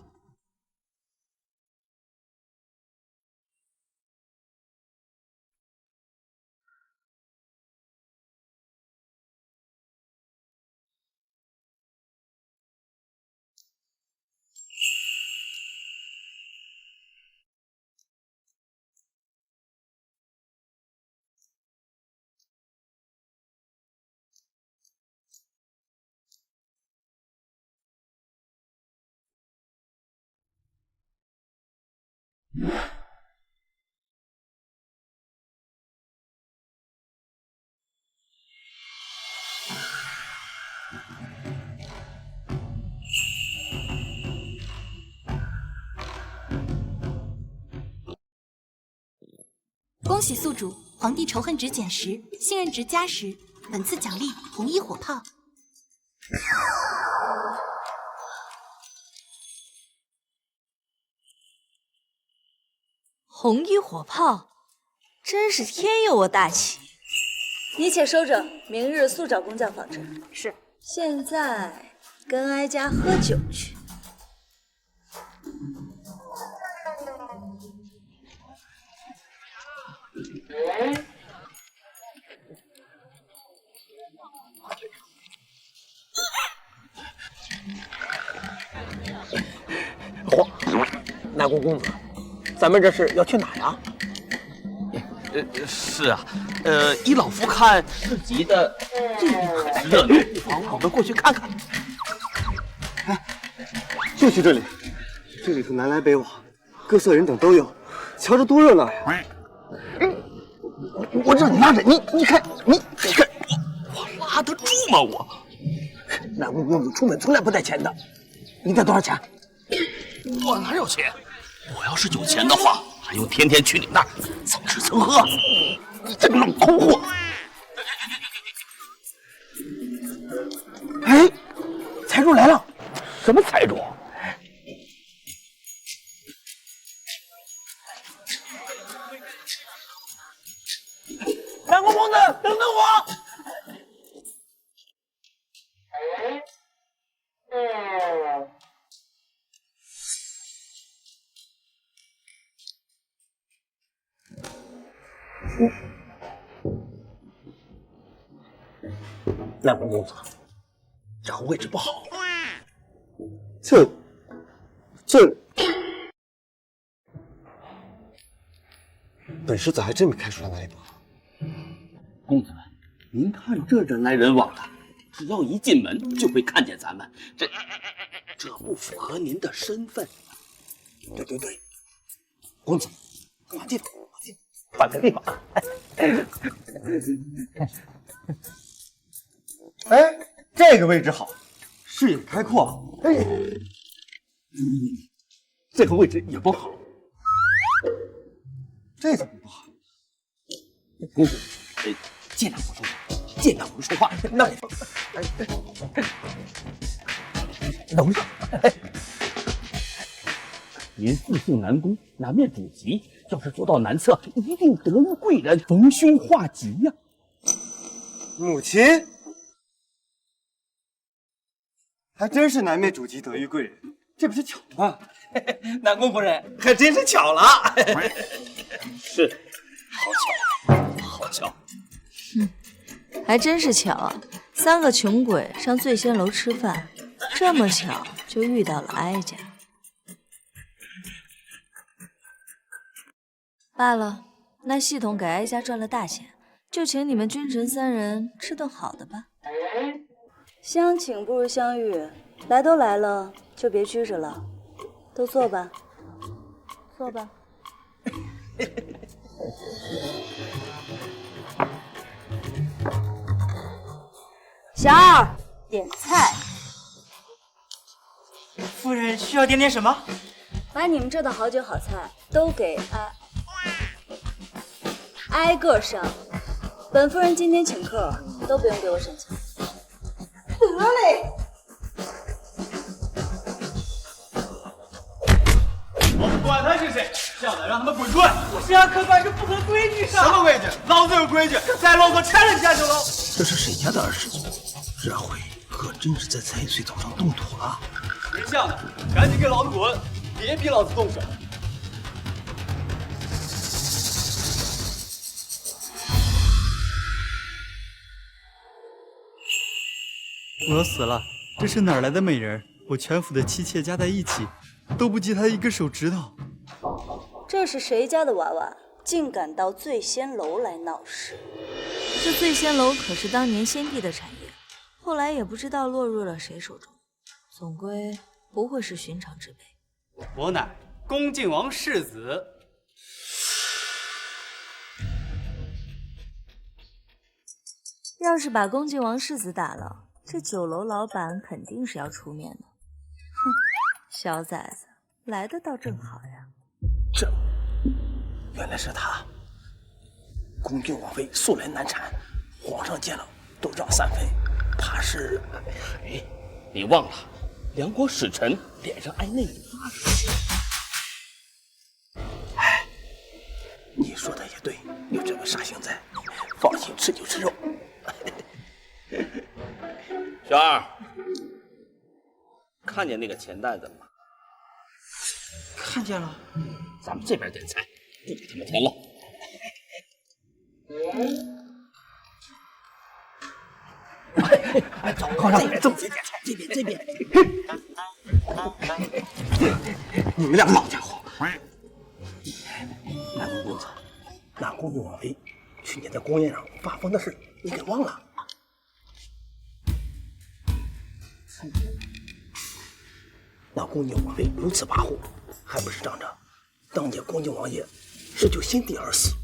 [SPEAKER 7] 恭喜宿主，皇帝仇恨值减10，信任值加10，本次奖励红衣火炮。
[SPEAKER 2] 红衣火炮，真是天佑我大齐！
[SPEAKER 8] 你且收着，明日速找工匠仿制。
[SPEAKER 14] 是。
[SPEAKER 8] 现在跟哀家喝酒去。
[SPEAKER 18] 南宫公子，咱们这是要去哪呀？
[SPEAKER 4] 是啊，依老夫看，市集的这里很热闹，不妨我们过去看看。
[SPEAKER 1] 就去这里，这里头南来北往，各色人等都有，瞧着多热闹呀！
[SPEAKER 18] 我让你拉着，你看，你看，
[SPEAKER 4] 我拉得住吗？我
[SPEAKER 18] 南宫公子出门从来不带钱的，你带多少钱？
[SPEAKER 4] 我哪有钱？我要是有钱的话，还用天天去你那儿蹭吃蹭喝？
[SPEAKER 18] 你这个老抠货！哎，财主来了！
[SPEAKER 4] 什么财主？
[SPEAKER 18] 南宫公子，等等我！南宫公子，这个位置不好。
[SPEAKER 1] 这，本世子还真没看出来哪里不好。
[SPEAKER 4] 公子们，您看这人来人往的，只要一进门就会看见咱们，这不符合您的身份。
[SPEAKER 18] 对，公子，往这换个地方。
[SPEAKER 1] 哎，这个位置好，视野开阔。哎，
[SPEAKER 4] 这个位置也不好。
[SPEAKER 1] 这怎么不好？
[SPEAKER 4] 公子，尽量不说话，尽量不说话。那楼上，您自姓南宫，南面主吉，要是做到南侧，一定得遇贵人，逢凶化吉呀。
[SPEAKER 1] 母亲，还真是南面主吉，得遇贵人，这不是巧吗？
[SPEAKER 4] 南宫夫人，还真是巧了。是，好巧。
[SPEAKER 2] 还真是巧啊！3个穷鬼上醉仙楼吃饭，这么巧就遇到了哀家。罢了，那系统给哀家赚了大钱，就请你们君臣3人吃顿好的吧。
[SPEAKER 8] 相请不如相遇，来都来了，就别拘着了，都坐吧，坐吧。小二，点菜。
[SPEAKER 19] 夫人需要点什么？
[SPEAKER 8] 把你们这的好酒好菜都给挨个上。本夫人今天请客，都不用给我省钱。
[SPEAKER 16] 得嘞！
[SPEAKER 15] 我不管他是谁，下来让他们滚出来！
[SPEAKER 19] 我是要可管是不合规矩
[SPEAKER 15] 什么规矩？老子有规矩，再唠叨拆人家就唠。
[SPEAKER 18] 这是谁家的儿媳妇？这回可真是在踩水草上动土了。
[SPEAKER 15] 没像的，赶紧给老子滚，别逼老子动手。
[SPEAKER 22] 我死了！这是哪来的美人？我全府的妻妾加在一起，都不及她一个手指头。
[SPEAKER 8] 这是谁家的娃娃，竟敢到醉仙楼来闹事？
[SPEAKER 2] 这醉仙楼可是当年先帝的产业，后来也不知道落入了谁手中，总归不会是寻常之辈。
[SPEAKER 19] 我乃恭靖王世子。
[SPEAKER 2] 要是把恭靖王世子打了，这酒楼老板肯定是要出面的。哼，小崽子来的倒正好呀！
[SPEAKER 18] 这原来是他。恭靖王妃素来难产，皇上见了
[SPEAKER 4] 都让散妃，怕是……哎，你忘了，梁国使臣脸上挨那一巴水。哎，你说的也对，有这个杀星在，放心吃就吃肉。小二，看见那个钱袋子了吗？
[SPEAKER 19] 看见了。
[SPEAKER 4] 咱们这边点菜，不给他们添了。走，
[SPEAKER 21] 皇上，
[SPEAKER 4] 这边点菜，这边。
[SPEAKER 21] 你们两个老家伙！
[SPEAKER 4] 南宫公子，那公主王妃去年在宫宴上发疯的事，你给忘了？那恭敬王妃如此跋扈，还不是仗着当年恭敬王爷是就心底而死？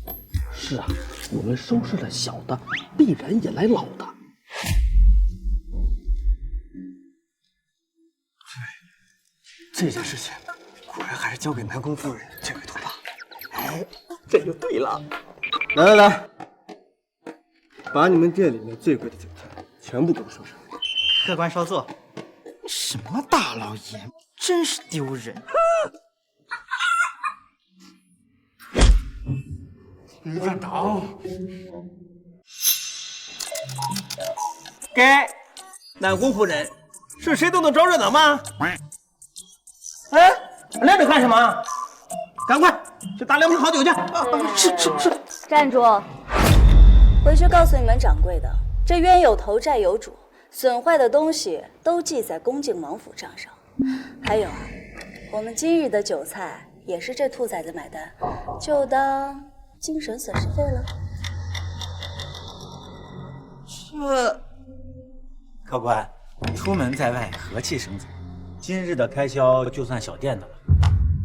[SPEAKER 4] 是啊，我们收拾了小的，必然引来老的。
[SPEAKER 1] 这件事情果然还是交给南宫夫人最为妥当。
[SPEAKER 4] 哎，这就对了。
[SPEAKER 1] 来，把你们店里面最贵的酒菜全部给我收上。
[SPEAKER 19] 客官稍坐。什么大老爷，真是丢人！
[SPEAKER 21] 乱倒！
[SPEAKER 4] 给南宫夫人，是谁都能招热闹吗？哎，愣着干什么？赶快去打2瓶好酒去！是。
[SPEAKER 8] 站住！回去告诉你们掌柜的，这冤有头债有主。损坏的东西都记在恭敬王府账上。还有，我们今日的酒菜也是这兔崽子买单，就当精神损失费了。
[SPEAKER 9] 客官，出门在外，和气生财，今日的开销就算小店的了，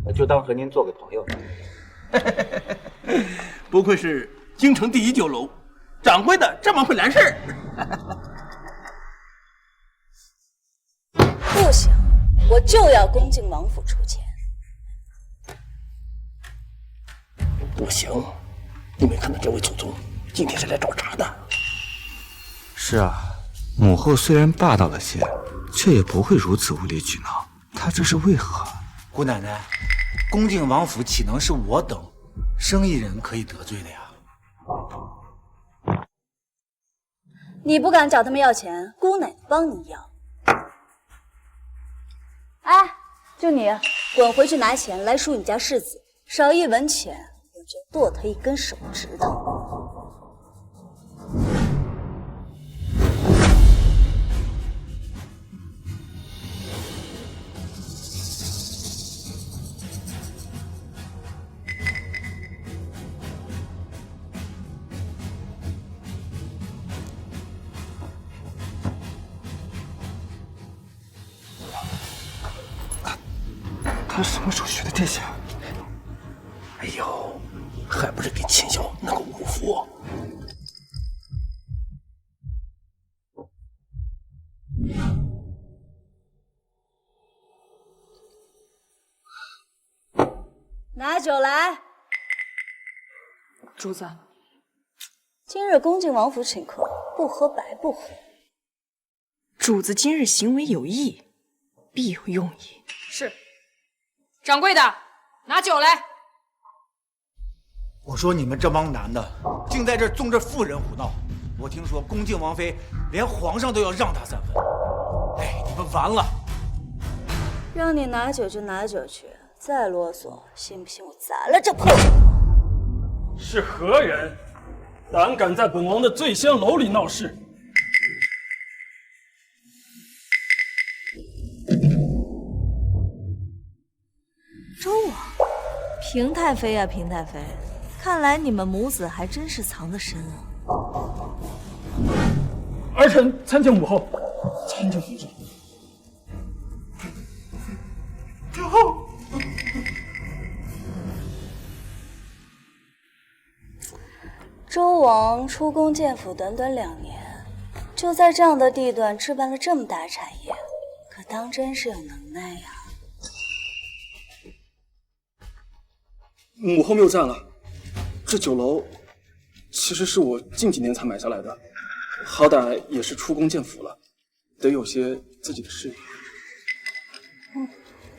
[SPEAKER 9] 我就当和您做个朋友。
[SPEAKER 4] 不愧是京城第1酒楼，掌柜的这么会来事儿。
[SPEAKER 8] 不行，我就要恭敬王府出钱。
[SPEAKER 4] 不行，你没看到这位祖宗今天是来找茬的。
[SPEAKER 3] 是啊，母后虽然霸道了些，却也不会如此无理取闹。她这是为何？
[SPEAKER 9] 姑奶奶，恭敬王府岂能是我等生意人可以得罪的呀？
[SPEAKER 8] 你不敢找他们要钱，姑奶奶帮你要。哎，就你，滚回去拿钱来赎你家世子，少一文钱我就剁他一根手指头。
[SPEAKER 1] 他什么时候学的这些？
[SPEAKER 4] 哎呦，还不是给秦晓那个巫夫！
[SPEAKER 8] 拿酒来。
[SPEAKER 14] 主子，
[SPEAKER 8] 今日恭敬王府请客，不喝白不喝。
[SPEAKER 14] 主子今日行为有异，必有用意。
[SPEAKER 16] 是。掌柜的，拿酒来！
[SPEAKER 9] 我说你们这帮男的，竟在这纵着妇人胡闹！我听说恭敬王妃连皇上都要让她3分，哎，你们完了！
[SPEAKER 8] 让你拿酒就拿酒去，再啰嗦，信不信我砸了这破！
[SPEAKER 10] 是何人，胆敢在本王的醉仙楼里闹事？
[SPEAKER 2] 周王，平太妃呀，平太妃，看来你们母子还真是藏得深啊。
[SPEAKER 10] 儿臣参见母后，参见皇上。母后，
[SPEAKER 8] 周王出宫建府短短2年，就在这样的地段置办了这么大产业，可当真是有能耐呀！
[SPEAKER 21] 母后谬赞了，这酒楼其实是我近几年才买下来的，
[SPEAKER 5] 好歹也是出宫见辅了，得有些自己的事业。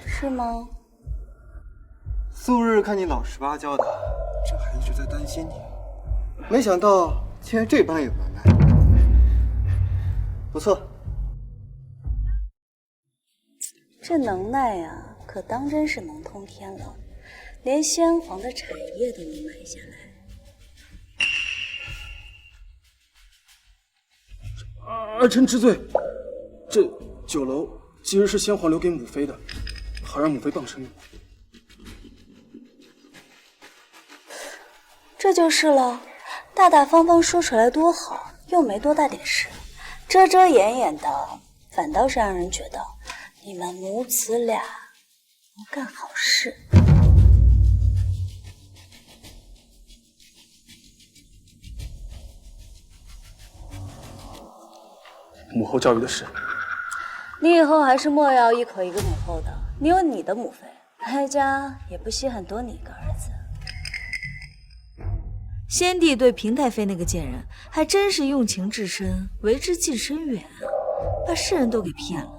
[SPEAKER 8] 是吗？
[SPEAKER 1] 素日看你老实巴交的，这还一直在担心你，没想到竟然这般有能耐。不错，
[SPEAKER 8] 这能耐呀，可当真是能通天了，连先皇的产业都能买下来。
[SPEAKER 5] 儿臣知罪。这酒楼其实是先皇留给母妃的，好让母妃傍身用。
[SPEAKER 8] 这就是了，大大方方说出来多好，又没多大点事，遮遮掩掩的，反倒是让人觉得你们母子俩能干好事。
[SPEAKER 5] 母后教育的是，
[SPEAKER 8] 你以后还是莫要一口一个母后的，你有你的母妃，哀家也不稀罕多你一个儿子。
[SPEAKER 2] 先帝对平太妃那个贱人还真是用情至深，为之近深远啊，把世人都给骗了。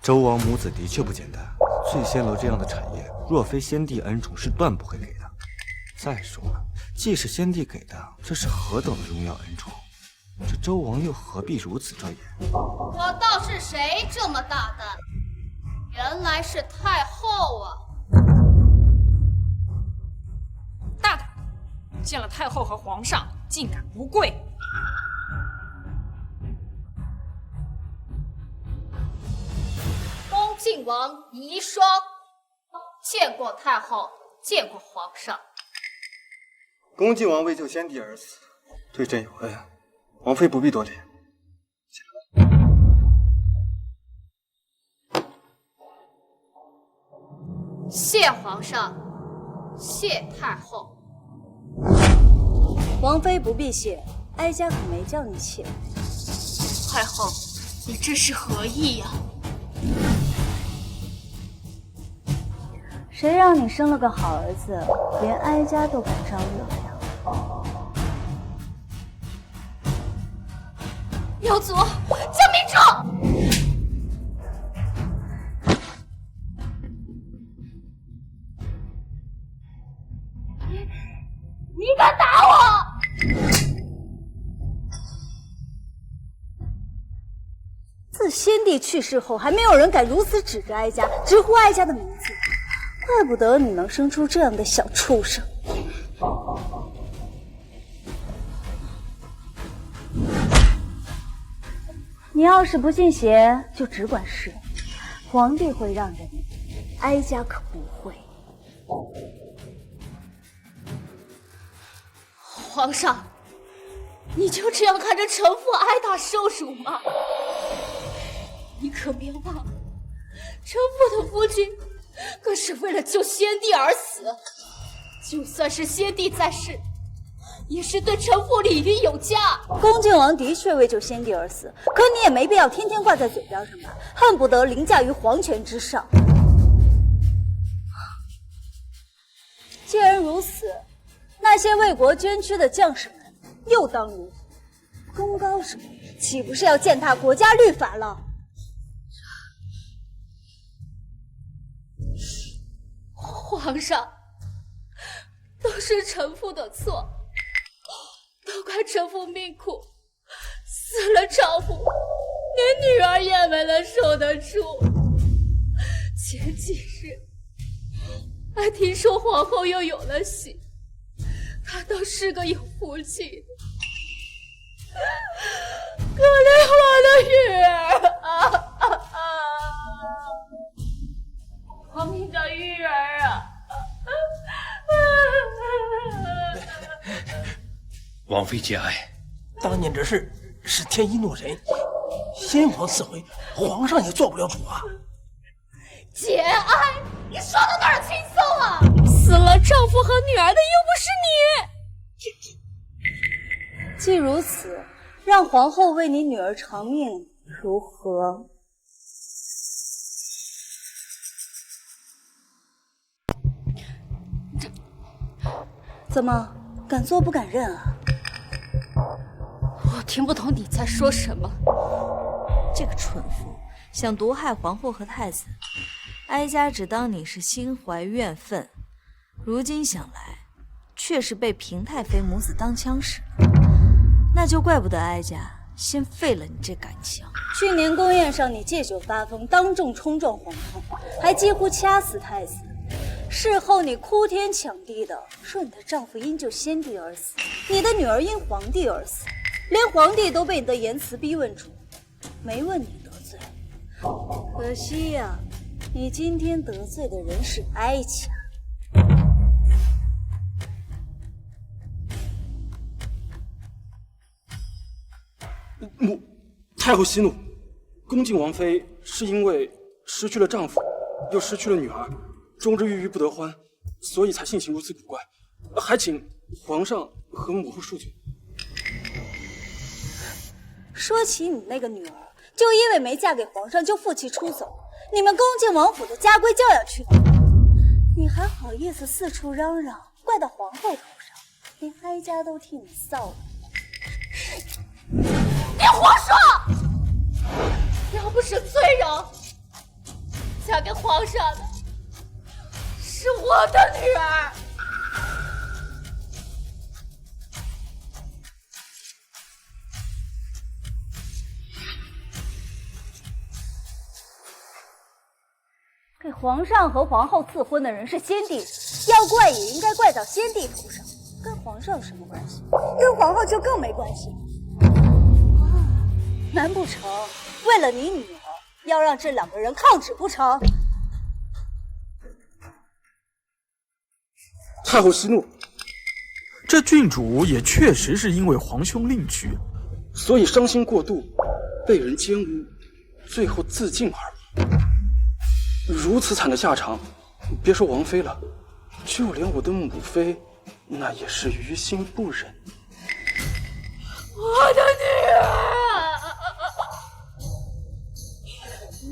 [SPEAKER 3] 周王母子的确不简单，醉仙楼这样的产业，若非先帝恩宠，是断不会给的。再说了，即使先帝给的，这是何等的荣耀恩宠，这周王又何必如此遮掩？
[SPEAKER 13] 我倒是谁这么大胆？原来是太后啊！
[SPEAKER 14] 大胆，见了太后和皇上，竟敢不跪！
[SPEAKER 13] 恭敬王遗孀，见过太后，见过皇上。
[SPEAKER 1] 恭敬王为救先帝而死，对朕有恩，王妃不必多礼。
[SPEAKER 13] 谢皇上，谢太后。
[SPEAKER 8] 王妃不必谢，哀家可没叫你谢。
[SPEAKER 13] 太后，你这是何意呀？
[SPEAKER 8] 谁让你生了个好儿子，连哀家都敢招惹呀？
[SPEAKER 13] 妖族，救命者！你敢打我！
[SPEAKER 8] 自先帝去世后，还没有人敢如此指着哀家，直呼哀家的名字。怪不得你能生出这样的小畜生。你要是不信邪，就只管试。皇帝会让着你，哀家可不会。
[SPEAKER 13] 皇上，你就这样看着臣妇挨打受辱吗？你可别忘，臣妇的夫君可是为了救先帝而死，就算是先帝在世，也是对臣妇礼遇有加。
[SPEAKER 8] 恭敬王的确为救先帝而死，可你也没必要天天挂在嘴边上吧，恨不得凌驾于皇权之上。既然如此，那些为国捐躯的将士们又当如何？功高什么？岂不是要践踏国家律法了？
[SPEAKER 13] 皇上，都是臣妇的错，都怪臣妇命苦，死了丈夫，连女儿也没能守得住。前几日，还听说皇后又有了喜，她倒是个有福气的。可怜我的女儿亡命的玉儿啊！
[SPEAKER 9] 王妃节哀，当年这事是天一诺人，先皇赐回，皇上也做不了主啊。
[SPEAKER 13] 节哀？你说的哪儿轻松啊？死了丈夫和女儿的又不是你。
[SPEAKER 8] 既如此，让皇后为你女儿偿命如何？怎么，敢做不敢认啊？
[SPEAKER 13] 我听不懂你在说什么。
[SPEAKER 2] 这个蠢妇想毒害皇后和太子，哀家只当你是心怀怨愤，如今想来，却是被平太妃母子当枪使了，那就怪不得哀家先废了你这杆枪。
[SPEAKER 8] 去年宫宴上，你借酒发疯，当众冲撞皇后，还几乎掐死太子。事后你哭天抢地的说你的丈夫因救先帝而死，你的女儿因皇帝而死，连皇帝都被你的言辞逼问住，没问你得罪。可惜呀，你今天得罪的人是哀家。
[SPEAKER 5] 太后息怒，恭敬王妃是因为失去了丈夫，又失去了女儿，终日郁郁不得欢，所以才性情如此古怪，还请皇上和母后恕罪。
[SPEAKER 8] 说起你那个女儿，就因为没嫁给皇上就负气出走，你们恭敬王府的家规就要去了，你还好意思四处嚷嚷，怪到皇后头上，连哀家都替你臊了。
[SPEAKER 13] 你胡说！要不是罪人，嫁给皇上的是我的女儿。
[SPEAKER 8] 给皇上和皇后赐婚的人是先帝，要怪也应该怪到先帝头上，跟皇上有什么关系？跟皇后就更没关系。难不成为了你女儿，要让这两个人抗旨不成？
[SPEAKER 5] 太后息怒，
[SPEAKER 11] 这郡主也确实是因为皇兄另娶，
[SPEAKER 5] 所以伤心过度，被人奸污，最后自尽而亡。如此惨的下场，别说王妃了，就连我的母妃，那也是于心不忍。
[SPEAKER 13] 我的女儿！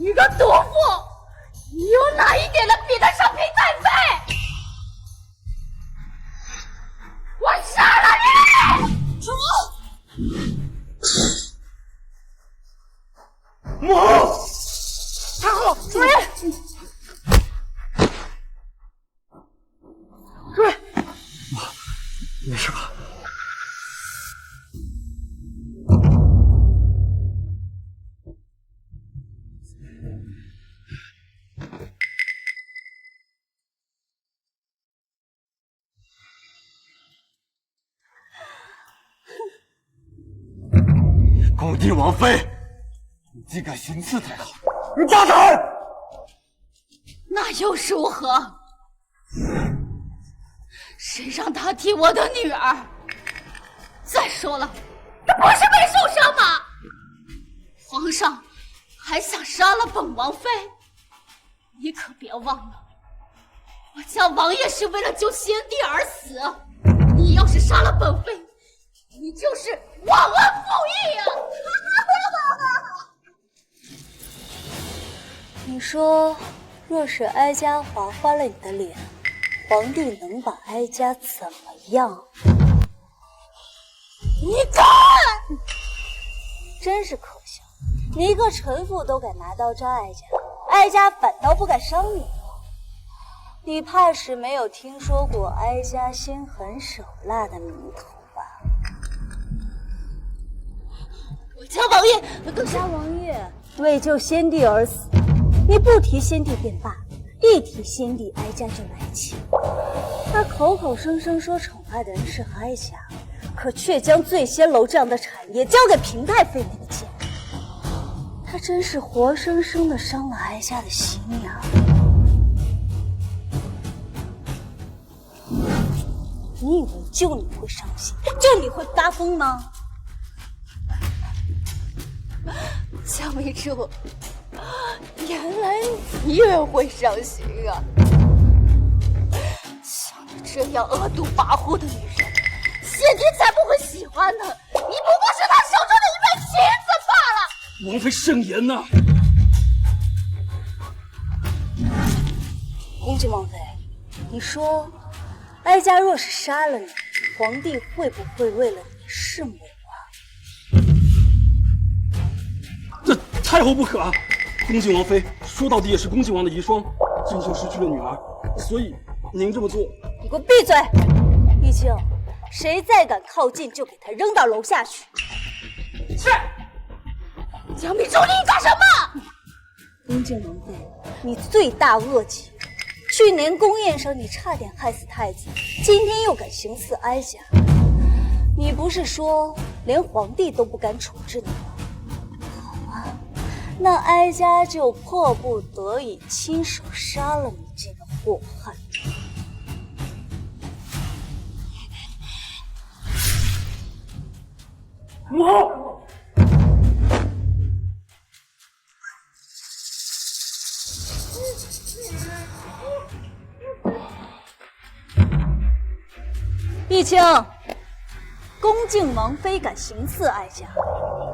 [SPEAKER 13] 你个毒妇，你有哪一点能比得上平太妃？我杀了你！
[SPEAKER 5] 母后，太后，
[SPEAKER 13] 主人，
[SPEAKER 5] 主人，没事吧？
[SPEAKER 1] 恭帝王妃，你竟敢行刺太后，你大胆！
[SPEAKER 13] 那又如何？谁让他替我的女儿？再说了，他不是没受伤吗？皇上还想杀了本王妃，你可别忘了，我家王爷是为了救先帝而死。你要是杀了本妃，你就是忘恩负义啊！
[SPEAKER 8] 你说，若是哀家划花了你的脸，皇帝能把哀家怎么样？你敢！真是可笑，你一个臣妇都敢拿刀扎哀家，哀家反倒不敢伤你了。你怕是没有听说过哀家心狠手辣的名头吧？
[SPEAKER 13] 我家王爷，
[SPEAKER 8] 家王爷为救先帝而死，你不提先帝便罢，一提先帝，哀家就来气。他口口声声说宠爱的人是哀家，可却将醉仙楼这样的产业交给平太妃那个贱人，他真是活生生的伤了哀家的心呀！你以为就你会伤心，就你会发疯吗？
[SPEAKER 13] 江明珠，原来你也会伤心啊！像你这样恶毒跋扈的女人，先帝才不会喜欢呢。你不过是他手中的一枚棋子罢了。
[SPEAKER 5] 王妃慎言呐！
[SPEAKER 8] 恭敬王妃，你说哀家若是杀了你，皇帝会不会为了你拭目以
[SPEAKER 5] 望？这太后不可啊！恭敬王妃说到底也是恭敬王的遗孀，真心失去了女儿，所以您这么做，
[SPEAKER 8] 你给我闭嘴！易清，谁再敢靠近，就给他扔到楼下去。
[SPEAKER 14] 是。
[SPEAKER 8] 江明珠，你干什么？恭敬王妃，你罪大恶极。去年宫宴上，你差点害死太子，今天又敢行刺哀家。你不是说连皇帝都不敢处置你吗？好啊，那哀家就迫不得已亲手杀了你这个祸害。
[SPEAKER 5] 母后。
[SPEAKER 8] 易清，恭敬王妃敢行刺哀家，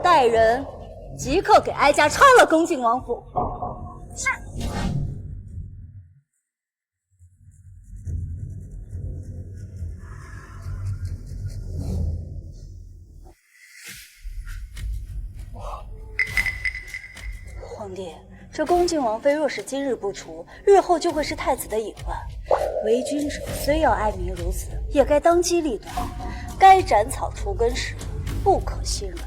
[SPEAKER 8] 带人即刻给哀家抄了恭敬王府。是。皇帝，这恭敬王妃若是今日不除，日后就会是太子的隐患。为君者虽要爱民如此，也该当机立断，该斩草除根时，不可心软。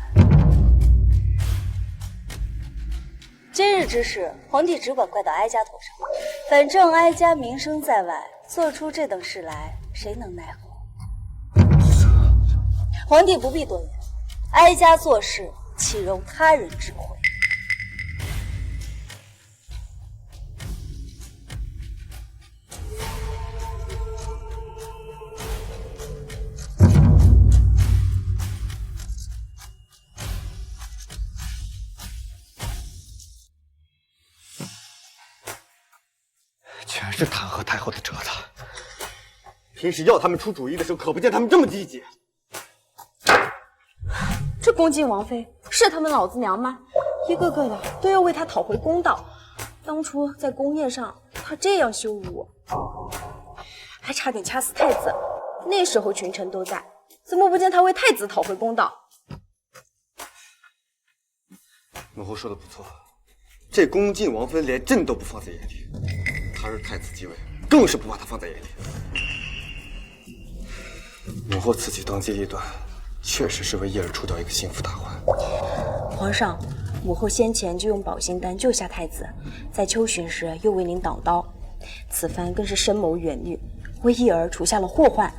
[SPEAKER 8] 今日之事，皇帝只管怪到哀家头上，反正哀家名声在外，做出这等事来，谁能奈何？皇帝不必多言，哀家做事岂容他人指挥？
[SPEAKER 1] 全是弹劾太后的折子。平时要他们出主意的时候，可不见他们这么积极。
[SPEAKER 14] 这恭敬王妃是他们老子娘吗？一个个的都要为她讨回公道。当初在宫宴上，她这样羞辱我，还差点掐死太子。那时候群臣都在，怎么不见她为太子讨回公道？
[SPEAKER 1] 母后说的不错，这恭敬王妃连朕都不放在眼里。他是太子继位，更是不把他放在眼里。母后此举当机立断，确实是为叶儿除掉一个心腹大患。
[SPEAKER 14] 皇上，母后先前就用保心丹救下太子，在秋巡时又为您挡刀，此番更是深谋远虑，为叶儿除下了祸患。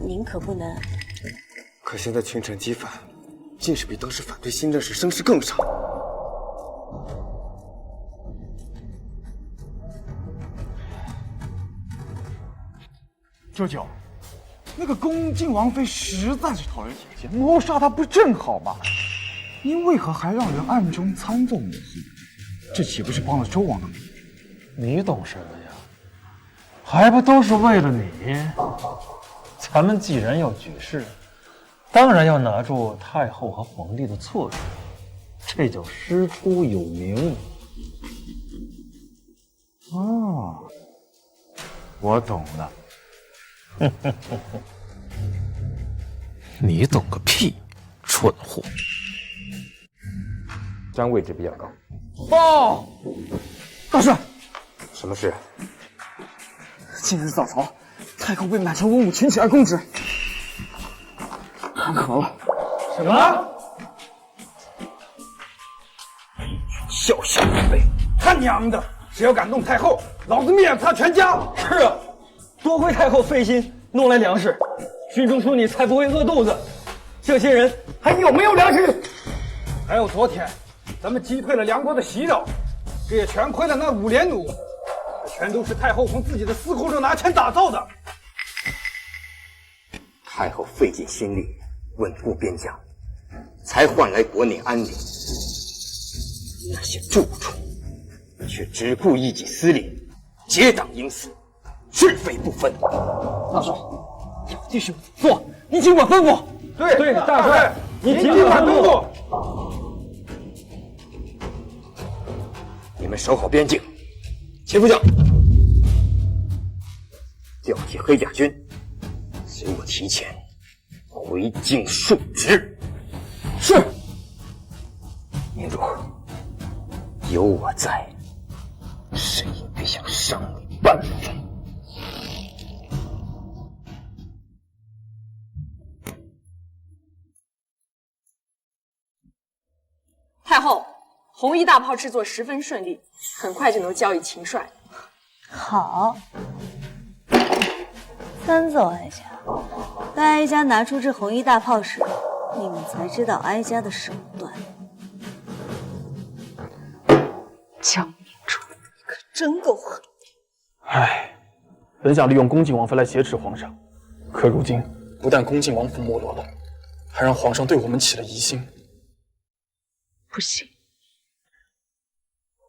[SPEAKER 14] 您可不能……
[SPEAKER 1] 可现在群臣激反，竟是比当时反对新政时声势更上。
[SPEAKER 21] 舅舅，那个恭敬王妃实在是讨人喜欢，母后杀她不正好吗？您为何还让人暗中参奏母后？这岂不是帮了周王的忙？
[SPEAKER 10] 你懂什么呀？还不都是为了你？咱们既然要举事，当然要拿住太后和皇帝的错处，这叫师出有名。
[SPEAKER 21] 哦，我懂了。
[SPEAKER 18] 你懂个屁，蠢货！
[SPEAKER 12] 占位置比较高。
[SPEAKER 21] 报，大帅，
[SPEAKER 12] 什么事？
[SPEAKER 21] 今日早朝，太后被满城文武群起而攻之，很可了。
[SPEAKER 22] 什么？
[SPEAKER 12] 小小无辈！
[SPEAKER 21] 他娘的！谁要敢动太后，老子灭了他全家！
[SPEAKER 22] 是啊，多亏太后费心弄来粮食，军中妇女才不会饿肚子。这些人还有没有良心？
[SPEAKER 21] 还有昨天，咱们击退了梁国的袭扰，这也全亏了那5连弩，这全都是太后从自己的司库中拿钱打造的。
[SPEAKER 12] 太后费尽心力稳固边疆，才换来国内安宁。那些蛀虫却只顾一己私利，结党营私，是非不分。
[SPEAKER 21] 大帅，有弟兄坐，你尽管吩咐。
[SPEAKER 22] 对，大帅，你尽管吩咐。
[SPEAKER 12] 你们守好边境。秦副将，调集黑甲军随我提前回京述职。
[SPEAKER 5] 是。
[SPEAKER 12] 明珠，有我在，谁也别想伤你半分。
[SPEAKER 14] 太后，红衣大炮制作十分顺利，很快就能交予秦帅。
[SPEAKER 8] 好，参奏哀家。
[SPEAKER 2] 当哀家拿出这红衣大炮时，你们才知道哀家的手段。江明珠，你可真够狠！
[SPEAKER 5] 唉，本想利用恭敬王妃来挟持皇上，可如今不但恭敬王府没落了，还让皇上对我们起了疑心。
[SPEAKER 14] 不行，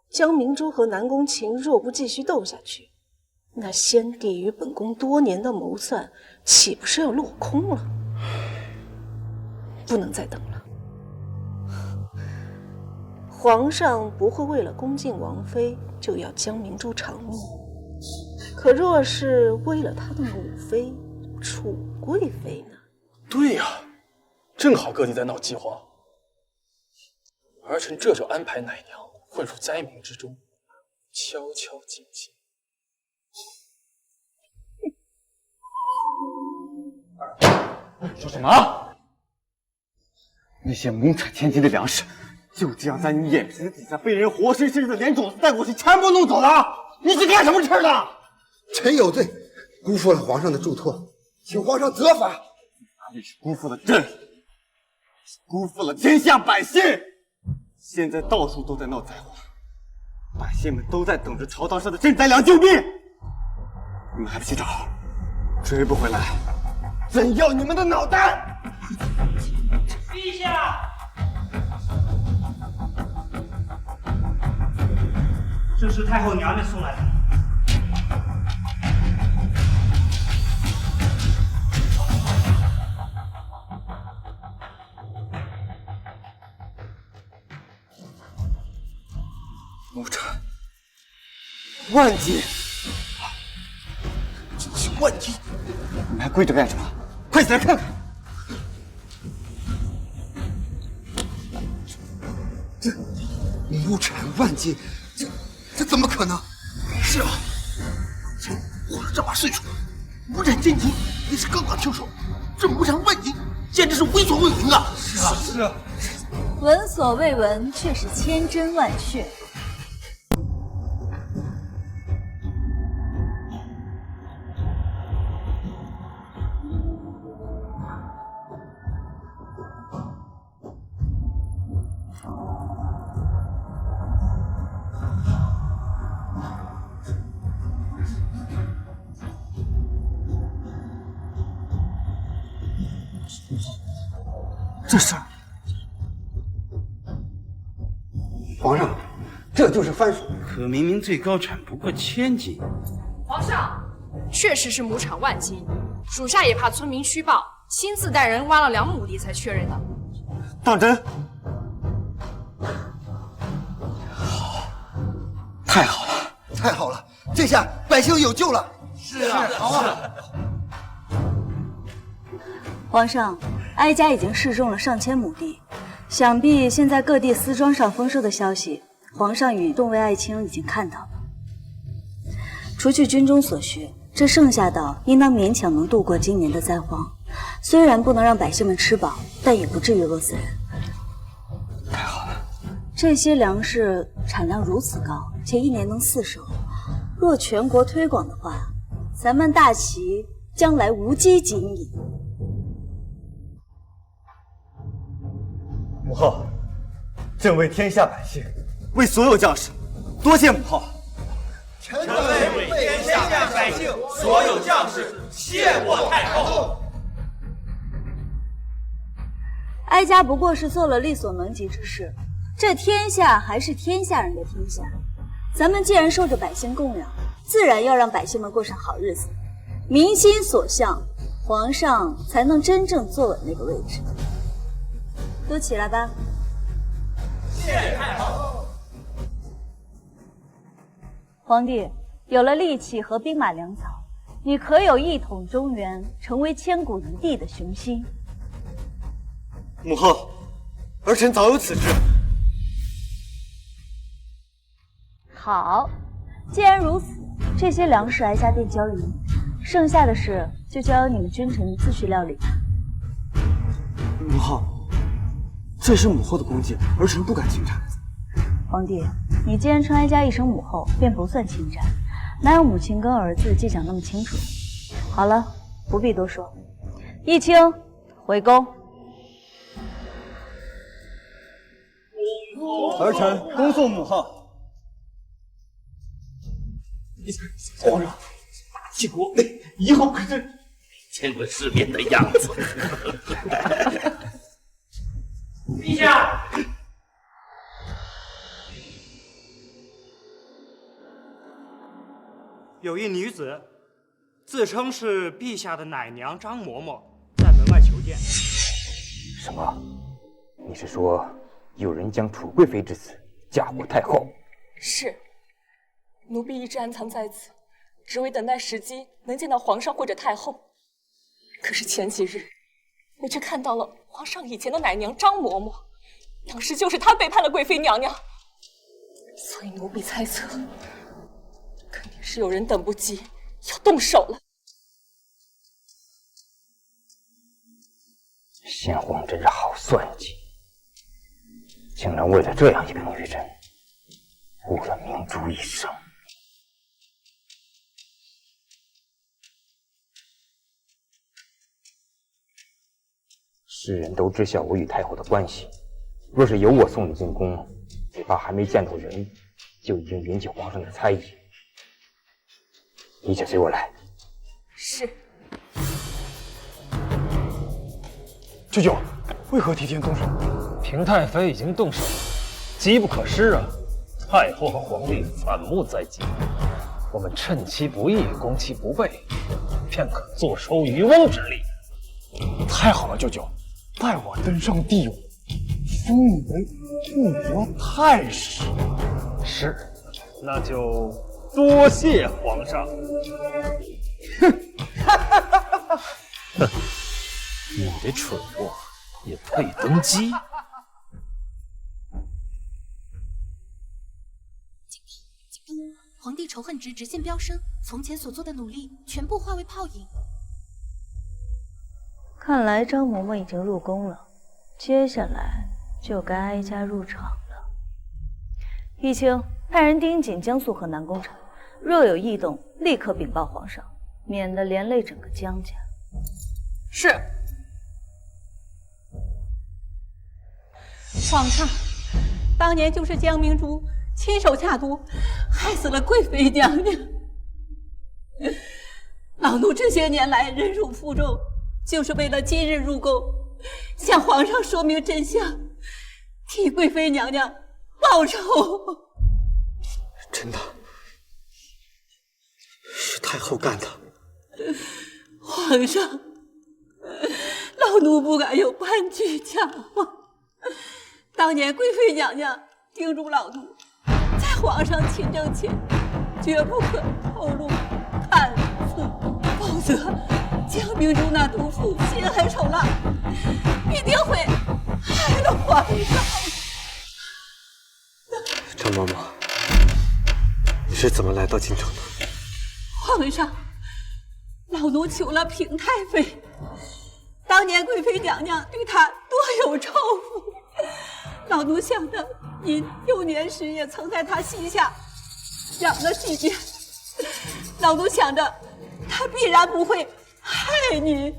[SPEAKER 14] 江明珠和南宫晴若不继续斗下去，那先帝与本宫多年的谋算岂不是要落空了？不能再等了。皇上不会为了恭敬王妃就要江明珠偿命，可若是为了他的母妃楚贵妃呢？
[SPEAKER 5] 对呀，正好各地在闹饥荒。儿臣这就安排奶娘混入灾民之中，悄悄进京。
[SPEAKER 21] 说什么？那些亩产千斤的粮食，就这样在你眼皮子底下被人活生生的连种子带过去全部弄走了！你是干什么吃的？
[SPEAKER 1] 臣有罪，辜负了皇上的嘱托，请皇上责罚。
[SPEAKER 21] 你是辜负了朕，辜负了天下百姓。现在到处都在闹灾荒，百姓们都在等着朝堂上的赈灾粮救命。你们还不去找？追不回来，朕要你们的脑袋！
[SPEAKER 4] 陛下，这是太后娘娘送来的。
[SPEAKER 21] 亩产万斤，
[SPEAKER 1] 真是万斤！
[SPEAKER 21] 你们还跪着干什么？快起来看看！
[SPEAKER 1] 这亩产万斤，这怎么可能？
[SPEAKER 9] 是啊，我了这把岁数，亩产千斤也是刚刚听说，这亩产万斤简直是闻所未闻啊！
[SPEAKER 21] 是啊，是啊，
[SPEAKER 2] 闻所未闻，却是千真万确。
[SPEAKER 21] 这事儿，
[SPEAKER 1] 皇上，这就是番薯。
[SPEAKER 6] 可明明最高产不过1000斤。
[SPEAKER 14] 皇上，确实是亩产万斤，属下也怕村民虚报，亲自带人挖了2亩地才确认的。
[SPEAKER 21] 当真？好，太好了，
[SPEAKER 1] 太好了，这下百姓有救了。
[SPEAKER 9] 是啊，好啊。
[SPEAKER 2] 皇上，哀家已经示众了上千亩地，想必现在各地私庄上丰收的消息，皇上与动卫爱卿已经看到了。除去军中所需，这剩下的应当勉强能度过今年的灾荒。虽然不能让百姓们吃饱，但也不至于饿死人。
[SPEAKER 21] 太好了！
[SPEAKER 2] 这些粮食产量如此高，且1年能4收，若全国推广的话，咱们大齐将来无饥馑矣。
[SPEAKER 21] 母后，朕为天下百姓，为所有将士，多谢母后。
[SPEAKER 9] 臣为天下百姓，所有将士，谢过太后。
[SPEAKER 2] 哀家不过是做了力所能及之事，这天下还是天下人的天下。咱们既然受着百姓供养，自然要让百姓们过上好日子，民心所向，皇上才能真正坐稳那个位置。都起来吧。
[SPEAKER 9] 谢太后。
[SPEAKER 8] 皇帝有了利器和兵马粮草，你可有一统中原，成为千古一帝的雄心？
[SPEAKER 1] 母后，儿臣早有此志。
[SPEAKER 8] 好，既然如此，这些粮食哀家便交于你，剩下的事就交由你们君臣自去料理。
[SPEAKER 1] 母后，这是母后的功绩，儿臣不敢侵占。
[SPEAKER 8] 皇帝，你既然称哀家一声母后，便不算侵占，哪有母亲跟儿子计较那么清楚？好了，不必多说。义清，回宫。
[SPEAKER 21] 儿臣恭送母后。
[SPEAKER 17] 皇上，大齐国以后可是没见过世面的样子。
[SPEAKER 4] 陛下，
[SPEAKER 20] 有一女子，自称是陛下的奶娘张嬷嬷，在门外求见。
[SPEAKER 12] 什么？你是说有人将楚贵妃之子嫁祸太后？
[SPEAKER 23] 是，奴婢一直暗藏在此，只为等待时机能见到皇上或者太后。可是前几日，我却看到了皇上以前的奶娘张嬷嬷，当时就是她背叛了贵妃娘娘，所以奴婢猜测，肯定是有人等不及要动手了。
[SPEAKER 12] 先皇真是好算计，竟然为了这样一个女人，误了明珠一生。世人都知晓我与太后的关系，若是有我送你进宫，只怕还没见到人，就已经引起皇上的猜疑。你且随我来。
[SPEAKER 23] 是。
[SPEAKER 21] 舅舅，为何提前动手？
[SPEAKER 18] 平太妃已经动手，机不可失啊！太后和皇帝反目在即，我们趁其不意，攻其不备，便可坐收渔翁之利。
[SPEAKER 21] 太好了，舅舅，待我登上帝位，封你为护国太师。
[SPEAKER 18] 是，那就多谢皇上。哼，你这蠢货也配登基？
[SPEAKER 7] 皇帝仇恨值直线飙升，从前所做的努力全部化为泡影。
[SPEAKER 8] 看来张嬷嬷已经入宫了，接下来就该哀家入场了。义清，派人盯紧江肃和南宫城，若有异动，立刻禀报皇上，免得连累整个江家。
[SPEAKER 23] 是。
[SPEAKER 16] 皇上，当年就是江明珠亲手下毒，害死了贵妃娘娘。老奴这些年来忍辱负重，就是为了今日入宫，向皇上说明真相，替贵妃娘娘报仇。
[SPEAKER 1] 真的是太后干的。
[SPEAKER 16] 皇上，老奴不敢有半句假话。当年贵妃娘娘叮嘱老奴，在皇上亲政前，绝不可透露看字，否则江明珠那毒妇心狠手辣，必定会害了皇上。
[SPEAKER 1] 张嬷嬷，你是怎么来到京城的？
[SPEAKER 16] 皇上，老奴求了平太妃，当年贵妃娘娘对她多有仇富，老奴想着您幼年时也曾在她膝下养了几年，老奴想着她必然不会害您。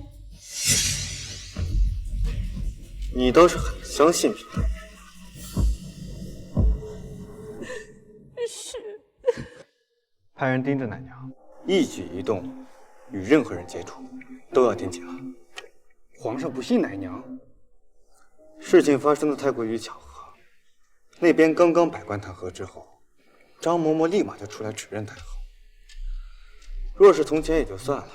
[SPEAKER 1] 你倒是很相信平太妃。
[SPEAKER 16] 是。
[SPEAKER 3] 派人盯着奶娘，一举一动与任何人接触都要盯紧了。
[SPEAKER 21] 皇上不信奶娘，
[SPEAKER 3] 事情发生的太过于巧合，那边刚刚百官弹劾之后，张嬷嬷立马就出来指认太后。若是从前也就算了，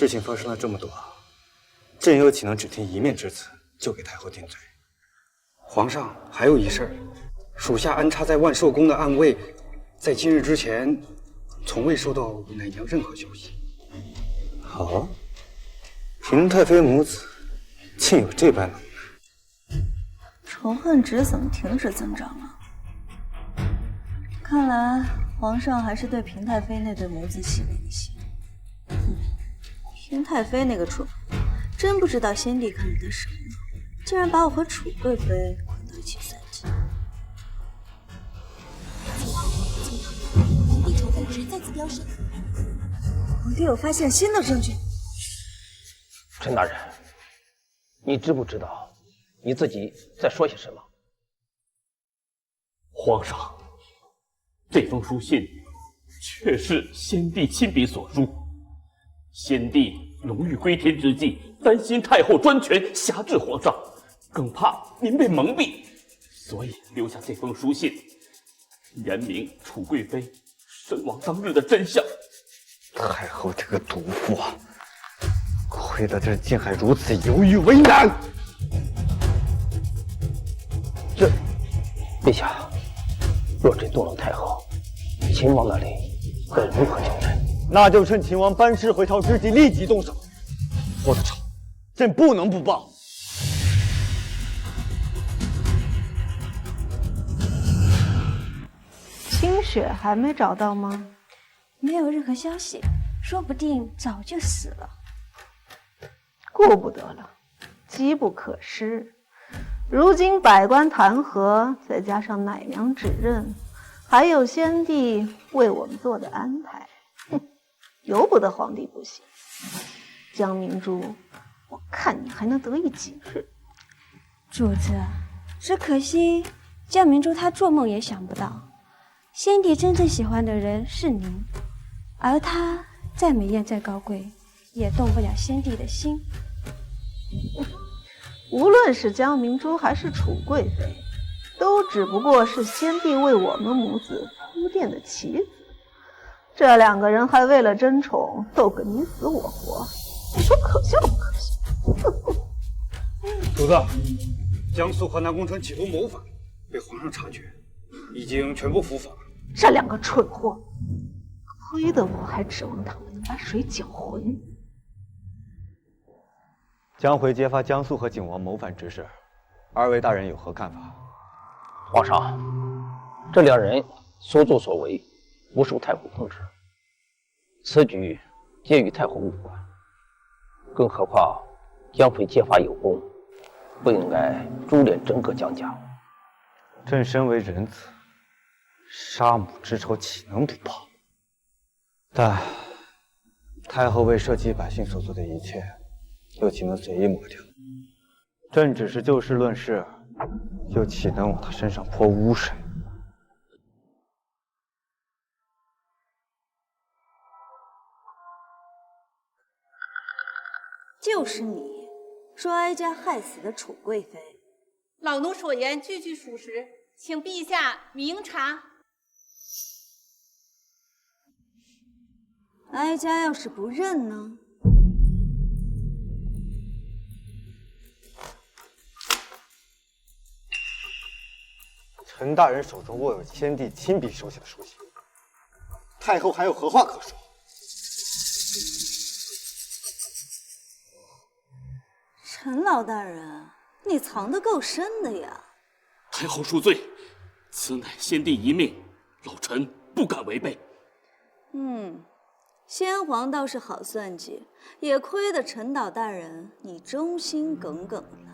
[SPEAKER 3] 事情发生了这么多，朕又岂能只听一面之词就给太后定罪？
[SPEAKER 5] 皇上还有一事儿，属下安插在万寿宫的暗卫，在今日之前，从未收到奶娘任何消息。
[SPEAKER 3] 好，平太妃母子竟有这般能耐。
[SPEAKER 2] 仇恨值怎么停止增长了？看来皇上还是对平太妃那对母子起了疑心。平太妃那个蠢货，真不知道先帝看了她什么，竟然把我和楚贵妃捆到一起算计。
[SPEAKER 7] 皇帝仇恨值再次飙升。
[SPEAKER 2] 皇帝有发现新的证据。
[SPEAKER 18] 陈大人，你知不知道你自己在说些什么？
[SPEAKER 17] 皇上，这封书信却是先帝亲笔所书。先帝龙欲归天之际，担心太后专权挟制皇上，更怕您被蒙蔽，所以留下这封书信，言明楚贵妃身亡当日的真相。
[SPEAKER 3] 太后这个毒妇啊，亏得朕竟还如此犹豫为难。
[SPEAKER 18] 陛下，若朕动了太后，秦王那里该如何交代？
[SPEAKER 1] 那就趁秦王班师回朝之际立即动手，我的仇，朕不能不报。
[SPEAKER 11] 清雪还没找到吗？
[SPEAKER 8] 没有任何消息，说不定早就死了。
[SPEAKER 11] 顾不得了，机不可失。如今百官弹劾，再加上奶娘指认，还有先帝为我们做的安排，由不得皇帝不行。江明珠，我看你还能得意几日？
[SPEAKER 8] 主子，只可惜江明珠她做梦也想不到，先帝真正喜欢的人是您，而她再美艳再高贵，也动不了先帝的心。
[SPEAKER 11] 无论是江明珠还是楚贵妃，都只不过是先帝为我们母子铺垫的棋子。这两个人还为了争宠斗个你死我活，你说可笑不可笑？
[SPEAKER 5] 主子，江苏河南工程企图谋反，被皇上察觉，已经全部伏法。
[SPEAKER 11] 这两个蠢货，亏得我还指望他们能把水搅浑。
[SPEAKER 3] 将会揭发江苏和景王谋反之事，二位大人有何看法？
[SPEAKER 18] 皇上，这两人所作所为不受太后控制，此举皆与太后无关。更何况将会揭发有功，不应该株连整个江家。
[SPEAKER 3] 朕身为人子，杀母之仇岂能不报？但太后为社稷百姓所做的一切，又岂能随意抹掉？朕只是就事论事，又岂能往他身上泼污水？
[SPEAKER 2] 就是你，说哀家害死的楚贵妃。
[SPEAKER 16] 老奴所言句句属实，请陛下明察。
[SPEAKER 2] 哀家要是不认呢？
[SPEAKER 1] 陈大人手中握有先帝亲笔手写的书信，太后还有何话可说？
[SPEAKER 2] 陈老大人，你藏得够深的呀！
[SPEAKER 17] 太后恕罪，此乃先帝遗命，老臣不敢违背。
[SPEAKER 2] 先皇倒是好算计，也亏得陈老大人你忠心耿耿了。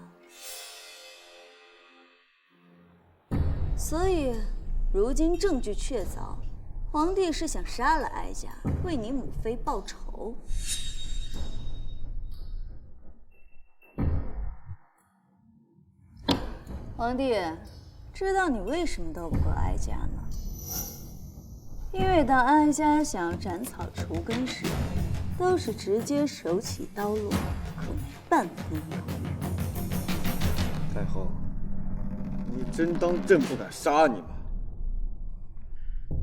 [SPEAKER 2] 所以，如今证据确凿，皇帝是想杀了哀家，为你母妃报仇。皇帝，知道你为什么斗不过哀家吗？因为当哀家想斩草除根时，都是直接手起刀落，可没半分犹豫。
[SPEAKER 1] 太后，你真当朕不敢杀你吗？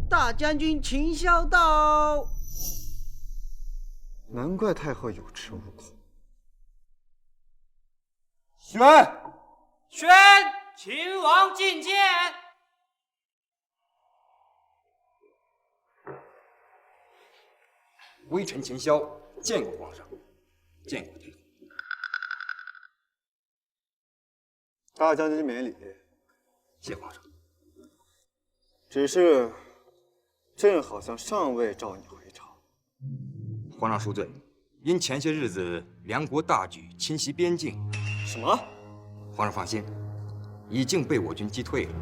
[SPEAKER 15] 大将军秦孝道，
[SPEAKER 1] 难怪太后有恃无恐。
[SPEAKER 21] 宣，
[SPEAKER 20] 秦王觐见。
[SPEAKER 13] 微臣秦萧见过皇上，见过太后。
[SPEAKER 1] 大将军免礼。
[SPEAKER 13] 谢皇上。
[SPEAKER 1] 只是朕好像尚未召你回朝。
[SPEAKER 13] 皇上恕罪，因前些日子梁国大举侵袭边境。
[SPEAKER 1] 什么？
[SPEAKER 13] 皇上放心，已经被我军击退了。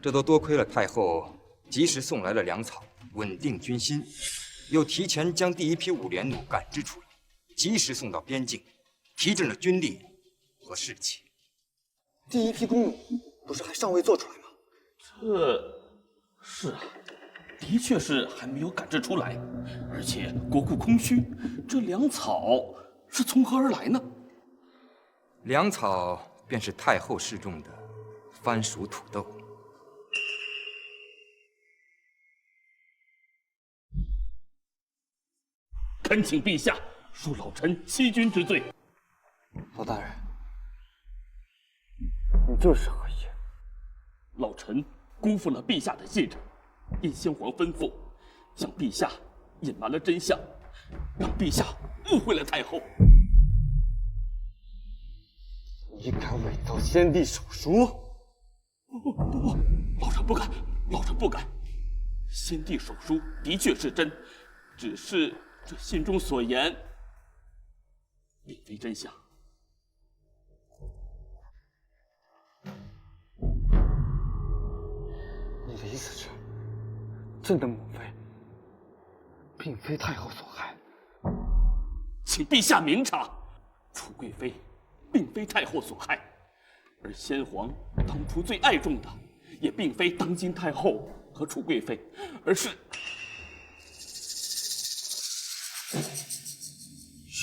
[SPEAKER 13] 这都多亏了太后及时送来了粮草，稳定军心，又提前将第一批5连弩赶制出来，及时送到边境，提振了军力和士气。
[SPEAKER 1] 第一批弓弩不是还尚未做出来吗？
[SPEAKER 17] 是啊，的确是还没有赶制出来，而且国库空虚，这粮草是从何而来呢？
[SPEAKER 13] 粮草便是太后试种的番薯土豆。
[SPEAKER 17] 恳请陛下恕老臣欺君之罪。
[SPEAKER 1] 老大人，你这是何意？
[SPEAKER 17] 老臣辜负了陛下的信任，应先皇吩咐，向陛下隐瞒了真相，让陛下误会了太后。
[SPEAKER 1] 你敢伪造先帝手书？
[SPEAKER 17] 不，老臣不敢，老臣不敢。先帝手书的确是真，只是这信中所言并非真相。
[SPEAKER 1] 你的意思是，朕的母妃并非太后所害？
[SPEAKER 17] 请陛下明察，楚贵妃并非太后所害，而先皇当初最爱重的，也并非当今太后和楚贵妃，而是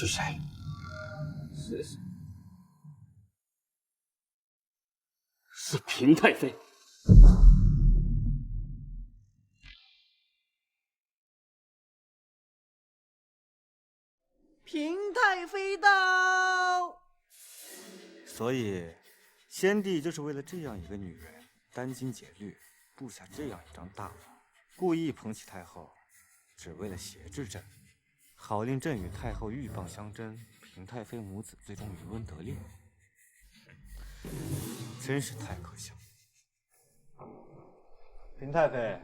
[SPEAKER 1] 谁？
[SPEAKER 17] 是平太妃。
[SPEAKER 16] 平太妃到。
[SPEAKER 3] 所以，先帝就是为了这样一个女人，殚精竭虑，布下这样一张大网，故意捧起太后，只为了挟制朕，好令朕与太后鹬蚌相争，平太妃母子最终渔翁得利。真是太可笑。
[SPEAKER 1] 平太妃，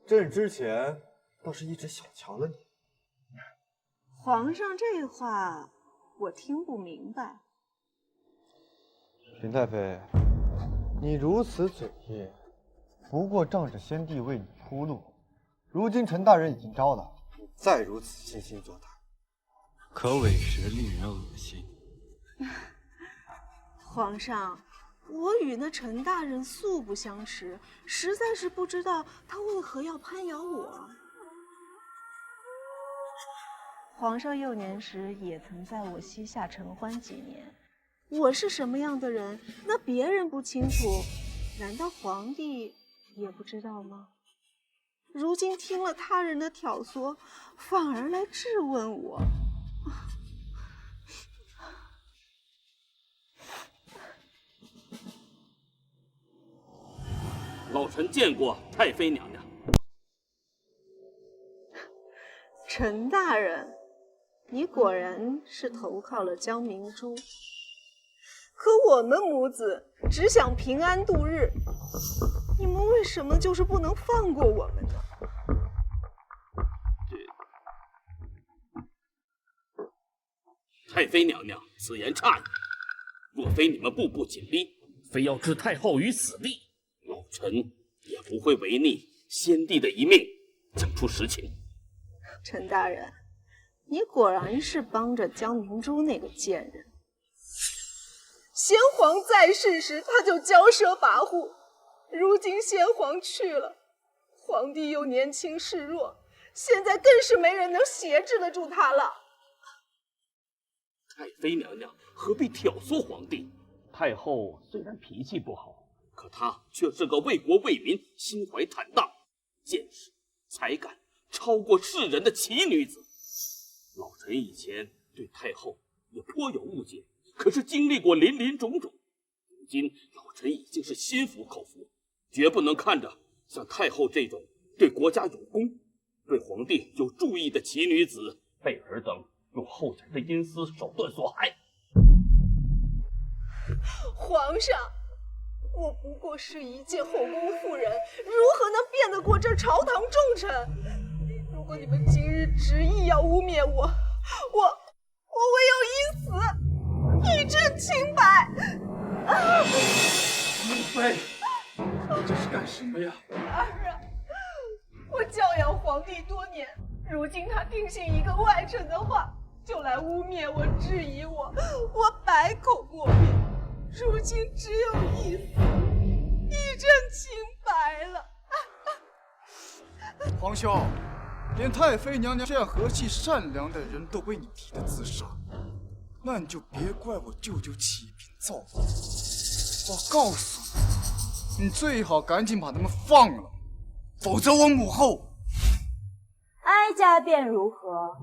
[SPEAKER 1] 朕之前倒是一直小瞧了你。
[SPEAKER 11] 皇上这话我听不明白。
[SPEAKER 1] 平太妃，你如此嘴硬，不过仗着先帝为你铺路。如今陈大人已经招了，你再如此惺惺作态，
[SPEAKER 6] 可委实令人恶心。
[SPEAKER 11] 皇上，我与那陈大人素不相识，实在是不知道他为何要攀咬我。皇上幼年时也曾在我膝下承欢几年，我是什么样的人，那别人不清楚，难道皇帝也不知道吗？如今听了他人的挑唆，反而来质问我。
[SPEAKER 17] 老臣见过太妃娘娘。
[SPEAKER 11] 陈大人，你果然是投靠了江明珠，可我们母子只想平安度日，你们为什么就是不能放过我们呢？
[SPEAKER 17] 太妃娘娘，此言差矣。若非你们步步紧逼，非要置太后于死地，老臣也不会违逆先帝的遗命，讲出实情。
[SPEAKER 11] 陈大人，你果然是帮着江明珠那个贱人。先皇在世时，他就骄奢跋扈，如今先皇去了，皇帝又年轻势弱，现在更是没人能挟制得住他了。
[SPEAKER 17] 太妃娘娘何必挑唆皇帝？太后虽然脾气不好，可她却是个为国为民、心怀坦荡、见识才敢超过世人的奇女子。老臣以前对太后也颇有误解，可是经历过林林种种，如今老臣已经是心服口服，绝不能看着像太后这种对国家有功、对皇帝有注意的奇女子被尔等用后天的阴私手段所害。
[SPEAKER 11] 皇上，我不过是一介后宫妇人，如何能辩得过这朝堂重臣？如果你们今日执意要污蔑我，我唯有以死以证清白。
[SPEAKER 5] 母妃，你这是干什么呀？
[SPEAKER 11] 儿啊，我教养皇帝多年，如今他听信一个外臣的话，就来污蔑我、质疑我，我百口莫辩。如今只有一死，以证清白了。
[SPEAKER 21] 皇兄，连太妃娘娘这样和气善良的人都被你提的自杀，那你就别怪我舅舅起兵造反。我告诉你，你最好赶紧把他们放了，否则我母后
[SPEAKER 8] 哀家便如何？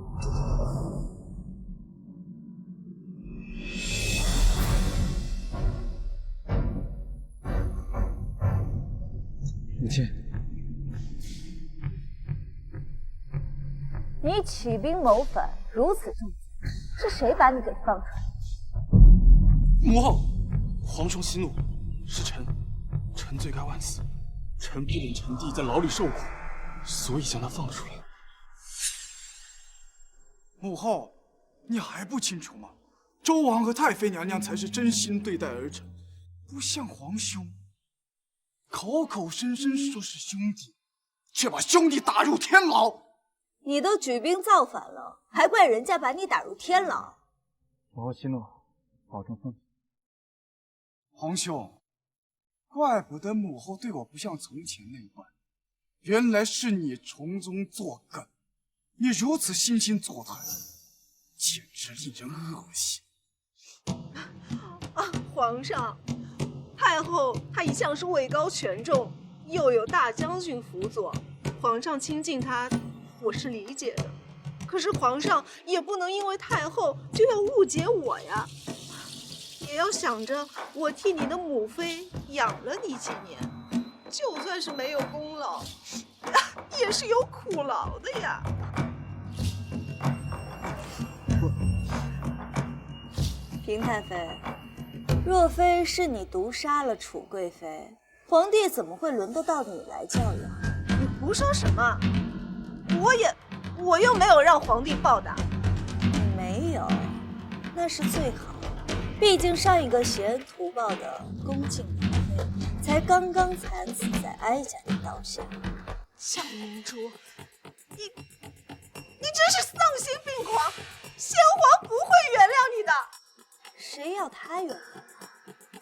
[SPEAKER 21] 母亲，
[SPEAKER 8] 你起兵谋反，如此重罪，是谁把你给放出来？
[SPEAKER 5] 母后，皇兄息怒，是臣罪该万死，臣不忍臣弟在牢里受苦，所以将他放出来。
[SPEAKER 21] 母后，你还不清楚吗？周王和太妃娘娘才是真心对待儿臣，不像皇兄，口口声声说是兄弟，却把兄弟打入天牢。
[SPEAKER 2] 你都举兵造反了，还怪人家把你打入天牢？
[SPEAKER 21] 母后息怒，保重身体。皇兄，怪不得母后对我不像从前那般，原来是你从中作梗。你如此惺惺作态，简直令人恶心。
[SPEAKER 11] 皇上，太后她一向是位高权重，又有大将军辅佐，皇上亲近她，我是理解的。可是皇上也不能因为太后就要误解我呀，也要想着我替你的母妃养了你几年，就算是没有功劳，也是有苦劳的呀。
[SPEAKER 2] 平太妃，若非是你毒杀了楚贵妃，皇帝怎么会轮得到你来教养？
[SPEAKER 11] 你胡说什么？我又没有让皇帝暴打。
[SPEAKER 2] 没有，那是最好。毕竟上一个挟恩图报的恭敬王妃，才刚刚惨死在哀家的刀下。
[SPEAKER 11] 夏明珠，你真是丧心病狂！先皇不会原谅你的。
[SPEAKER 2] 谁要他原谅？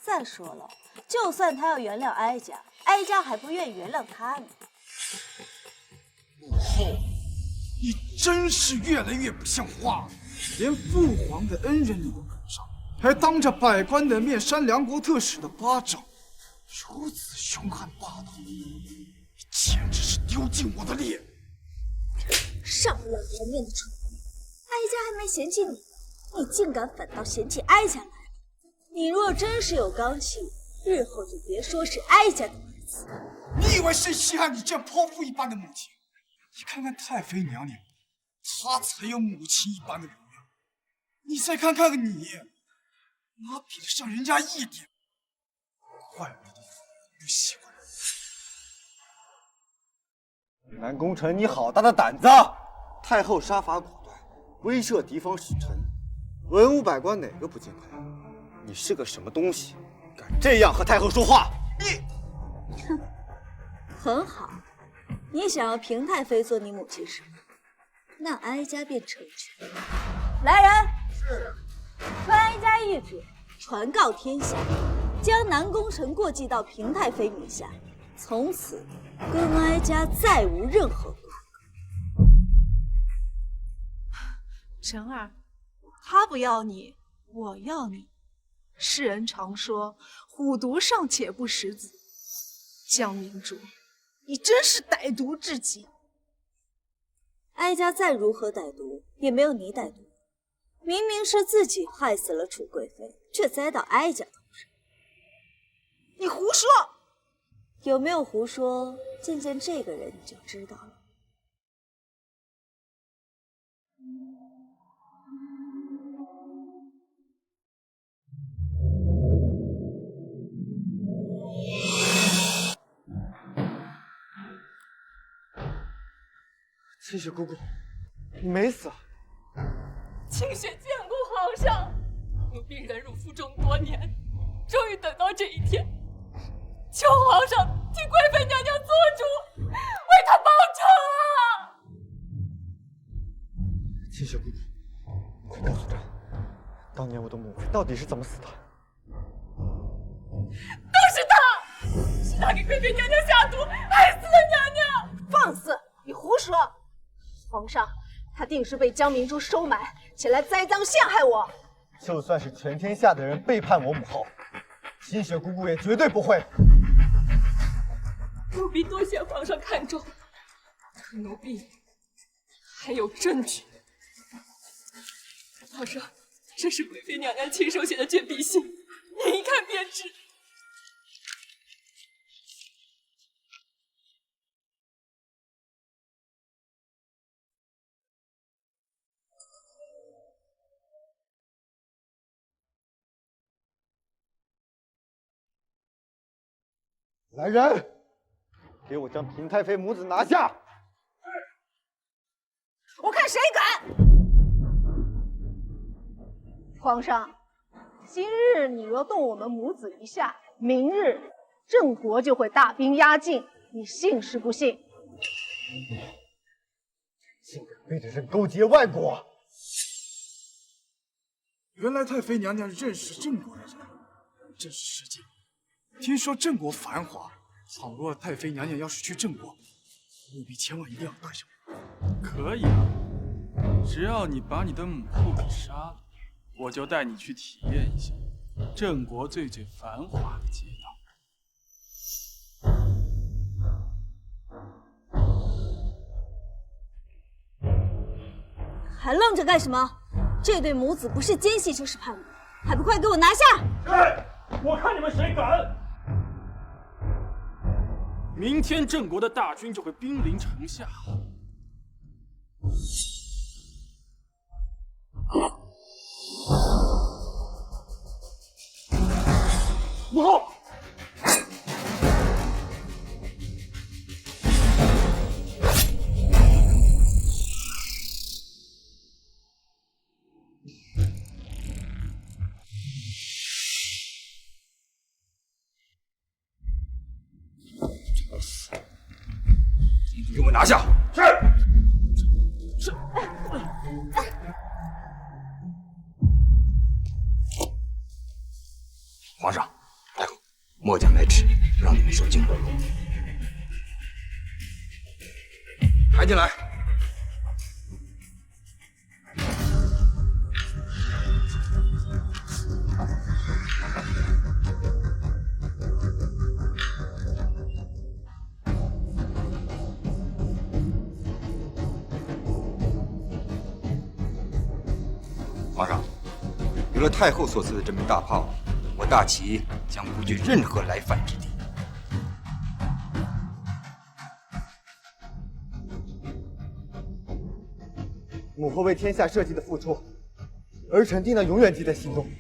[SPEAKER 2] 再说了，就算他要原谅哀家，哀家还不愿意原谅他呢。
[SPEAKER 21] 母后，你真是越来越不像话了，连父皇的恩人你都赶上，还当着百官的面扇梁国特使的巴掌，如此凶悍霸道，你简直是丢尽我的脸！
[SPEAKER 2] 上不了台面的蠢货，哀家还没嫌弃你，你竟敢反倒嫌弃哀家来了。你若真是有刚气，日后就别说是哀家的儿子。
[SPEAKER 21] 你以为谁稀罕你这样泼妇一般的母亲？你看看太妃娘娘，她才有母亲一般的容量。你再看看你，哪比得上人家一点？怪不得父皇不喜欢你。
[SPEAKER 1] 南宫城，你好大的胆子！太后杀伐果断，威慑敌方使臣，文武百官哪个不敬佩？你是个什么东西，敢这样和太后说话？
[SPEAKER 2] 哼，很好。你想要平太妃做你母亲是吗？那哀家便成全。来人，是，传哀家懿旨，传告天下，将南宫城过继到平太妃名下，从此跟哀家再无任何瓜葛。
[SPEAKER 11] 晨儿，他不要你，我要你。世人常说虎毒尚且不食子，江明珠，你真是歹毒至极。
[SPEAKER 2] 哀家再如何歹毒，也没有你歹毒。明明是自己害死了楚贵妃，却栽到哀家头上。
[SPEAKER 16] 你胡说！
[SPEAKER 2] 有没有胡说？见见这个人你就知道了。
[SPEAKER 1] 清雪姑姑，你没死。
[SPEAKER 23] 清雪见过皇上，奴婢忍辱负重多年，终于等到这一天，求皇上替贵妃娘娘做主，为她报仇啊！
[SPEAKER 1] 清雪姑姑，快告诉朕，当年我的母妃到底是怎么死的？
[SPEAKER 23] 都是他，是他给贵妃娘娘下毒，害死了娘娘！
[SPEAKER 11] 放肆！你胡说！皇上，他定是被江明珠收买，前来栽赃陷害我。
[SPEAKER 1] 就算是全天下的人背叛我母后，清雪姑姑也绝对不会。
[SPEAKER 23] 奴婢多谢皇上看重，可奴婢还有证据。皇上，这是贵妃娘娘亲手写的绝笔信，您一看便知。
[SPEAKER 1] 来人，给我将嫔太妃母子拿下！
[SPEAKER 11] 我看谁敢！皇上，今日你若动我们母子一下，明日郑国就会大兵压境，你信是不信？
[SPEAKER 1] 竟敢背着朕勾结外国！
[SPEAKER 21] 原来太妃娘娘认识郑国的人，真是失敬。听说郑国繁华，倘若太妃娘娘要是去郑国，务必千万一定要带上我。
[SPEAKER 5] 可以啊，只要你把你的母后给杀了，我就带你去体验一下郑国最繁华的街道。
[SPEAKER 2] 还愣着干什么？这对母子不是奸细就是叛逆，还不快给我拿下！
[SPEAKER 17] 我看你们谁敢！
[SPEAKER 5] 明天郑国的大军就会兵临城下。
[SPEAKER 17] 母后，
[SPEAKER 13] 给我拿下！
[SPEAKER 17] 是。
[SPEAKER 13] 皇上，太后，末将来迟，让你们受惊。抬进来。皇上，有了太后所赐的这枚大炮，我大齐将不惧任何来犯之敌。
[SPEAKER 1] 母后为天下社稷的付出，儿臣定能永远记在心中。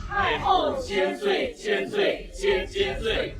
[SPEAKER 10] 太后千岁，千岁，千千岁！